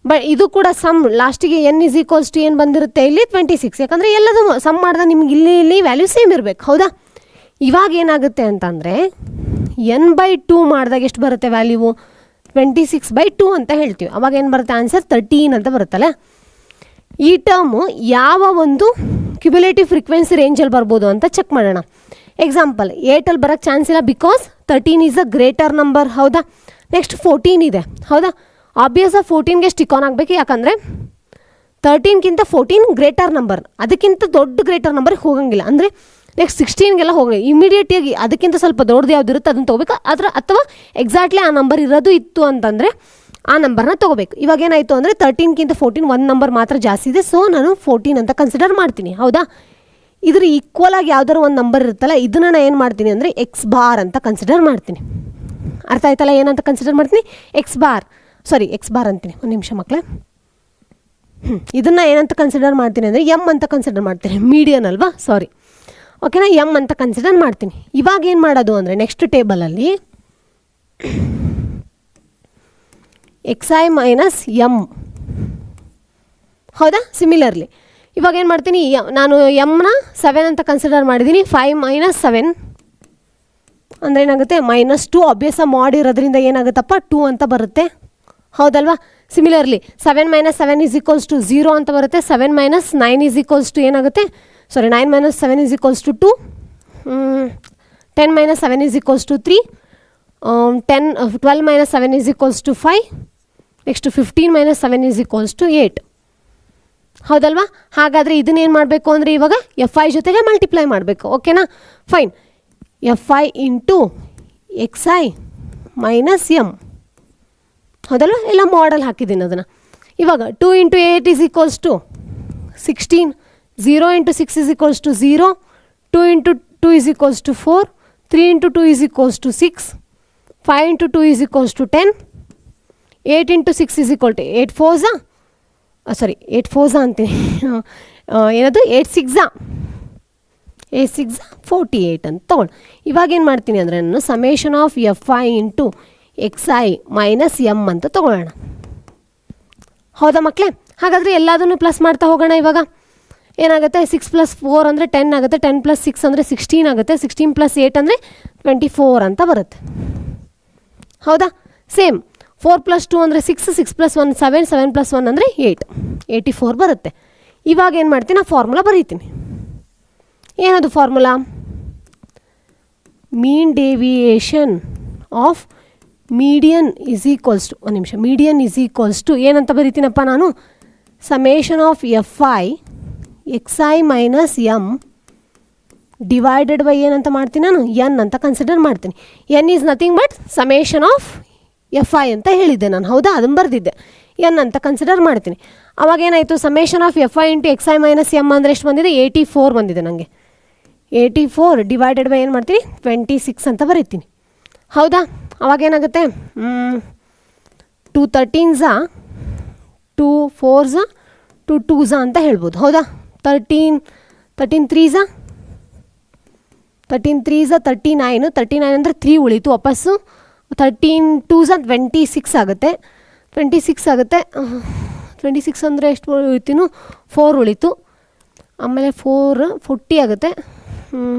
ಬಟ್ ಇದು ಕೂಡ ಸಮ್ ಲಾಸ್ಟಿಗೆ ಎನ್ ಇಸ್ ಈಕ್ವಲ್ಸ್ ಟು ಏನು ಬಂದಿರುತ್ತೆ ಇಲ್ಲಿ 26, ಯಾಕಂದರೆ ಎಲ್ಲದು ಸಮ್ ಮಾಡಿದಾಗ ನಿಮ್ಗೆ ಇಲ್ಲಿ ವ್ಯಾಲ್ಯೂ ಸೇಮ್ ಇರಬೇಕು. ಹೌದಾ. ಇವಾಗ ಏನಾಗುತ್ತೆ ಅಂತಂದರೆ n/2 ಮಾಡಿದಾಗ ಎಷ್ಟು ಬರುತ್ತೆ ವ್ಯಾಲ್ಯೂ 26/2 ಅಂತ ಹೇಳ್ತೀವಿ. ಅವಾಗ ಏನು ಬರುತ್ತೆ ಆನ್ಸರ್ 13 ಅಂತ ಬರುತ್ತಲ್ಲ. ಈ ಟರ್ಮು ಯಾವ ಒಂದು ಕ್ಯುಮ್ಯುಲೇಟಿವ್ ಫ್ರೀಕ್ವೆನ್ಸಿ ರೇಂಜಲ್ಲಿ ಬರ್ಬೋದು ಅಂತ ಚೆಕ್ ಮಾಡೋಣ. ಎಕ್ಸಾಂಪಲ್ 8ಅಲ್ಲಿ ಬರೋಕ್ಕೆ ಚಾನ್ಸ್ ಇಲ್ಲ, because 13 is a greater number. ಹೌದಾ. ನೆಕ್ಸ್ಟ್ 14 ಇದೆ. ಹೌದಾ. ಆಬ್ವಿಯಸ್ 14ಗೆ ಸ್ಟಿಕ್ ಆನ್ ಆಗಬೇಕು, ಯಾಕಂದರೆ 13ಗಿಂತ 14 ಗ್ರೇಟರ್ ನಂಬರ್, ಅದಕ್ಕಿಂತ ದೊಡ್ಡ ಗ್ರೇಟರ್ ನಂಬರ್ಗೆ ಹೋಗಂಗಿಲ್ಲ. ಅಂದರೆ ನೆಕ್ಸ್ಟ್ 16ಗೆಲ್ಲ ಹೋಗಿ ಇಮಿಡಿಯೇಟಾಗಿ ಅದಕ್ಕಿಂತ ಸ್ವಲ್ಪ ದೊಡ್ಡದು ಯಾವ್ದು ಇರುತ್ತೆ ಅದನ್ನು ತೊಗೋಬೇಕು. ಅಥವಾ ಎಕ್ಸಾಕ್ಟ್ಲಿ ಆ ನಂಬರ್ ಇರೋದು ಇತ್ತು ಅಂತಂದರೆ ಆ ನಂಬರ್ನ ತೊಗೋಬೇಕು. ಇವಾಗ ಏನಾಯಿತು ಅಂದರೆ 13ಗಿಂತ 14 ಒಂದು ನಂಬರ್ ಮಾತ್ರ ಜಾಸ್ತಿ ಇದೆ, ಸೊ ನಾನು 14 ಅಂತ ಕನ್ಸಿಡರ್ ಮಾಡ್ತೀನಿ. ಹೌದಾ. ಇದ್ರ ಈಕ್ವಲ್ ಆಗಿ ಯಾವ್ದಾದ್ರು ಒಂದು ನಂಬರ್ ಇರುತ್ತಲ್ಲ, ಇದನ್ನು ನಾನು ಏನು ಮಾಡ್ತೀನಿ ಅಂದರೆ ಎಕ್ಸ್ ಬಾರ್ ಅಂತ ಕನ್ಸಿಡರ್ ಮಾಡ್ತೀನಿ. ಅರ್ಥ ಆಯ್ತಲ್ಲ ಏನಂತ ಕನ್ಸಿಡರ್ ಮಾಡ್ತೀನಿ, ಎಕ್ಸ್ ಬಾರ್ ಅಂತೀನಿ. ಒಂದು ನಿಮಿಷ ಮಕ್ಕಳೇ. ಇದನ್ನು ಏನಂತ ಕನ್ಸಿಡರ್ ಮಾಡ್ತೀನಿ ಅಂದರೆ ಎಮ್ ಅಂತ ಕನ್ಸಿಡರ್ ಮಾಡ್ತೀನಿ, ಮೀಡಿಯನ್ ಅಲ್ವಾ, ಸಾರಿ. ಓಕೆನಾ. ಎಮ್ ಅಂತ ಕನ್ಸಿಡರ್ ಮಾಡ್ತೀನಿ. ಇವಾಗ ಏನು ಮಾಡೋದು ಅಂದರೆ ನೆಕ್ಸ್ಟ್ ಟೇಬಲಲ್ಲಿ ಎಕ್ಸ್ ಐ ಮೈನಸ್ ಎಮ್. ಹೌದಾ. ಸಿಮಿಲರ್ಲಿ ಇವಾಗ ಏನು ಮಾಡ್ತೀನಿ, ನಾನು ಎಮ್ನ 7 ಅಂತ ಕನ್ಸಿಡರ್ ಮಾಡಿದ್ದೀನಿ. 5 ಮೈನಸ್ 7 ಅಂದರೆ ಏನಾಗುತ್ತೆ -2. ಅಭ್ಯಾಸ ಮಾಡಿರೋದ್ರಿಂದ ಏನಾಗುತ್ತಪ್ಪ 2 ಅಂತ ಬರುತ್ತೆ. ಹೌದಲ್ವಾ. Similarly 7 minus 7 is equals to 0 ಅಂತ ಬರುತ್ತೆ. 7 ಮೈನಸ್ 9 ಇಸ್ ಈಕ್ವಲ್ಸ್ ಟು ಏನಾಗುತ್ತೆ, 9 minus 7 is equals to 2. 10 minus 7 is equals to 3. 12 minus 7 is equals to 5. Next 15 minus 7 is equals to 8. ಹೌದಲ್ವಾ. ಹಾಗಾದರೆ ಇದನ್ನೇನು ಮಾಡಬೇಕು ಅಂದರೆ ಇವಾಗ ಎಫ್ ಐ ಜೊತೆಗೆ ಮಲ್ಟಿಪ್ಲೈ ಮಾಡಬೇಕು. ಓಕೆನಾ. Fine. F I into X I minus M. ಹೌದಲ್ವ. ಎಲ್ಲ ಮಾಡಲ್ ಹಾಕಿದ್ದೀನಿ ಅದನ್ನು. ಇವಾಗ 2 into 8 is equals to 16. 0 into 6 is equals to 0. 2 into 2 is equals to 4. 3 into 2 is equals to 6. 5 into 2 is equals to 10. 8 into 6 is equal to 8 4s sorry 8 4 ಅಂತೀನಿ ಏನದು 8 6 8 6 48 ಅಂತ ತೊಗೊಂಡು ಇವಾಗ ಏನು ಮಾಡ್ತೀನಿ ಅಂದರೆ ನಾನು summation of F I into X I minus M ಅಂತ ತೊಗೊಳ್ಳೋಣ. ಹೌದಾ ಮಕ್ಕಳೇ? ಹಾಗಾದರೆ ಎಲ್ಲದನ್ನು ಪ್ಲಸ್ ಮಾಡ್ತಾ ಹೋಗೋಣ. ಇವಾಗ ಏನಾಗುತ್ತೆ 6 + 4 ಅಂದರೆ 10 ಆಗುತ್ತೆ, 10 + 6 ಅಂದರೆ 16 ಆಗುತ್ತೆ, 16 + 8 ಅಂದರೆ 24 ಅಂತ ಬರುತ್ತೆ. ಹೌದಾ? ಸೇಮ್ 4 + 2 ಅಂದರೆ 6, 6 + 1 7, 7 + 1 ಅಂದರೆ 8, 84 ಬರುತ್ತೆ. ಇವಾಗ ಏನು ಮಾಡ್ತೀನಿ, ಆ ಫಾರ್ಮುಲಾ ಬರೀತೀನಿ. ಏನದು formula? Mean deviation of median is equals to, ಒಂದು ನಿಮಿಷ, ಮೀಡಿಯನ್ ಈಸ್ ಈಕ್ವಲ್ಸ್ ಟು ಏನಂತ ಬರೀತೀನಪ್ಪ ನಾನು? Summation of F I X I minus M divided by ಏನಂತ ಮಾಡ್ತೀನಿ ನಾನು? ಎನ್ ಅಂತ ಕನ್ಸಿಡರ್ ಮಾಡ್ತೀನಿ. N is nothing but summation of F I ಅಂತ ಹೇಳಿದ್ದೆ ನಾನು. ಹೌದಾ? ಅದನ್ನು ಬರೆದಿದ್ದೆ. ಎನ್ ಅಂತ ಕನ್ಸಿಡರ್ ಮಾಡ್ತೀನಿ. ಅವಾಗ ಏನಾಯಿತು? Summation of F I into X I minus M ಅಂದರೆ ಎಷ್ಟು ಬಂದಿದೆ? 84 ಬಂದಿದೆ ನನಗೆ. 84 ಡಿವೈಡೆಡ್ ಬೈ ಏನು ಮಾಡ್ತೀನಿ? 26 ಅಂತ ಬರೀತೀನಿ. ಹೌದಾ? ಅವಾಗ ಏನಾಗುತ್ತೆ? 2 13s 2 4s 2 2s ಅಂತ ಹೇಳ್ಬೋದು. ಹೌದಾ? 13 3s 39, 39 ಅಂದರೆ 3 ಉಳಿತು ವಾಪಸ್ಸು. 13 2s 26 ಆಗುತ್ತೆ. 26 ಆಗುತ್ತೆ. 26 ಅಂದರೆ ಎಷ್ಟು ಉಳಿತೀನು? 4 ಉಳಿತು. ಆಮೇಲೆ 4 40 ಆಗುತ್ತೆ.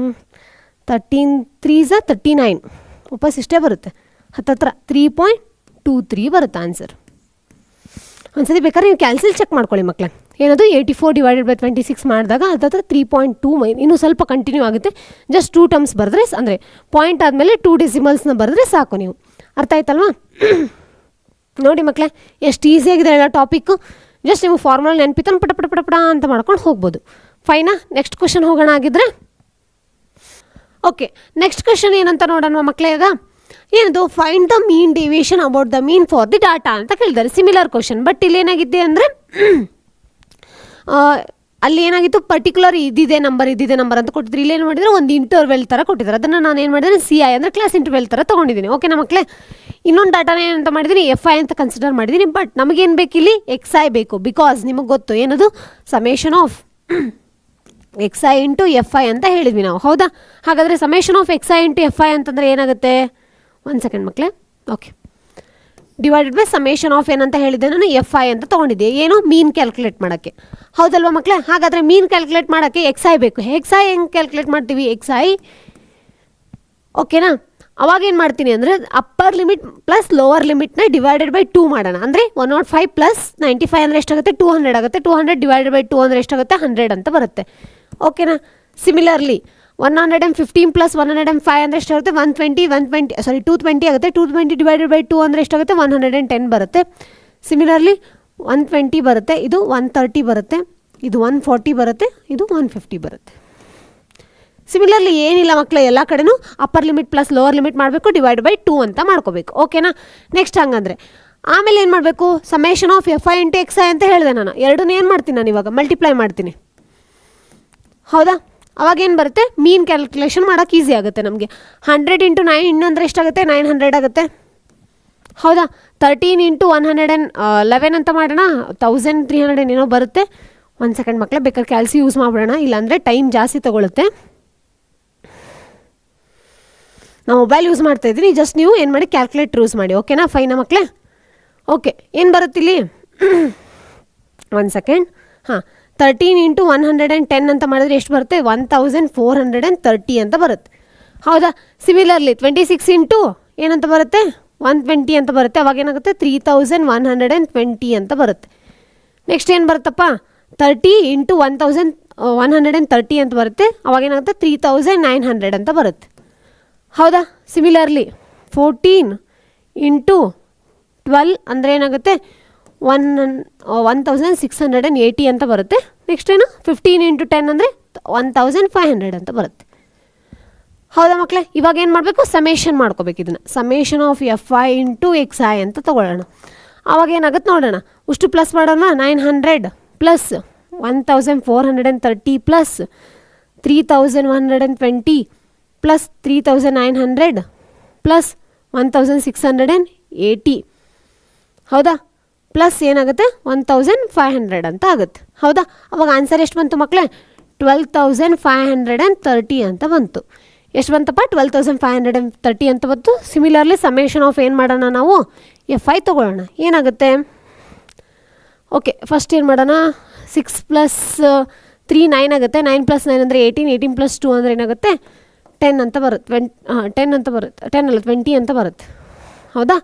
13 3s 39 ವಾಪಸ್ ಇಷ್ಟೇ ಬರುತ್ತೆ. ಹತ್ತತ್ರ 3.23 ಬರುತ್ತೆ ಆನ್ಸರ್. ಒಂದ್ಸತಿ ಬೇಕಾದ್ರೆ ನೀವು ಕ್ಯಾಲ್ಸಿಲ್ ಚೆಕ್ ಮಾಡ್ಕೊಳ್ಳಿ ಮಕ್ಕಳೇ. ಏನದು 84 ಡಿವೈಡೆಡ್ ಬೈ 26 ಮಾಡಿದಾಗ ಹತ್ತತ್ರ 3.2 ಇನ್ನೂ ಸ್ವಲ್ಪ ಕಂಟಿನ್ಯೂ ಆಗುತ್ತೆ. ಜಸ್ಟ್ 2 ಟರ್ಮ್ಸ್ ಬರೆದ್ರೆ, ಅಂದರೆ ಪಾಯಿಂಟ್ ಆದಮೇಲೆ 2 ಡೆಸಿಮಲ್ಸ್ನ ಬರೆದ್ರೆ ಸಾಕು. ನೀವು ಅರ್ಥ ಆಯ್ತಲ್ವಾ? ನೋಡಿ ಮಕ್ಕಳೇ, ಎಷ್ಟು ಈಸಿಯಾಗಿದೆ ಹೇಳೋ ಟಾಪಿಕ್ಕು. ಜಸ್ಟ್ ನೀವು ಫಾರ್ಮುಲಾ ನೆನಪಿತಾನೆ ಪಟ ಪಟ ಪಟ ಪಟ ಅಂತ ಮಾಡ್ಕೊಂಡು ಹೋಗ್ಬೋದು. ಫೈನಾ? ನೆಕ್ಸ್ಟ್ ಕ್ವಶನ್ ಹೋಗೋಣ ಆಗಿದ್ರೆ. ಓಕೆ, ನೆಕ್ಸ್ಟ್ ಕ್ವಶನ್ ಏನಂತ ನೋಡೋಣ ಮಕ್ಕಳೇ. ಈಗ ಏನದು? Find the mean deviation about the mean for the data ಅಂತ ಕೇಳಿದ್ದಾರೆ. ಸಿಮಿಲರ್ ಕ್ವಶನ್, ಬಟ್ ಇಲ್ಲಿ ಏನಾಗಿದೆ ಅಂದರೆ ಅಲ್ಲಿ ಏನಾಗಿತ್ತು? ಪರ್ಟಿಕ್ಯುಲರ್ ಇದಿದೆ ನಂಬರ್ ಅಂತ ಕೊಟ್ಟಿದ್ರು. ಇಲ್ಲಿ ಏನು ಮಾಡಿದರೆ ಒಂದು ಇಂಟರ್ವೆಲ್ ಥರ ಕೊಟ್ಟಿದ್ದಾರೆ. ಅದನ್ನು ನಾನು ಏನು ಮಾಡಿದರೆ CI ಅಂದರೆ ಕ್ಲಾಸ್ ಇಂಟರ್ವೆಲ್ ಥರ ತೊಗೊಂಡಿದ್ದೀನಿ. ಓಕೆನಾ ಮಕ್ಕಳೇ? ಇನ್ನೊಂದು ಡಾಟಾನ ಏನಂತ ಮಾಡಿದ್ದೀನಿ? FI ಅಂತ ಕನ್ಸಿಡರ್ ಮಾಡಿದ್ದೀನಿ. ಬಟ್ ನಮಗೇನು ಬೇಕಿಲ್ಲಿ? XI ಬೇಕು. ಬಿಕಾಸ್ ನಿಮಗೆ ಗೊತ್ತು ಏನದು? Summation of XI into FI ಅಂತ ಹೇಳಿದ್ವಿ ನಾವು. ಹೌದಾ? ಹಾಗಾದರೆ summation of XI into FI ಅಂತಂದರೆ ಏನಾಗುತ್ತೆ? 1 ಸೆಕೆಂಡ್ ಮಕ್ಕಳೇ. Okay, divided by summation of ಏನಂತ ಹೇಳಿದ್ದೆ ನಾನು? FI ಅಂತ ತೊಗೊಂಡಿದ್ದೆ. ಏನು? ಮೀನ್ ಕ್ಯಾಲ್ಕುಲೇಟ್ ಮಾಡೋಕ್ಕೆ. ಹೌದಲ್ವಾ ಮಕ್ಕಳೇ? ಹಾಗಾದರೆ ಮೀನ್ ಕ್ಯಾಲ್ಕುಲೇಟ್ ಮಾಡೋಕ್ಕೆ XI ಬೇಕು. XI ಹೆಂಗೆ ಕ್ಯಾಲ್ಕುಲೇಟ್ ಮಾಡ್ತೀವಿ? XI ಓಕೆನಾ? ಅವಾಗ ಏನು ಮಾಡ್ತೀನಿ ಅಂದರೆ ಅಪ್ಪರ್ ಲಿಮಿಟ್ ಪ್ಲಸ್ ಲೋವರ್ ಲಿಮಿಟ್ನ ಡಿವೈಡೆಡ್ ಬೈ 2 ಮಾಡೋಣ. ಅಂದರೆ 105 ಪ್ಲಸ್ 95 ಅಂದರೆ ಎಷ್ಟಾಗುತ್ತೆ? 200 ಆಗುತ್ತೆ. 200 ಡಿವೈಡೆಡ್ ಬೈ 2 ಅಂದರೆ ಎಷ್ಟಾಗುತ್ತೆ? 100 ಅಂತ ಬರುತ್ತೆ. ಓಕೆನಾ? ಸಿಮಿಲರ್ಲಿ 115 ಪ್ಲಸ್ 105 ಅಂದರೆ ಎಷ್ಟಾಗುತ್ತೆ? 220 ಆಗುತ್ತೆ. 220 ಡಿವೈಡೆಡ್ ಬೈ 2 ಅಂದರೆ ಎಷ್ಟಾಗುತ್ತೆ? 110 ಬರುತ್ತೆ. ಸಿಮಿಲರ್ಲಿ 120 ಬರುತ್ತೆ, ಇದು 130 ಬರುತ್ತೆ, ಇದು 140 ಬರುತ್ತೆ, ಇದು 150 ಬರುತ್ತೆ. ಸಿಮಿಲರ್ಲಿ ಏನಿಲ್ಲ ಮಕ್ಕಳೇ, ಎಲ್ಲ ಕಡೆನೂ upper limit plus lower limit ಮಾಡಬೇಕು, ಡಿವೈಡ್ ಬೈ 2 ಅಂತ ಮಾಡ್ಕೋಬೇಕು. ಓಕೆನಾ? ನೆಕ್ಸ್ಟ್ ಹಂಗಂದರೆ ಆಮೇಲೆ ಏನು ಮಾಡಬೇಕು? Summation of FI into XI ಅಂತ ಹೇಳಿದೆ ನಾನು. ಎರಡನ್ನೂ ಏನು ಮಾಡ್ತೀನಿ ನಾನು ಇವಾಗ? ಮಲ್ಟಿಪ್ಲೈ ಮಾಡ್ತೀನಿ. ಹೌದಾ? ಅವಾಗೇನು ಬರುತ್ತೆ? ಮೀನ್ ಕ್ಯಾಲ್ಕುಲೇಷನ್ ಮಾಡೋಕ್ಕೆ ಈಸಿ ಆಗುತ್ತೆ ನಮಗೆ. 100 ಇಂಟು 9 ಅಂದರೆ ಎಷ್ಟಾಗುತ್ತೆ? 900 ಆಗುತ್ತೆ. ಹೌದಾ? 13 ಇಂಟು 111 ಅಂತ ಮಾಡೋಣ, 1300 ಏನೋ ಬರುತ್ತೆ. 1 ಸೆಕೆಂಡ್ ಮಕ್ಕಳೇ, ಬೇಕಾದ್ರೆ ಕ್ಯಾಲ್ಸಿ ಯೂಸ್ ಮಾಡಿಬಿಡೋಣ, ಇಲ್ಲಾಂದರೆ ಟೈಮ್ ಜಾಸ್ತಿ ತೊಗೊಳುತ್ತೆ. ನಾವು ಮೊಬೈಲ್ ಯೂಸ್ ಮಾಡ್ತಾ ಇದ್ದೀನಿ, ಜಸ್ಟ್ ನೀವು ಏನು ಮಾಡಿ? ಕ್ಯಾಲ್ಕುಲೇಟರ್ ಯೂಸ್ ಮಾಡಿ. ಓಕೆನಾ? ಫೈನಾ ಮಕ್ಕಳೇ? ಓಕೆ, ಏನು ಬರುತ್ತಿಲ್ಲಿ? 1 ಸೆಕೆಂಡ್. ಹಾಂ, 13 ಇಂಟು 110 ಅಂತ ಮಾಡಿದ್ರೆ ಎಷ್ಟು ಬರುತ್ತೆ? 1430 ಅಂತ ಬರುತ್ತೆ. ಹೌದಾ? ಸಿಮಿಲರ್ಲಿ 26 ಇಂಟು ಏನಂತ ಬರುತ್ತೆ? 120 ಅಂತ ಬರುತ್ತೆ. ಅವಾಗ ಏನಾಗುತ್ತೆ? 3120 ಅಂತ ಬರುತ್ತೆ. ನೆಕ್ಸ್ಟ್ ಏನು ಬರುತ್ತಪ್ಪ? 30 ಇಂಟು 1130 ಅಂತ ಬರುತ್ತೆ. ಅವಾಗ ಏನಾಗುತ್ತೆ? 3900 ಅಂತ ಬರುತ್ತೆ. ಹೌದಾ? ಸಿಮಿಲರ್ಲಿ 14 ಇಂಟು 12 ಅಂದರೆ ಏನಾಗುತ್ತೆ? 1680 ಅಂತ ಬರುತ್ತೆ. ನೆಕ್ಸ್ಟ್ ಏನು? 15 ಇಂಟು 10 ಅಂದರೆ 1500 ಅಂತ ಬರುತ್ತೆ. ಹೌದಾ ಮಕ್ಕಳೇ? ಇವಾಗ ಏನು ಮಾಡಬೇಕು? ಸಮೇಷನ್ ಮಾಡ್ಕೋಬೇಕು. ಇದನ್ನು summation of FI into XI ಅಂತ ತೊಗೊಳ್ಳೋಣ. ಆವಾಗ ಏನಾಗುತ್ತೆ ನೋಡೋಣ. ಉಷ್ಟು ಪ್ಲಸ್ ಮಾಡೋಣ. 900 ಪ್ಲಸ್ 1430 ಪ್ಲಸ್ 3120 ಪ್ಲಸ್ 3900 ಪ್ಲಸ್ 1680. ಹೌದಾ? ಪ್ಲಸ್ ಏನಾಗುತ್ತೆ 1500 ಅಂತ ಆಗುತ್ತೆ. ಹೌದಾ? ಅವಾಗ ಆನ್ಸರ್ ಎಷ್ಟು ಬಂತು ಮಕ್ಕಳೇ? 12,530 ಅಂತ ಬಂತು. ಎಷ್ಟು ಬಂತಪ್ಪ? 12,530 ಅಂತ ಬಂತು. ಸಿಮಿಲರ್ಲಿ ಸಮೇಷನ್ ಆಫ್ ಏನು ಮಾಡೋಣ ನಾವು? FI ತೊಗೊಳ್ಳೋಣ. ಏನಾಗುತ್ತೆ? ಓಕೆ, ಫಸ್ಟ್ ಏನು ಮಾಡೋಣ? 6 + 3 9 ಆಗುತ್ತೆ. 9 + 9 ಅಂದರೆ 18. 18 + 2 ಅಂದರೆ ಏನಾಗುತ್ತೆ? 10 ಅಂತ ಬರುತ್ತೆ. 10 ಅಂತ ಬರುತ್ತೆ. 10 ಅಲ್ಲ 20 ಅಂತ ಬರುತ್ತೆ. ಹೌದಾ?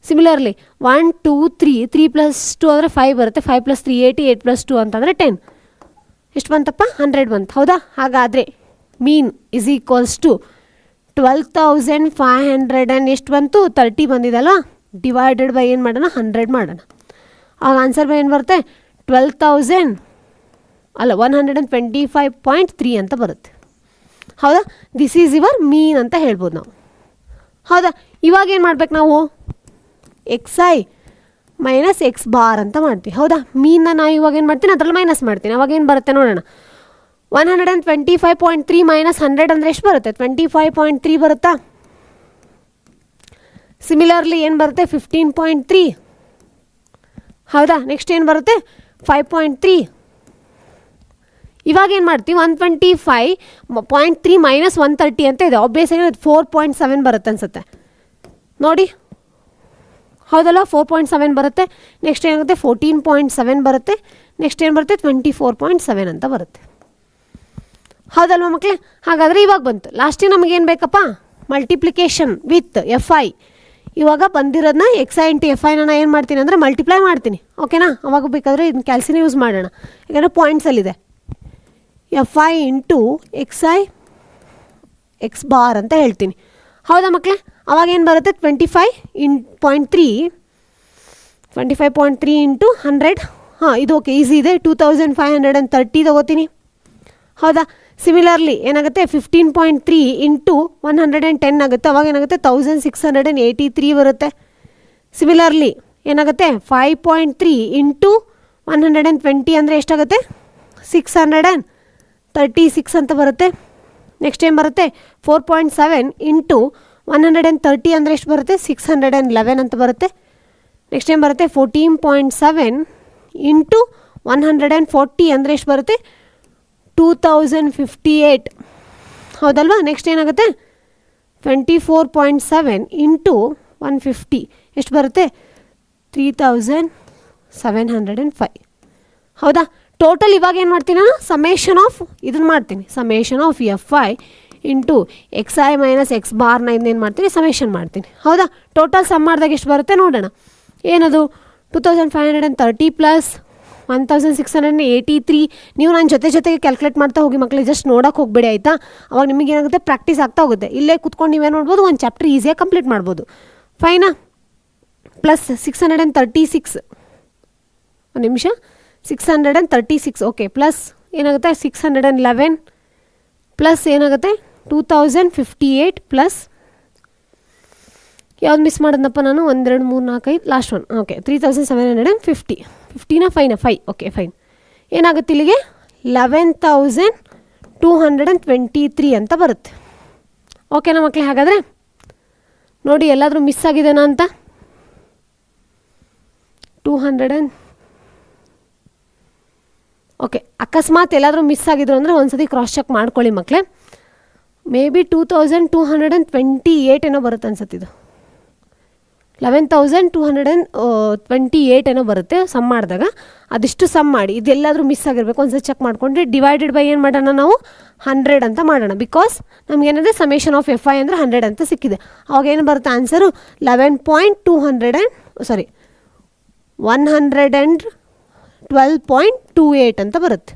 ಸಿಮಿಲರ್ಲಿ 1 2 3 3 + 2 ಅಂದರೆ 5 ಬರುತ್ತೆ. 5 + 3 8. 8 + 2 ಅಂತಂದರೆ 10. ಎಷ್ಟು ಬಂತಪ್ಪ? 100 ಬಂತು. ಹೌದಾ? ಹಾಗಾದರೆ ಮೀನ್ ಇಸ್ ಈಕ್ವಲ್ಸ್ ಟು 12,500 ಎಷ್ಟು ಬಂತು? 30 ಬಂದಿದಲ್ವಾ? ಡಿವೈಡೆಡ್ ಬೈ ಏನು ಮಾಡೋಣ? 100 ಮಾಡೋಣ. ಆಗ ಆನ್ಸರ್ ಬೈ ಏನು ಬರುತ್ತೆ? 125.3 ಅಂತ ಬರುತ್ತೆ. ಹೌದಾ? ದಿಸ್ ಈಸ್ ಯುವರ್ ಮೀನ್ ಅಂತ ಹೇಳ್ಬೋದು ನಾವು. ಹೌದಾ? ಇವಾಗ ಏನು ಮಾಡ್ಬೇಕು ನಾವು? XI ಮೈನಸ್ X ಬಾರ್ ಅಂತ ಮಾಡ್ತೀವಿ. ಹೌದಾ? ಮೀನ್ನ ನಾವು ಇವಾಗ ಏನು ಮಾಡ್ತೀನಿ? ಅದರಲ್ಲಿ ಮೈನಸ್ ಮಾಡ್ತೀನಿ. ಅವಾಗ ಏನು ಬರುತ್ತೆ ನೋಡೋಣ. 125.3 ಮೈನಸ್ 100 ಅಂದರೆ ಎಷ್ಟು ಬರುತ್ತೆ? 25.3 ಬರುತ್ತಾ? ಸಿಮಿಲರ್ಲಿ ಏನು ಬರುತ್ತೆ? 15.3. ಹೌದಾ? ನೆಕ್ಸ್ಟ್ ಏನು ಬರುತ್ತೆ? 5.3. ಇವಾಗ ಏನು ಮಾಡ್ತೀವಿ? 125.3 ಮೈನಸ್ 130 ಅಂತ ಇದೆ. ಆಬ್ವಿಯಸ್ಲಿ ಅದು 4.7 ಬರುತ್ತೆ ಅನಿಸುತ್ತೆ ನೋಡಿ. ಹೌದಲ್ಲ? 4.7 ಬರುತ್ತೆ. ನೆಕ್ಸ್ಟ್ ಏನಾಗುತ್ತೆ? 14.7 ಬರುತ್ತೆ. ನೆಕ್ಸ್ಟ್ ಏನು ಬರುತ್ತೆ? 24.7 ಅಂತ ಬರುತ್ತೆ. ಹೌದಲ್ವ ಮಕ್ಕಳೇ? ಹಾಗಾದರೆ ಇವಾಗ ಬಂತು. ಲಾಸ್ಟಿಗೆ ನಮಗೇನು ಬೇಕಪ್ಪ? Multiplication with FI. ಇವಾಗ ಬಂದಿರೋದನ್ನ XI ಇಂಟು FI ನಾನು ಏನು ಮಾಡ್ತೀನಿ ಅಂದರೆ ಮಲ್ಟಿಪ್ಲೈ ಮಾಡ್ತೀನಿ. ಓಕೆನಾ? ಅವಾಗ ಬೇಕಾದರೆ ಇದನ್ನ ಕ್ಯಾಲ್ಸಿನ ಯೂಸ್ ಮಾಡೋಣ. ಯಾಕಂದರೆ ಪಾಯಿಂಟ್ಸಲ್ಲಿದೆ. FI into XI X bar ಅಂತ ಹೇಳ್ತೀನಿ. ಹೌದಾ ಮಕ್ಕಳೇ? ಅವಾಗ ಏನು ಬರುತ್ತೆ? 25.3 ಇಂಟು 100. ಹಾಂ, ಇದು ಓಕೆ, ಈಸಿ ಇದೆ. 2,530 ತಗೋತೀನಿ. ಹೌದಾ? ಸಿಮಿಲರ್ಲಿ ಏನಾಗುತ್ತೆ? 15.3 ಇಂಟು 110 ಆಗುತ್ತೆ. ಅವಾಗ ಏನಾಗುತ್ತೆ? 1,683 ಬರುತ್ತೆ. ಸಿಮಿಲರ್ಲಿ ಏನಾಗುತ್ತೆ? 5.3 ಇಂಟು 120 ಅಂದರೆ ಎಷ್ಟಾಗುತ್ತೆ? 636 ಅಂತ ಬರುತ್ತೆ. ನೆಕ್ಸ್ಟ್ ಏನು ಬರುತ್ತೆ? 4.7 ಇಂಟು 130 ಅಂದರೆ ಎಷ್ಟು ಬರುತ್ತೆ? 611 ಅಂತ ಬರುತ್ತೆ. ನೆಕ್ಸ್ಟ್ ಏನು ಬರುತ್ತೆ? 14.7 ಇಂಟು 140 ಅಂದರೆ ಎಷ್ಟು ಬರುತ್ತೆ? 2,058. ಹೌದಲ್ವಾ? ನೆಕ್ಸ್ಟ್ ಏನಾಗುತ್ತೆ? 24.7 ಇಂಟು 150 ಎಷ್ಟು ಬರುತ್ತೆ? 3,705. ಹೌದಾ? ಟೋಟಲ್ ಇವಾಗ ಏನು ಮಾಡ್ತೀನಿ ನಾನು? ಸಮೇಷನ್ ಆಫ್ ಇದನ್ನು ಮಾಡ್ತೀನಿ. Summation of FI into XI minus X ಬಾರ್ನ ಇದನ್ನೇನು ಮಾಡ್ತೀನಿ? ಸಮೇಷನ್ ಮಾಡ್ತೀನಿ. ಹೌದಾ? ಟೋಟಲ್ ಸಮ್ ಮಾಡಿದಾಗ ಎಷ್ಟು ಬರುತ್ತೆ ನೋಡೋಣ. ಏನದು? 2,530 ಪ್ಲಸ್ 1,683. ನೀವು ನನ್ನ ಜೊತೆಗೆ ಕ್ಯಾಲ್ಕುಲೇಟ್ ಮಾಡ್ತಾ ಹೋಗಿ ಮಕ್ಕಳು. ಜಸ್ಟ್ ನೋಡೋಕೆ ಹೋಗಬೇಡಿ, ಆಯಿತಾ? ಅವಾಗ ನಿಮಗೆ ಏನಾಗುತ್ತೆ? ಪ್ರಾಕ್ಟೀಸ್ ಆಗ್ತಾ ಹೋಗುತ್ತೆ. ಇಲ್ಲೇ ಕೂತ್ಕೊಂಡು ನೀವೇನು ಮಾಡ್ಬೋದು? ಒಂದು ಚಾಪ್ಟರ್ ಈಸಿಯಾಗಿ ಕಂಪ್ಲೀಟ್ ಮಾಡ್ಬೋದು. ಫೈನಾ? ಪ್ಲಸ್ 636. ಒಂದು ನಿಮಿಷ. 636. ಓಕೆ, ಪ್ಲಸ್ ಏನಾಗುತ್ತೆ? 611 ಪ್ಲಸ್ ಏನಾಗುತ್ತೆ? 2,058 ಪ್ಲಸ್ ಯಾವ್ದು ಮಿಸ್ ಮಾಡಿದ್ನಪ್ಪ ನಾನು? 1 2 3 4 5 last one. Okay, 3,750. 50ನಾ? 5 okay, fine. ಏನಾಗುತ್ತೆ ಇಲ್ಲಿಗೆ? 11,223 ಅಂತ ಬರುತ್ತೆ. ಓಕೆನಾ ಮಕ್ಕಳೇ? ಹಾಗಾದರೆ ನೋಡಿ ಎಲ್ಲಾದರೂ ಮಿಸ್ ಆಗಿದೆನಾ ಅಂತ. 200 ಓಕೆ, ಅಕಸ್ಮಾತ್ ಎಲ್ಲಾದರೂ ಮಿಸ್ ಆಗಿದ್ರು ಅಂದರೆ ಒಂದ್ಸತಿ ಕ್ರಾಸ್ ಚೆಕ್ ಮಾಡ್ಕೊಳ್ಳಿ ಮಕ್ಕಳೇ. ಮೇ ಬಿ 2,228 ಏನೋ ಬರುತ್ತೆ ಅನ್ಸತ್ತಿದು. 11,228 ಏನೋ ಬರುತ್ತೆ ಸಮ್ ಮಾಡಿದಾಗ. ಅದಿಷ್ಟು ಸಮ್ ಮಾಡಿ ಇದೆಲ್ಲಾದರೂ ಮಿಸ್ ಆಗಿರಬೇಕು ಒಂದ್ಸತಿ ಚೆಕ್ ಮಾಡಿಕೊಂಡ್ರೆ ಡಿವೈಡೆಡ್ ಬೈ ಏನು ಮಾಡೋಣ ನಾವು? 100 ಅಂತ ಮಾಡೋಣ. ಬಿಕಾಸ್ ನಮಗೇನಂದರೆ ಸಮೇಷನ್ ಆಫ್ FI ಅಂದರೆ 100 ಅಂತ ಸಿಕ್ಕಿದೆ. ಅವಾಗ ಏನು ಬರುತ್ತೆ ಆನ್ಸರು? 112.28 ಅಂತ ಬರುತ್ತೆ.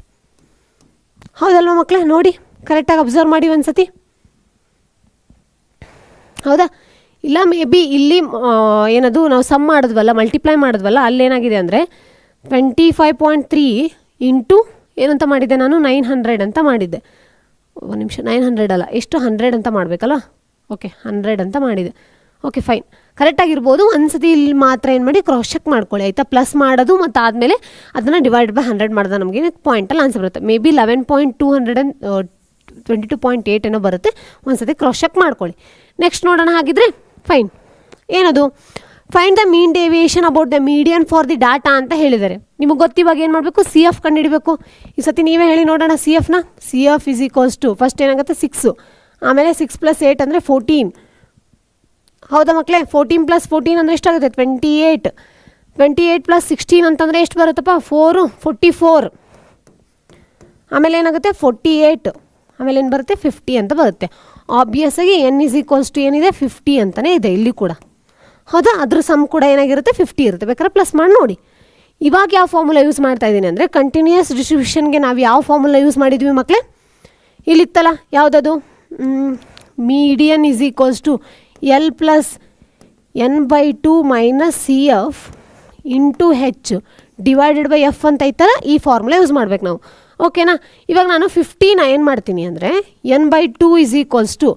ಹೌದಲ್ವ ಮಕ್ಕಳೇ? ನೋಡಿ ಕರೆಕ್ಟಾಗಿ ಅಬ್ಸರ್ವ್ ಮಾಡಿ ಒಂದ್ಸತಿ. ಹೌದಾ? ಇಲ್ಲ ಮೇ ಬಿ ಇಲ್ಲಿ ಏನದು ನಾವು ಸಮ್ ಮಾಡಿದ್ವಲ್ಲ, ಮಲ್ಟಿಪ್ಲೈ ಮಾಡಿದ್ವಲ್ಲ, ಅಲ್ಲೇನಾಗಿದೆ ಅಂದರೆ 25.3 ಇಂಟು ಏನಂತ ಮಾಡಿದ್ದೆ ನಾನು? 900 ಅಂತ ಮಾಡಿದ್ದೆ. ಒಂದು ನಿಮಿಷ, 900 ಅಲ್ಲ, ಎಷ್ಟು? 100 ಅಂತ ಮಾಡಬೇಕಲ್ಲ. ಓಕೆ, 100 ಅಂತ ಮಾಡಿದೆ. ಓಕೆ, ಫೈನ್, ಕರೆಕ್ಟಾಗಿರ್ಬೋದು. ಒಂದ್ಸತಿ ಇಲ್ಲಿ ಮಾತ್ರ ಏನು ಮಾಡಿ ಕ್ರಾಸ್ ಚೆಕ್ ಮಾಡ್ಕೊಳ್ಳಿ, ಆಯಿತಾ? ಪ್ಲಸ್ ಮಾಡೋದು ಮತ್ತು ಆದಮೇಲೆ ಅದನ್ನು ಡಿವೈಡ್ ಬೈ 100 ಮಾಡಿದ ನಮಗೆ ಪಾಯಿಂಟಲ್ಲಿ ಆನ್ಸರ್ ಬರುತ್ತೆ. ಮೇ ಬಿ 11.222.8 ಏನೋ ಬರುತ್ತೆ. ಒಂದ್ಸತಿ ಕ್ರಾಸ್ ಚೆಕ್ ಮಾಡ್ಕೊಳ್ಳಿ. ನೆಕ್ಸ್ಟ್ ನೋಡೋಣ ಹಾಗಿದ್ರೆ. ಫೈನ್. ಏನದು? Find the mean deviation about the median for the data ಅಂತ ಹೇಳಿದ್ದಾರೆ. ನಿಮಗೆ ಗೊತ್ತಿವಾಗ ಏನು ಮಾಡಬೇಕು, ಸಿ ಎಫ್ ಕಂಡುಹಿಡಬೇಕು. ಈ ಸತಿ ನೀವೇ ಹೇಳಿ ನೋಡೋಣ ಸಿ ಎಫ್ನ. C F is equals to first ಏನಾಗುತ್ತೆ 6, ಆಮೇಲೆ 6 + 8 ಅಂದರೆ 14. ಹೌದಾ ಮಕ್ಕಳೇ? 14 + 14 ಅಂದರೆ ಎಷ್ಟಾಗುತ್ತೆ 28. 28 + 16 ಅಂತಂದರೆ ಎಷ್ಟು ಬರುತ್ತಪ್ಪ 4, 44. ಆಮೇಲೆ ಏನಾಗುತ್ತೆ 48. ಆಮೇಲೆ ಏನು ಬರುತ್ತೆ 50 ಅಂತ ಬರುತ್ತೆ. ಆಬ್ವಿಯಸ್ ಆಗಿ n ಇಸ್ ಈಕ್ವಲ್ಸ್ ಟು ಏನಿದೆ 50 ಅಂತಲೇ ಇದೆ ಇಲ್ಲಿ ಕೂಡ. ಹೌದಾ? ಅದ್ರ ಸಮ್ ಕೂಡ ಏನಾಗಿರುತ್ತೆ 50 ಇರುತ್ತೆ. ಬೇಕಾದ್ರೆ ಪ್ಲಸ್ ಮಾಡಿ ನೋಡಿ. ಇವಾಗ ಯಾವ ಫಾರ್ಮುಲಾ ಯೂಸ್ ಮಾಡ್ತಾ ಇದ್ದೀನಿ ಅಂದರೆ ಕಂಟಿನ್ಯೂಯಸ್ ಡಿಸ್ಟ್ರಿಬ್ಯೂಷನ್ಗೆ ನಾವು ಯಾವ ಫಾರ್ಮುಲಾ ಯೂಸ್ ಮಾಡಿದ್ವಿ ಮಕ್ಕಳೇ? ಇಲ್ಲಿತ್ತಲ್ಲ ಯಾವುದದು, median is equals to L + n/2 - CF into H divided by F ಅಂತ ಐತಲ್ಲ, ಈ ಫಾರ್ಮುಲಾ ಯೂಸ್ ಮಾಡ್ಬೇಕು ನಾವು. ಓಕೆನಾ? ಇವಾಗ ನಾನು 50ನ ಏನು ಮಾಡ್ತೀನಿ ಅಂದರೆ n/2 is equals to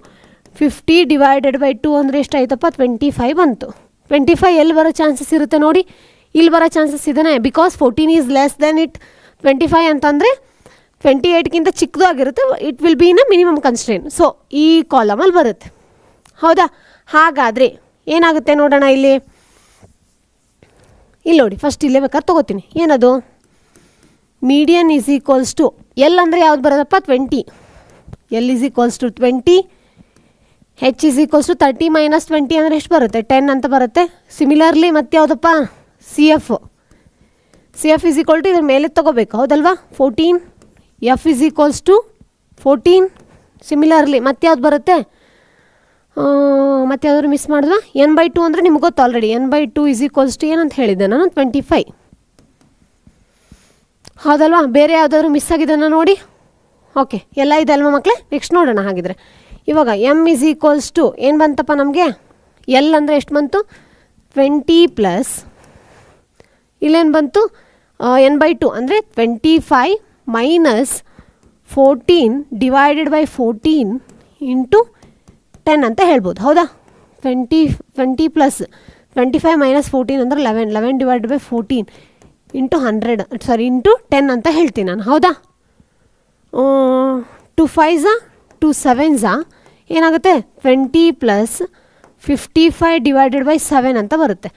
50 divided by 2 ಅಂದರೆ ಎಷ್ಟಾಯ್ತಪ್ಪ 25 ಬಂತು. 25 ಎಲ್ಲಿ ಬರೋ ಚಾನ್ಸಸ್ ಇರುತ್ತೆ ನೋಡಿ, ಇಲ್ಲಿ ಬರೋ ಚಾನ್ಸಸ್ ಇದೆಯೇ, because 14 is less than it. 25 ಅಂತಂದರೆ 28ಗಿಂತ ಚಿಕ್ಕದು ಆಗಿರುತ್ತೆ. It will be in a minimum constraint. So ಈ ಕಾಲಮಲ್ಲಿ ಬರುತ್ತೆ. ಹೌದಾ? ಹಾಗಾದರೆ ಏನಾಗುತ್ತೆ ನೋಡೋಣ. ಇಲ್ಲಿ ನೋಡಿ, ಫಸ್ಟ್ ಇಲ್ಲೇ ಬೇಕಾದ್ರೆ ತೊಗೋತೀನಿ. ಏನದು median is equals to L ಅಂದರೆ ಯಾವ್ದು ಬರೋದಪ್ಪ 20. L is equals to 20. H is equals to 30 - 20 ಅಂದರೆ ಎಷ್ಟು ಬರುತ್ತೆ 10 ಅಂತ ಬರುತ್ತೆ. ಸಿಮಿಲರ್ಲಿ ಮತ್ತೆ ಯಾವುದಪ್ಪ C F. C F is equal to ಇದ್ರ ಮೇಲೆ ತೊಗೋಬೇಕು. ಹೌದಲ್ವಾ? 14. F is equals to 14. Similarly ಮತ್ತೆ ಯಾವ್ದು ಬರುತ್ತೆ, ಮತ್ತೆ ಯಾವ್ದಾದ್ರು ಮಿಸ್ ಮಾಡಿದ್ವಾ? n/2 ಅಂದರೆ ನಿಮ್ಗೆ ಗೊತ್ತು already. n/2 is equals to ಏನಂತ ಹೇಳಿದ್ದೆ ನಾನು 25. ಹೌದಲ್ವಾ? ಬೇರೆ ಯಾವುದಾದ್ರು ಮಿಸ್ ಆಗಿದ್ದಾನ ನೋಡಿ. ಓಕೆ, ಎಲ್ಲ ಇದೆ ಅಲ್ವಾ ಮಕ್ಕಳೇ? ನೆಕ್ಸ್ಟ್ ನೋಡೋಣ. ಹಾಗಿದ್ರೆ ಇವಾಗ m ಈಸ್ ಈಕ್ವಲ್ಸ್ ಟು ಏನು ಬಂತಪ್ಪ ನಮಗೆ, ಎಲ್ ಅಂದರೆ ಎಷ್ಟು ಬಂತು 20 ಪ್ಲಸ್ ಇಲ್ಲೇನು ಬಂತು n/2 ಅಂದರೆ 25 ಮೈನಸ್ 14 ಡಿವೈಡೆಡ್ ಬೈ 14 ಇಂಟು 10 ಅಂತ ಹೇಳ್ಬೋದು. ಹೌದಾ? 20 ಪ್ಲಸ್ 25 ಮೈನಸ್ 14 ಅಂದರೆ 11 ಡಿವೈಡೆಡ್ ಬೈ 14 ಇಂಟು 100 ಇಂಟು 10 ಅಂತ ಹೇಳ್ತೀನಿ ನಾನು. ಹೌದಾ? 2 5 2 7 ಏನಾಗುತ್ತೆ 20 ಪ್ಲಸ್ 55 ಡಿವೈಡೆಡ್ ಬೈ 7 ಅಂತ ಬರುತ್ತೆ.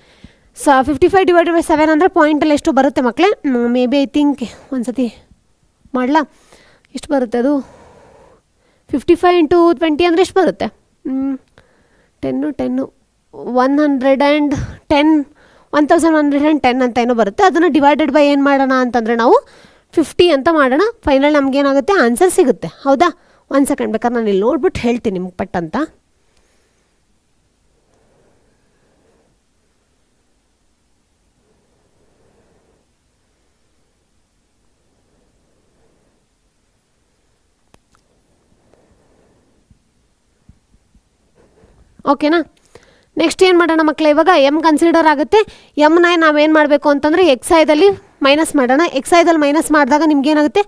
55 ಡಿವೈಡೆಡ್ ಬೈ 7 ಅಂದರೆ ಪಾಯಿಂಟಲ್ಲಿ ಎಷ್ಟು ಬರುತ್ತೆ ಮಕ್ಕಳೇ? ಮೇ ಬಿ ಐ ಥಿಂಕ್ ಒಂದು ಸತಿ ಮಾಡಲಾ, ಎಷ್ಟು ಬರುತ್ತೆ ಅದು 55 ಇಂಟು 20 ಅಂದರೆ ಎಷ್ಟು ಬರುತ್ತೆ 10 1110 ಅಂತ ಏನೋ ಬರುತ್ತೆ. ಅದನ್ನು ಡಿವೈಡೆಡ್ ಬೈ ಏನು ಮಾಡೋಣ ಅಂತಂದರೆ ನಾವು 50 ಅಂತ ಮಾಡೋಣ. ಫೈನಲ್ ನಮಗೇನಾಗುತ್ತೆ ಆನ್ಸರ್ ಸಿಗುತ್ತೆ. ಹೌದಾ? 1 ಸೆಕೆಂಡ್ ಬೇಕಾದ್ರೆ ನಾನು ಇಲ್ಲಿ ನೋಡ್ಬಿಟ್ಟು ಹೇಳ್ತೀನಿ ನಿಮ್ಗೆ ಪಟ್ ಅಂತ. ಓಕೆನಾ? ನೆಕ್ಸ್ಟ್ ಏನು ಮಾಡೋಣ ಮಕ್ಕಳೇ, ಇವಾಗ ಎಮ್ ಕನ್ಸಿಡರ್ ಆಗುತ್ತೆ. ಎಮ್ನ ನಾವೇನು ಮಾಡಬೇಕು ಅಂತಂದರೆ ಎಕ್ಸೈದಲ್ಲಿ ಮೈನಸ್ ಮಾಡೋಣ. ಎಕ್ಸೈದಲ್ಲಿ ಮೈನಸ್ ಮಾಡಿದಾಗ ನಿಮ್ಗೇನಾಗುತ್ತೆ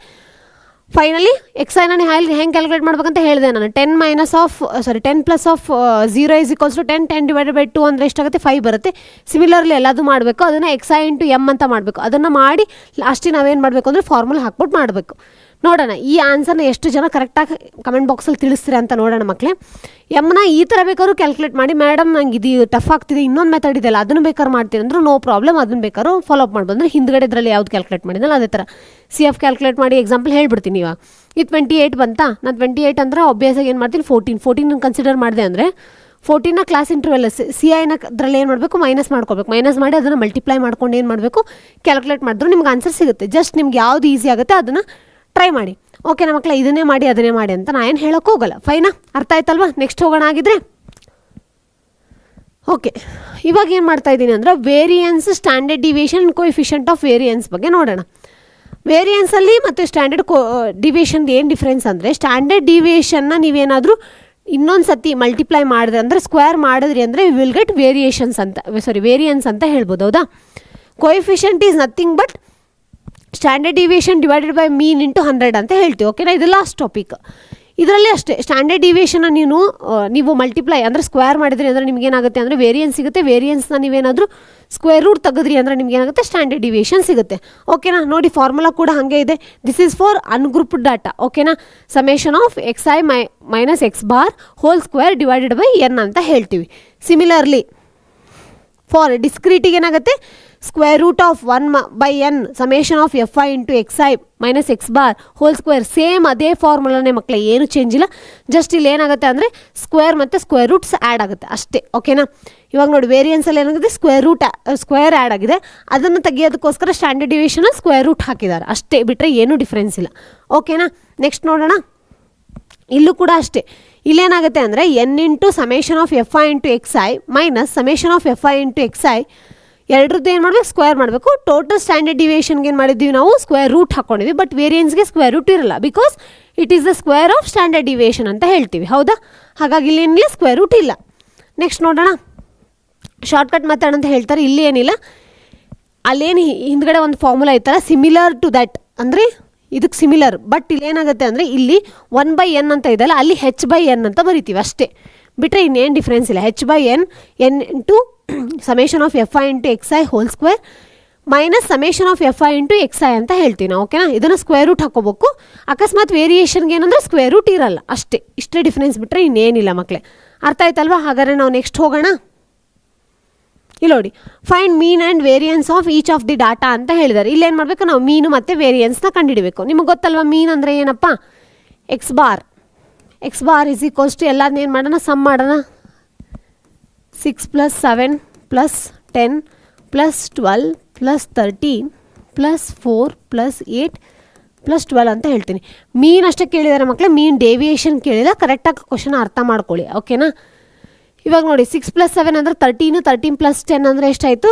ಫೈನಲಿ ಎಕ್ಸೈನ ಹೆಂಗೆ ಕ್ಯಾಲ್ಕುಲೇಟ್ ಮಾಡ್ಬೇಕಂತ ಹೇಳಿದೆ ನಾನು. 10 plus of 0 is equals to 10 divided by 2 ಅಂದರೆ ಎಷ್ಟಾಗುತ್ತೆ 5 ಬರುತ್ತೆ. ಸಿಮಿಲರ್ಲಿ ಎಲ್ಲದು ಮಾಡಬೇಕು. ಅದನ್ನು ಎಕ್ಸೈ ಇಂಟು ಎಮ್ ಅಂತ ಮಾಡಬೇಕು. ಅದನ್ನು ಮಾಡಿ ಲಾಸ್ಟಿಗೆ ನಾವೇನು ಮಾಡಬೇಕು ಅಂದರೆ ಫಾರ್ಮುಲಾ ಹಾಕ್ಬಿಟ್ಟು ಮಾಡಬೇಕು. ನೋಡೋಣ ಈ ಆನ್ಸರ್ನ ಎಷ್ಟು ಜನ ಕರೆಕ್ಟಾಗಿ ಕಮೆಂಟ್ ಬಾಕ್ಸಲ್ಲಿ ತಿಳಿಸ್ತೀರ ಅಂತ ನೋಡೋಣ ಮಕ್ಕಳೇ. ಎಮ್ನ ಈ ಥರ ಬೇಕಾದ್ರೂ ಕ್ಯಾಲ್ಕುಲೇಟ್ ಮಾಡಿ, ಮೇಡಮ್ ನಂಗೆ ಇದು ಟಫ್ ಆಗ್ತಿದೆ, ಇನ್ನೊಂದು ಮೆಥಡ್ ಇದೆಯಲ್ಲ ಅದನ್ನು ಬೇಕಾದ್ರೆ ಮಾಡ್ತೀನಿ ಅಂದರೂ ನೋ ಪ್ರಾಬ್ಲಮ್, ಅದನ್ನು ಬೇಕಾದ್ರೂ ಫಾಲೋ ಅಪ್ ಮಾಡ್ಬೋದು. ಅಂದರೆ ಹಿಂದ್ಗಡೆ ಇದರಲ್ಲಿ ಯಾವ್ದು ಕ್ಯಾಲ್ಕುಲೇಟ್ ಮಾಡಿದ್ನಲ್ಲ ಅದೇ ಥರ ಸಿ ಎಫ್ ಕ್ಯಾಲ್ಕುಲೇಟ್ ಮಾಡಿ ಎಕ್ಸಾಂಪಲ್ ಹೇಳ್ಬಿಡ್ತೀನಿ. ಇವಾಗ ಇದು 28 ಬಂತಾ, ನಾನು 28 ಅಂದರೆ ಆಬ್ವಿಯಸ್ಸಾಗಿ ಏನು ಮಾಡ್ತೀನಿ 14 ಕನ್ಸಿಡರ್ ಮಾಡಿದೆ ಅಂದರೆ 14ನ ಕ್ಲಾಸ್ ಇಂಟರ್ವೆಲ್ ಸಿ ಐನ ಅದರಲ್ಲಿ ಏನು ಮಾಡಬೇಕು ಮೈನಸ್ ಮಾಡ್ಕೋಬೇಕು. ಮೈನಸ್ ಮಾಡಿ ಅದನ್ನು ಮಲ್ಟಿಪ್ಲೈ ಮಾಡ್ಕೊಂಡು ಏನು ಮಾಡಬೇಕು ಕ್ಯಾಲ್ಕುಲೇಟ್ ಮಾಡಿದ್ರು ನಿಮ್ಗೆ ಆನ್ಸರ್ ಸಿಗುತ್ತೆ. ಜಸ್ಟ್ ನಿಮ್ಗೆ ಯಾವುದು ಈಸಿ ಆಗುತ್ತೆ ಅದನ್ನು ಟ್ರೈ ಮಾಡಿ. ಓಕೆನಾ ಮಕ್ಕಳ? ಇದನ್ನೇ ಮಾಡಿ ಅದನ್ನೇ ಮಾಡಿ ಅಂತ ನಾನು ಏನು ಹೇಳೋಕ್ಕೆ ಹೋಗಲ್ಲ. ಫೈನಾ? ಅರ್ಥ ಆಯ್ತಲ್ವಾ? ನೆಕ್ಸ್ಟ್ ಹೋಗೋಣ ಆಗಿದ್ರೆ. ಓಕೆ, ಇವಾಗ ಏನು ಮಾಡ್ತಾ ಇದ್ದೀನಿ ಅಂದರೆ variance, standard deviation, coefficient of variance ಬಗ್ಗೆ ನೋಡೋಣ. ವೇರಿಯನ್ಸಲ್ಲಿ ಮತ್ತು ಸ್ಟ್ಯಾಂಡರ್ಡ್ ಡಿವಿಯೇಷನ್ದು ಏನು ಡಿಫ್ರೆನ್ಸ್ ಅಂದರೆ, ಸ್ಟ್ಯಾಂಡರ್ಡ್ ಡಿವಿಯೇಷನ್ನ ನೀವೇನಾದರೂ ಇನ್ನೊಂದು ಸತಿ ಮಲ್ಟಿಪ್ಲೈ ಮಾಡಿದ್ರೆ ಅಂದರೆ ಸ್ಕ್ವೇರ್ ಮಾಡಿದ್ರಿ ಅಂದರೆ ವಿಲ್ ಗೆಟ್ ವೇರಿಯನ್ಸ್ ಅಂತ ಹೇಳ್ಬೋದು. ಹೌದಾ? Coefficient is nothing but standard deviation divided by mean into 100 ಅಂತ ಹೇಳ್ತೀವಿ. ಓಕೆನಾ? ಇದು ಲಾಸ್ಟ್ ಟಾಪಿಕ್. ಇದರಲ್ಲಿ ಅಷ್ಟೇ ಸ್ಟ್ಯಾಂಡರ್ಡ್ ಡಿವಿಯೇಷನ್ನ ನೀವು ಮಲ್ಟಿಪ್ಲೈ ಅಂದರೆ ಸ್ಕ್ವೇರ್ ಮಾಡಿದ್ರಿ ಅಂದರೆ ನಿಮಗೇನಾಗುತ್ತೆ ಅಂದರೆ ವೇರಿಯನ್ಸ್ ಸಿಗುತ್ತೆ. ವೇರಿಯನ್ಸ್ನ ನೀವೇನಾದರೂ ಸ್ಕ್ವೇರ್ ರೂಟ್ ತೆಗೆದ್ರಿ ಅಂದರೆ ನಿಮಗೇನಾಗುತ್ತೆ ಸ್ಟ್ಯಾಂಡರ್ಡ್ ಡಿವಿಯೇಷನ್ ಸಿಗುತ್ತೆ. ಓಕೆನಾ? ನೋಡಿ ಫಾರ್ಮುಲಾ ಕೂಡ ಹಾಗೆ ಇದೆ. This is for ungrouped data. ಓಕೆನಾ? Summation of X I minus X bar whole square divided by N ಅಂತ ಹೇಳ್ತೀವಿ. ಸಿಮಿಲರ್ಲಿ ಫಾರ್ ಡಿಸ್ಕ್ರೀಟಿಗೆ ಏನಾಗುತ್ತೆ square root of 1/n summation of F I into X I minus X bar whole square. Same ಅದೇ ಫಾರ್ಮುಲಾನೇ ಮಕ್ಕಳೇ, ಏನು change ಇಲ್ಲ. Just ಇಲ್ಲಿ ಏನಾಗುತ್ತೆ ಅಂದರೆ ಸ್ಕ್ವೇರ್ ಮತ್ತು ಸ್ಕ್ವೇರ್ ರೂಟ್ಸ್ ಆ್ಯಡ್ ಆಗುತ್ತೆ ಅಷ್ಟೇ. ಓಕೆನಾ? ಇವಾಗ ನೋಡಿ ವೇರಿಯನ್ಸಲ್ಲಿ ಏನಾಗುತ್ತೆ ಸ್ಕ್ವೇರ್ ಆ್ಯಡ್ ಆಗಿದೆ. ಅದನ್ನು ತೆಗಿಯೋದಕ್ಕೋಸ್ಕರ ಸ್ಟ್ಯಾಂಡರ್ಡ್ ಡಿವಿಷನ್ ಸ್ಕ್ವೇರ್ ರೂಟ್ ಹಾಕಿದ್ದಾರೆ ಅಷ್ಟೇ, ಬಿಟ್ಟರೆ ಏನೂ ಡಿಫ್ರೆನ್ಸ್ ಇಲ್ಲ. ಓಕೆನಾ? ನೆಕ್ಸ್ಟ್ ನೋಡೋಣ. ಇಲ್ಲೂ ಕೂಡ ಅಷ್ಟೇ. ಇಲ್ಲೇನಾಗುತ್ತೆ ಅಂದರೆ N into summation of F I into X I minus summation of F I into X I ಎರಡರದ್ದು ಏನು ಮಾಡಬೇಕು ಸ್ಕ್ವೇರ್ ಮಾಡಬೇಕು. ಟೋಟಲ್ ಸ್ಟ್ಯಾಂಡರ್ಡ್ ಡಿವಿಯೇಷನ್ಗೆ ಏನು ಮಾಡಿದ್ದೀವಿ ನಾವು ಸ್ಕ್ವೇರ್ ರೂಟ್ ಹಾಕ್ಕೊಂಡಿದ್ವಿ. ಬಟ್ ವೇರಿಯನ್ಸ್ಗೆ ಸ್ಕ್ವೇರ್ ರೂಟ್ ಇರಲ್ಲ, because it is the square of standard deviation ಅಂತ ಹೇಳ್ತೀವಿ. ಹೌದಾ? ಹಾಗಾಗಿ ಇಲ್ಲಿ ಏನಿಲ್ಲ ಸ್ಕ್ವೇರ್ ರೂಟ್ ಇಲ್ಲ. ನೆಕ್ಸ್ಟ್ ನೋಡೋಣ. ಶಾರ್ಟ್ಕಟ್ ಮೆಥಡ್ ಅಂತ ಹೇಳ್ತಾರೆ. ಇಲ್ಲಿ ಏನಿಲ್ಲ, ಅಲ್ಲೇನು ಹಿಂದ್ಗಡೆ ಒಂದು ಫಾರ್ಮುಲಾ ಇತ್ತಲ್ಲ ಸಿಮಿಲರ್ ಟು ದಟ್, ಅಂದರೆ ಇದಕ್ಕೆ ಸಿಮಿಲರ್. ಬಟ್ ಇಲ್ಲಿ ಏನಾಗುತ್ತೆ ಅಂದರೆ ಇಲ್ಲಿ 1/n ಅಂತ ಇದೆಯಲ್ಲ, ಅಲ್ಲಿ h/n ಅಂತ ಬರಿತೀವಿ ಅಷ್ಟೇ, ಬಿಟ್ಟರೆ ಇನ್ನೇನು ಡಿಫ್ರೆನ್ಸ್ ಇಲ್ಲ. h/n N into summation of F I into X I whole square minus summation of F I into X I ಅಂತ ಹೇಳ್ತೀವಿ ನಾವು. ಓಕೆನಾ? ಇದನ್ನು ಸ್ಕ್ವೇರ್ ರೂಟ್ ಹಾಕೋಬೇಕು. ಅಕಸ್ಮಾತ್ ವೇರಿಯೇಷನ್ಗೆ ಏನಂದರೆ ಸ್ಕ್ವೇರ್ ರೂಟ್ ಇರಲ್ಲ ಅಷ್ಟೇ. ಇಷ್ಟೇ ಡಿಫ್ರೆನ್ಸ್ ಬಿಟ್ಟರೆ ಇನ್ನೇನಿಲ್ಲ ಮಕ್ಕಳೇ. ಅರ್ಥ ಆಯ್ತಲ್ವಾ? ಹಾಗಾದರೆ ನಾವು ನೆಕ್ಸ್ಟ್ ಹೋಗೋಣ. ಇಲ್ಲಿ ನೋಡಿ, find mean and variance of each of the data ಅಂತ ಹೇಳಿದ್ದಾರೆ. ಇಲ್ಲೇನು ಮಾಡಬೇಕು ನಾವು ಮೀನು ಮತ್ತು ವೇರಿಯನ್ಸ್ನ ಕಂಡುಹಿಡಬೇಕು. ನಿಮಗೆ ಗೊತ್ತಲ್ವ ಮೀನ್ ಅಂದರೆ ಏನಪ್ಪ? X bar is equals to ಎಲ್ಲದನ್ನ ಏನು ಮಾಡೋಣ ಸಮ್ ಮಾಡೋಣ. 6 + 7 + 10 + 12 + 13 + 4 + 8 + 12 ಅಂತ ಹೇಳ್ತೀನಿ. ಮೀನ್ ಅಷ್ಟೇ ಕೇಳಿದ್ದಾರೆ ಮಕ್ಕಳೇ, ಮೀನ್ ಡೇವಿಯೇಷನ್ ಕೇಳಿಲ್ಲ. ಕರೆಕ್ಟಾಗಿ ಕ್ವಶನ್ ಅರ್ಥ ಮಾಡ್ಕೊಳ್ಳಿ. ಓಕೆನಾ? ಇವಾಗ ನೋಡಿ 6 + 7 ಅಂದರೆ 13, 13 + 10 ಅಂದರೆ ಎಷ್ಟಾಯಿತು?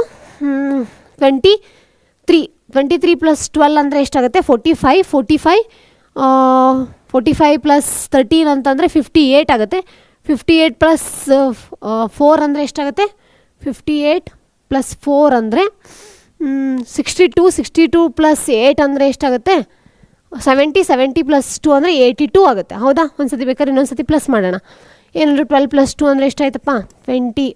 23. 23 + 12 ಅಂದರೆ ಎಷ್ಟಾಗುತ್ತೆ? 45. 45 + 13 ಅಂತಂದರೆ 58 ಆಗುತ್ತೆ. 58 + 4 ಅಂದರೆ ಎಷ್ಟಾಗುತ್ತೆ? 58 + 4 ಅಂದರೆ 62. 62 + 8 ಅಂದರೆ ಎಷ್ಟಾಗುತ್ತೆ? 70. 70 + 2 ಅಂದರೆ 82 ಆಗುತ್ತೆ. ಹೌದಾ? ಒಂದು ಸತಿ ಬೇಕಾದ್ರೆ ಇನ್ನೊಂದು ಸತಿ ಪ್ಲಸ್ ಮಾಡೋಣ. ಏನಾದರೂ 12 + 2 ಅಂದರೆ ಎಷ್ಟಾಯ್ತಪ್ಪ? 20.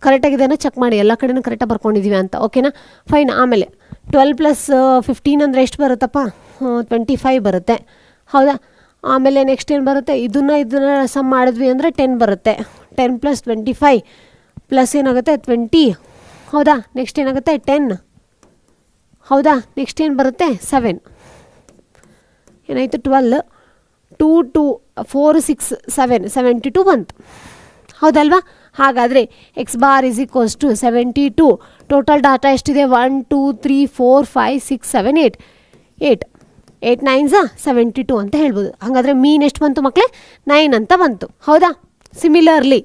ಕರೆಕ್ಟಾಗಿದೆಯಾ ಚೆಕ್ ಮಾಡಿ, ಎಲ್ಲ ಕಡೆನೂ ಕರೆಕ್ಟಾಗಿ ಬರ್ಕೊಂಡಿದ್ದೀವಿ ಅಂತ. ಓಕೆನಾ? ಫೈನ್. ಆಮೇಲೆ 12 + 15 ಅಂದರೆ ಎಷ್ಟು ಬರುತ್ತಪ್ಪ? 25 ಬರುತ್ತೆ. ಹೌದಾ? ಆಮೇಲೆ ನೆಕ್ಸ್ಟ್ ಏನು ಬರುತ್ತೆ? ಇದನ್ನು ಸಮ್ ಮಾಡಿದ್ವಿ ಅಂದರೆ 10 ಬರುತ್ತೆ. 10 + 25 ಪ್ಲಸ್ ಏನಾಗುತ್ತೆ? 20. ಹೌದಾ? ನೆಕ್ಸ್ಟ್ ಏನಾಗುತ್ತೆ? 10. ಹೌದಾ? ನೆಕ್ಸ್ಟ್ ಏನು ಬರುತ್ತೆ? 7. ಏನಾಯಿತು? 12. 2 2 4 6 7 72 ಬಂತು. ಹೌದಲ್ವಾ? ಹಾಗಾದರೆ X bar is equals to 72. Total data ಎಷ್ಟಿದೆ? 1 2 3 4 5 6 7 8 8 8 9s 72 ಅಂತ ಹೇಳ್ಬೋದು. ಹಾಗಾದರೆ ಮೀನ್ ಎಷ್ಟು ಬಂತು ಮಕ್ಕಳೇ? 9 ಅಂತ ಬಂತು. ಹೌದಾ? ಸಿಮಿಲರ್ಲಿ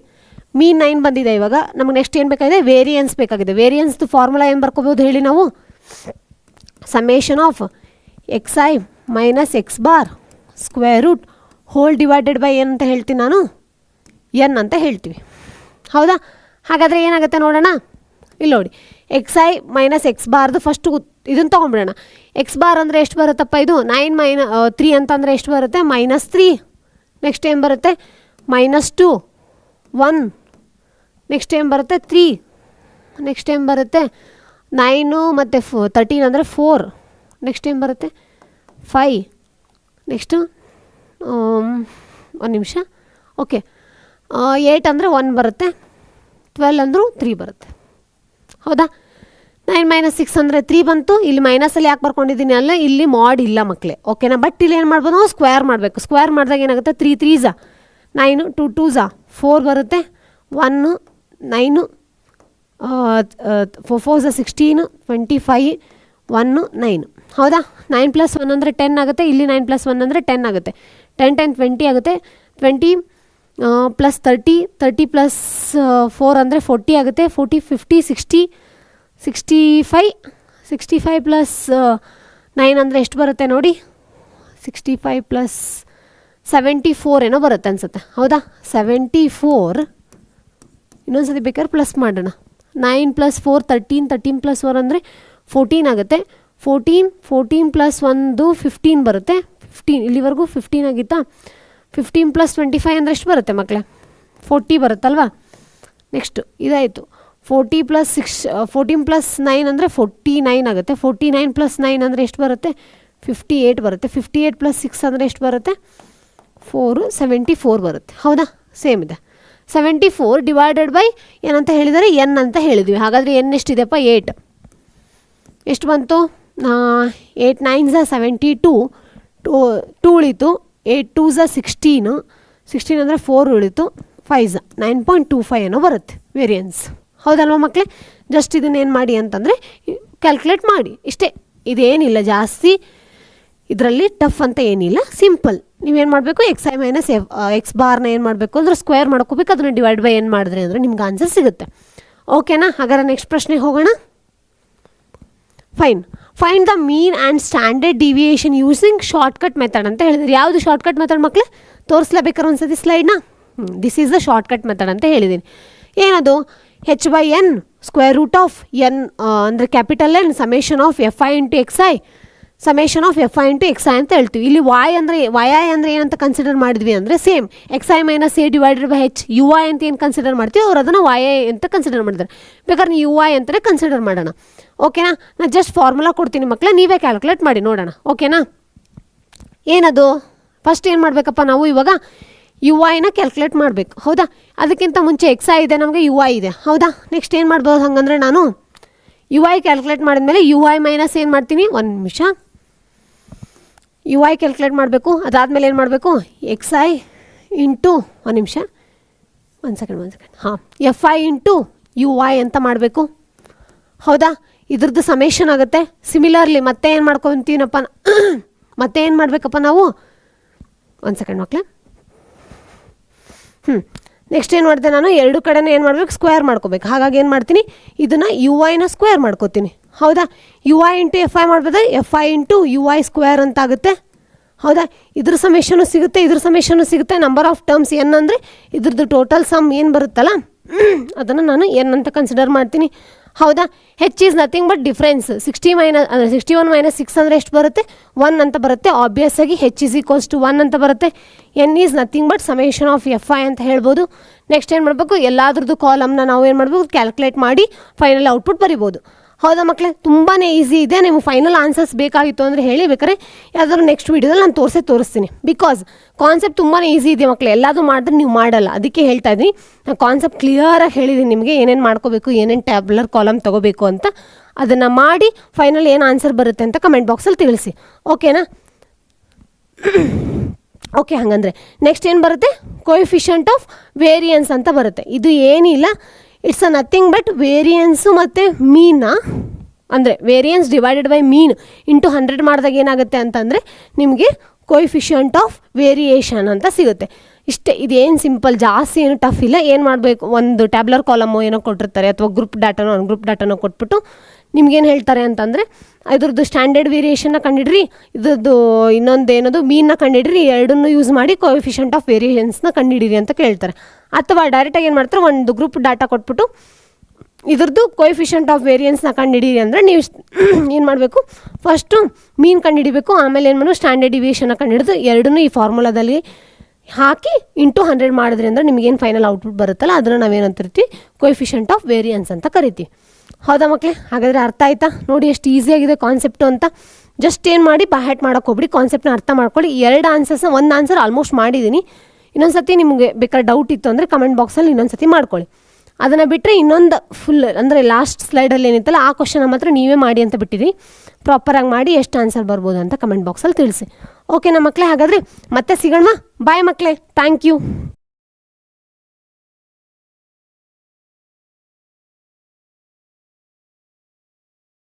ಮೀನ್ 9 ಬಂದಿದೆ. ಇವಾಗ ನಮಗೆ ನೆಕ್ಸ್ಟ್ ಏನು ಬೇಕಾಗಿದೆ? ವೇರಿಯನ್ಸ್ ಬೇಕಾಗಿದೆ. ವೇರಿಯನ್ಸ್ದು ಫಾರ್ಮುಲಾ ಏನು ಬರ್ಕೋಬೋದು ಹೇಳಿ ನಾವು? Summation of X I minus X bar square root whole divided by N ಅಂತ ಹೇಳ್ತೀನಿ ನಾನು, ಎನ್ ಅಂತ ಹೇಳ್ತೀವಿ. ಹೌದಾ? ಹಾಗಾದರೆ ಏನಾಗುತ್ತೆ ನೋಡೋಣ. ಇಲ್ಲಿ ನೋಡಿ, ಎಕ್ಸ್ ಐ ಮೈನಸ್ ಎಕ್ಸ್ ಬಾರ್ದು ಫಸ್ಟು ಇದನ್ನು ತೊಗೊಂಡ್ಬಿಡೋಣ. ಎಕ್ಸ್ ಬಾರ್ ಅಂದರೆ ಎಷ್ಟು ಬರುತ್ತಪ್ಪ? ಇದು 9 - 3 ಅಂತಂದರೆ ಎಷ್ಟು ಬರುತ್ತೆ? -3. ನೆಕ್ಸ್ಟ್ ಏನು ಬರುತ್ತೆ? -2 1. ನೆಕ್ಸ್ಟ್ ಏನು ಬರುತ್ತೆ? 3. ನೆಕ್ಸ್ಟ್ ಏನು ಬರುತ್ತೆ? 9 ಮತ್ತು 13 ಅಂದರೆ 4. ನೆಕ್ಸ್ಟ್ ಏನು ಬರುತ್ತೆ? 5. ನೆಕ್ಸ್ಟು ಒಂದು ನಿಮಿಷ. ಓಕೆ, 8 ಅಂದರೆ 1 ಬರುತ್ತೆ. 12 ಅಂದರೂ 3 ಬರುತ್ತೆ. ಹೌದಾ? 9 - 6 ಅಂದರೆ 3 ಬಂತು. ಇಲ್ಲಿ ಮೈನಸಲ್ಲಿ ಯಾಕೆ ಬರ್ಕೊಂಡಿದ್ದೀನಿ ಅಲ್ಲ, ಇಲ್ಲಿ ಮಾಡ್ ಇಲ್ಲ ಮಕ್ಕಳೇ. ಓಕೆನಾ? ಬಟ್ ಇಲ್ಲಿ ಏನು ಮಾಡ್ಬೋದು ನಾವು? ಸ್ಕ್ವೇರ್ ಮಾಡಬೇಕು. ಸ್ಕ್ವೇರ್ ಮಾಡಿದಾಗ ಏನಾಗುತ್ತೆ? 3 3s 9, 2 2s 4 ಬರುತ್ತೆ. 1 9 4 4s 16 25 1 9. ಹೌದಾ? 9 + 1 ಅಂದರೆ 10 ಆಗುತ್ತೆ. ಇಲ್ಲಿ 9 + 1 ಅಂದರೆ 10 ಆಗುತ್ತೆ. 10 10 20 ಆಗುತ್ತೆ. 20 + 30 30 + 4 ಅಂದರೆ 40 ಆಗುತ್ತೆ. 40 50 60 65 65 + 9 ಅಂದರೆ ಎಷ್ಟು ಬರುತ್ತೆ ನೋಡಿ? 65 + 74 ಏನೋ ಬರುತ್ತೆ ಅನಿಸುತ್ತೆ. ಹೌದಾ? 74. ಇನ್ನೊಂದು ಸತಿ ಬೇಕಾದ್ರೆ ಪ್ಲಸ್ ಮಾಡೋಣ. 9 + 4 13 13 + 4 ಅಂದರೆ 14 ಆಗುತ್ತೆ. 14 14 + 1 15 ಬರುತ್ತೆ. 15 ಇಲ್ಲಿವರೆಗೂ 15 ಆಗಿತ್ತಾ? 15 + 25 ಅಂದರೆ ಎಷ್ಟು ಬರುತ್ತೆ ಮಕ್ಕಳೇ? 40 ಬರುತ್ತಲ್ವಾ? ನೆಕ್ಸ್ಟು ಇದಾಯಿತು. 40 + 6 14 + 9 ಅಂದರೆ 49 ಆಗುತ್ತೆ. 49 + 9 ಅಂದರೆ ಎಷ್ಟು ಬರುತ್ತೆ? 58 ಬರುತ್ತೆ. 58 + 6 ಅಂದರೆ ಎಷ್ಟು ಬರುತ್ತೆ? 4 74 ಬರುತ್ತೆ. ಹೌದಾ? ಸೇಮ್ ಇದೆ. 74 ಡಿವೈಡೆಡ್ ಬೈ ಏನಂತ ಹೇಳಿದರೆ ಎನ್ ಅಂತ ಹೇಳಿದ್ವಿ. ಹಾಗಾದರೆ ಎನ್ ಎಷ್ಟಿದೆಪ್ಪ 8. ಎಷ್ಟು ಬಂತು 8 9 72 2 ಉಳಿತು. 8 2 16 16 ಅಂದರೆ 4 ಉಳಿತು. 5 9.25 ಏನೋ ಬರುತ್ತೆ ವೇರಿಯನ್ಸ್. ಹೌದಲ್ವ ಮಕ್ಕಳೇ? ಜಸ್ಟ್ ಇದನ್ನೇನು ಮಾಡಿ ಅಂತಂದರೆ ಕ್ಯಾಲ್ಕುಲೇಟ್ ಮಾಡಿ ಇಷ್ಟೇ. ಇದೇನಿಲ್ಲ ಜಾಸ್ತಿ ಇದರಲ್ಲಿ ಟಫ್ ಅಂತ ಏನಿಲ್ಲ, ಸಿಂಪಲ್. ನೀವೇನು ಮಾಡಬೇಕು ಎಕ್ಸ್ ಐ ಮೈನಸ್ ಎಕ್ಸ್ ಬಾರ್ನ ಏನು ಮಾಡಬೇಕು ಅಂದರೆ ಸ್ಕ್ವೇರ್ ಮಾಡ್ಕೋಬೇಕು. ಅದನ್ನು ಡಿವೈಡ್ ಬೈ ಏನು ಮಾಡಿದ್ರೆ ಅಂದರೆ ನಿಮ್ಗೆ ಆನ್ಸರ್ ಸಿಗುತ್ತೆ. ಓಕೆನಾ? ಹಾಗಾದ್ರೆ ನೆಕ್ಸ್ಟ್ ಪ್ರಶ್ನೆಗೆ ಹೋಗೋಣ. Find the mean and standard deviation using shortcut method ಅಂತ ಹೇಳಿದ್ರೆ ಯಾವುದು ಶಾರ್ಟ್ಕಟ್ ಮೆಥಡ್ ಮಕ್ಕಳೇ? ತೋರಿಸ್ಲೇಬೇಕಾದ್ರೆ ಒಂದ್ಸತಿ ಸ್ಲೈಡ್ನ. This is the shortcut method ಅಂತ ಹೇಳಿದ್ದೀನಿ. ಏನದು? h/n square root of N ಅಂದರೆ capital N summation of F I into X I summation of F I into X I ಅಂತ ಹೇಳ್ತೀವಿ. ಇಲ್ಲಿ ವಾಯ್ ಅಂದರೆ ವೈ ಐ ಅಂದರೆ ಏನಂತ ಕನ್ಸಿಡರ್ ಮಾಡಿದ್ವಿ ಅಂದರೆ same X I minus A divided by H. U I ಅಂತ ಏನು ಕನ್ಸಿಡರ್ ಮಾಡ್ತೀವಿ ಅವ್ರು ಅದನ್ನು ವೈ ಐ ಅಂತ ಕನ್ಸಿಡರ್ ಮಾಡಿದ್ದಾರೆ. ಬೇಕಾದ್ರೆ ನೀವು ಯು ಐ ಅಂತಲೇ ಕನ್ಸಿಡರ್ ಮಾಡೋಣ. ಓಕೆನಾ? ನಾನು ಜಸ್ಟ್ ಫಾರ್ಮುಲಾ ಕೊಡ್ತೀನಿ ಮಕ್ಕಳೇ, ನೀವೇ ಕ್ಯಾಲ್ಕುಲೇಟ್ ಮಾಡಿ ನೋಡೋಣ. ಓಕೆನಾ? ಏನದು? ಫಸ್ಟ್ ಏನು ಮಾಡಬೇಕಪ್ಪ ನಾವು ಇವಾಗ ಯು ಐನ ಕ್ಯಾಲ್ಕುಲೇಟ್ ಮಾಡಬೇಕು. ಹೌದಾ? ಅದಕ್ಕಿಂತ ಮುಂಚೆ ಎಕ್ಸ್ ಐ ಇದೆ, ನಮಗೆ ಯು ಐ ಇದೆ. ಹೌದಾ? ನೆಕ್ಸ್ಟ್ ಏನು ಮಾಡ್ಬೋದು ಹಾಗಂದ್ರೆ ನಾನು ಯು ಐ ಕ್ಯಾಲ್ಕುಲೇಟ್ ಮಾಡಿದ್ಮೇಲೆ ಯು ಐ ಮೈನಸ್ ಏನು ಮಾಡ್ತೀನಿ, ಒಂದು ನಿಮಿಷ, ಯು ಐ ಕ್ಯಾಲ್ಕುಲೇಟ್ ಮಾಡಬೇಕು. ಅದಾದಮೇಲೆ ಏನು ಮಾಡಬೇಕು, ಎಕ್ಸ್ ಐ ಇಂಟು ಒಂದು ನಿಮಿಷ, ಒಂದು ಸೆಕೆಂಡ್ ಹಾಂ, F I into U I ಅಂತ ಮಾಡಬೇಕು. ಹೌದಾ? ಇದ್ರದ್ದು ಸಮೇಷನ್ ಆಗುತ್ತೆ. ಸಿಮಿಲರ್ಲಿ ಮತ್ತೆ ಏನು ಮಾಡ್ಕೊತೀನಪ್ಪ, ಮತ್ತೆ ಏನು ಮಾಡಬೇಕಪ್ಪ ನಾವು, ಒಂದು ಸೆಕೆಂಡ್ ಮಕ್ಕಳೇ. ನೆಕ್ಸ್ಟ್ ಏನು ಮಾಡಿದೆ ನಾನು, ಎರಡು ಕಡೆನೇ ಏನು ಮಾಡಬೇಕು, ಸ್ಕ್ವೇರ್ ಮಾಡ್ಕೋಬೇಕು. ಹಾಗಾಗಿ ಏನು ಮಾಡ್ತೀನಿ, ಇದನ್ನು ಯು ಐನ ಸ್ಕ್ವೇರ್ ಮಾಡ್ಕೋತೀನಿ. ಹೌದಾ? U I into F I ಮಾಡ್ಬೋದಾ, F I into U I square ಅಂತ ಆಗುತ್ತೆ. ಹೌದಾ? ಇದ್ರ ಸಮೇಷನು ಸಿಗುತ್ತೆ, ಇದ್ರ ಸಮೇಷನು ಸಿಗುತ್ತೆ. ನಂಬರ್ ಆಫ್ ಟರ್ಮ್ಸ್ ಎನ್ ಅಂದರೆ ಇದ್ರದ್ದು ಟೋಟಲ್ ಸಮ್ ಏನು ಬರುತ್ತಲ್ಲ ಅದನ್ನು ನಾನು ಎನ್ ಅಂತ ಕನ್ಸಿಡರ್ ಮಾಡ್ತೀನಿ. ಹೌದಾ? ಹೆಚ್ is nothing but difference. 61 minus 6 ಅಂದರೆ ಎಷ್ಟು ಬರುತ್ತೆ, 1 ಅಂತ ಬರುತ್ತೆ. ಆಬ್ವಿಯಸ್ ಆಗಿ ಹೆಚ್ ಈಸ್ ಈಕ್ವಲ್ಸ್ ಟು 1 ಅಂತ ಬರುತ್ತೆ. N is nothing but summation of F I ಅಂತ ಹೇಳ್ಬೋದು. ನೆಕ್ಸ್ಟ್ ಏನು ಮಾಡಬೇಕು, ಎಲ್ಲಾದ್ರದ್ದು ಕಾಲಮ್ನ ನಾವು ಏನು ಮಾಡಬೇಕು, ಕ್ಯಾಲ್ಕುಲೇಟ್ ಮಾಡಿ ಫೈನಲ್ ಔಟ್ಪುಟ್ ಬರಿಬೋದು. ಹೌದಾ ಮಕ್ಕಳೇ? ತುಂಬಾ ಈಸಿ ಇದೆ. ನಿಮಗೆ ಫೈನಲ್ ಆನ್ಸರ್ಸ್ ಬೇಕಾಗಿತ್ತು ಅಂದರೆ ಹೇಳಿ, ಬೇಕಾದ್ರೆ ಯಾವ್ದಾದ್ರು ನೆಕ್ಸ್ಟ್ ವೀಡಿಯೋದಲ್ಲಿ ನಾನು ತೋರಿಸ್ತೀನಿ. ಬಿಕಾಸ್ ಕಾನ್ಸೆಪ್ಟ್ ತುಂಬಾ ಈಸಿ ಇದೆ ಮಕ್ಕಳು, ಎಲ್ಲಾದರೂ ಮಾಡಿದ್ರೆ ನೀವು ಮಾಡಲ್ಲ. ಅದಕ್ಕೆ ಹೇಳ್ತಾ ಇದ್ದೀನಿ, ನಾನು ಕಾನ್ಸೆಪ್ಟ್ ಕ್ಲಿಯರಾಗಿ ಹೇಳಿದ್ದೀನಿ ನಿಮಗೆ, ಏನೇನು ಮಾಡ್ಕೋಬೇಕು, ಏನೇನು ಟ್ಯಾಬ್ಲರ್ ಕಾಲಮ್ ತೊಗೋಬೇಕು ಅಂತ. ಅದನ್ನು ಮಾಡಿ ಫೈನಲ್ ಏನು ಆನ್ಸರ್ ಬರುತ್ತೆ ಅಂತ ಕಮೆಂಟ್ ಬಾಕ್ಸಲ್ಲಿ ತಿಳಿಸಿ. ಓಕೆನಾ? ಓಕೆ, ಹಾಗಂದರೆ ನೆಕ್ಸ್ಟ್ ಏನು ಬರುತ್ತೆ, ಕೋಎಫಿಷಿಯಂಟ್ ಆಫ್ ವೇರಿಯನ್ಸ್ ಅಂತ ಬರುತ್ತೆ. ಇದು ಏನಿಲ್ಲ, ಇಟ್ಸ್ ನಥಿಂಗ್ ಬಟ್ ವೇರಿಯನ್ಸು ಮತ್ತು ಮೀನ, ಅಂದರೆ variance divided by mean into 100 ಮಾಡಿದಾಗ ಏನಾಗುತ್ತೆ ಅಂತಂದರೆ ನಿಮಗೆ ಕೋಎಫಿಷಿಯಂಟ್ ಆಫ್ ವೇರಿಯೇಷನ್ ಅಂತ ಸಿಗುತ್ತೆ. ಇಷ್ಟೇ, ಇದೇನು ಸಿಂಪಲ್, ಜಾಸ್ತಿ ಏನು ಟಫ್ ಇಲ್ಲ. ಏನು ಮಾಡಬೇಕು, ಒಂದು ಟ್ಯಾಬ್ಲರ್ ಕಾಲಮು ಏನೋ ಕೊಟ್ಟಿರ್ತಾರೆ ಅಥವಾ ಗ್ರೂಪ್ ಡಾಟಾನೋ ಗ್ರೂಪ್ ಡಾಟಾನೋ ಕೊಟ್ಬಿಟ್ಟು ನಿಮ್ಗೇನು ಹೇಳ್ತಾರೆ ಅಂತಂದರೆ ಇದ್ರದ್ದು ಸ್ಟ್ಯಾಂಡರ್ಡ್ ವೇರಿಯೇಷನ್ನ ಕಂಡಿಡ್ರಿ, ಇದ್ರದ್ದು ಇನ್ನೊಂದು ಏನದು ಮೀನ್ನ ಕಂಡಿಡ್ರಿ, ಎರಡನ್ನೂ ಯೂಸ್ ಮಾಡಿ ಕೋಎಫಿಷಿಯಂಟ್ ಆಫ್ ವೇರಿಯೇಷನ್ಸ್ನ ಕಂಡಿಡಿರಿ ಅಂತ ಕೇಳ್ತಾರೆ. ಅಥವಾ ಡೈರೆಕ್ಟಾಗಿ ಏನು ಮಾಡ್ತಾರೆ, ಒಂದು ಗ್ರೂಪ್ ಡಾಟಾ ಕೊಟ್ಬಿಟ್ಟು ಇದ್ರದ್ದು ಕೋಎಫಿಷಿಯಂಟ್ ಆಫ್ ವೇರಿಯನ್ಸ್ನ ಕಂಡಿಡೀರಿ ಅಂದರೆ ನೀವು ಏನು ಮಾಡಬೇಕು, ಫಸ್ಟು ಮೀನ್ ಕಂಡುಹಿಡಿಬೇಕು, ಆಮೇಲೆ ಏನು ಮಾಡಬೇಕು ಸ್ಟ್ಯಾಂಡರ್ಡ್ ಡಿವಿಯೇಷನ್ನ ಕಂಡುಹಿಡಿದು ಎರಡನ್ನೂ ಈ ಫಾರ್ಮುಲಾದಲ್ಲಿ ಹಾಕಿ ಇಂಟು 100 ಮಾಡಿದ್ರಿ ಅಂದರೆ ನಿಮಗೇನು ಫೈನಲ್ ಔಟ್ಪುಟ್ ಬರುತ್ತಲ್ಲ ಅದನ್ನು ನಾವೇನಂತಿರ್ತೀವಿ, ಕೋಎಫಿಷಿಯಂಟ್ ಆಫ್ ವೇರಿಯನ್ಸ್ ಅಂತ ಕರಿತೀವಿ. ಹೌದಾ ಮಕ್ಕಳೇ? ಹಾಗಾದರೆ ಅರ್ಥ ಆಯ್ತಾ? ನೋಡಿ ಎಷ್ಟು ಈಸಿಯಾಗಿದೆ ಕಾನ್ಸೆಪ್ಟು ಅಂತ. ಜಸ್ಟ್ ಏನು ಮಾಡಿ ಬಾಹ್ಯಾಟ್ ಮಾಡೋಕೆ ಹೋಗ್ಬಿಡಿ, ಕಾನ್ಸೆಪ್ಟ್ನ ಅರ್ಥ ಮಾಡ್ಕೊಳ್ಳಿ. 2 ಆನ್ಸರ್ಸ್ನ, ಒಂದು ಆನ್ಸರ್ ಆಲ್ಮೋಸ್ಟ್ ಮಾಡಿದ್ದೀನಿ. ಇನ್ನೊಂದು ಸತಿ ನಿಮಗೆ ಬೇಕಾದ್ರೆ ಡೌಟ್ ಇತ್ತು ಅಂದರೆ ಕಮೆಂಟ್ ಬಾಕ್ಸಲ್ಲಿ ಇನ್ನೊಂದು ಸತಿ ಮಾಡ್ಕೊಳ್ಳಿ. ಅದನ್ನು ಬಿಟ್ಟರೆ ಇನ್ನೊಂದು ಫುಲ್ ಅಂದರೆ ಲಾಸ್ಟ್ ಸ್ಲೈಡಲ್ಲಿ ಏನಿತ್ತಲ್ಲ ಆ ಕ್ವಶನ್ ಮಾತ್ರ ನೀವೇ ಮಾಡಿ ಅಂತ ಬಿಟ್ಟಿರಿ. ಪ್ರಾಪರಾಗಿ ಮಾಡಿ ಎಷ್ಟು ಆನ್ಸರ್ ಬರ್ಬೋದು ಅಂತ ಕಮೆಂಟ್ ಬಾಕ್ಸಲ್ಲಿ ತಿಳಿಸಿ. ಓಕೆನಾ ಮಕ್ಕಳೇ? ಹಾಗಾದರೆ ಮತ್ತೆ ಸಿಗೋಣ. ಬಾಯ್ ಮಕ್ಕಳೇ, ಥ್ಯಾಂಕ್ ಯು.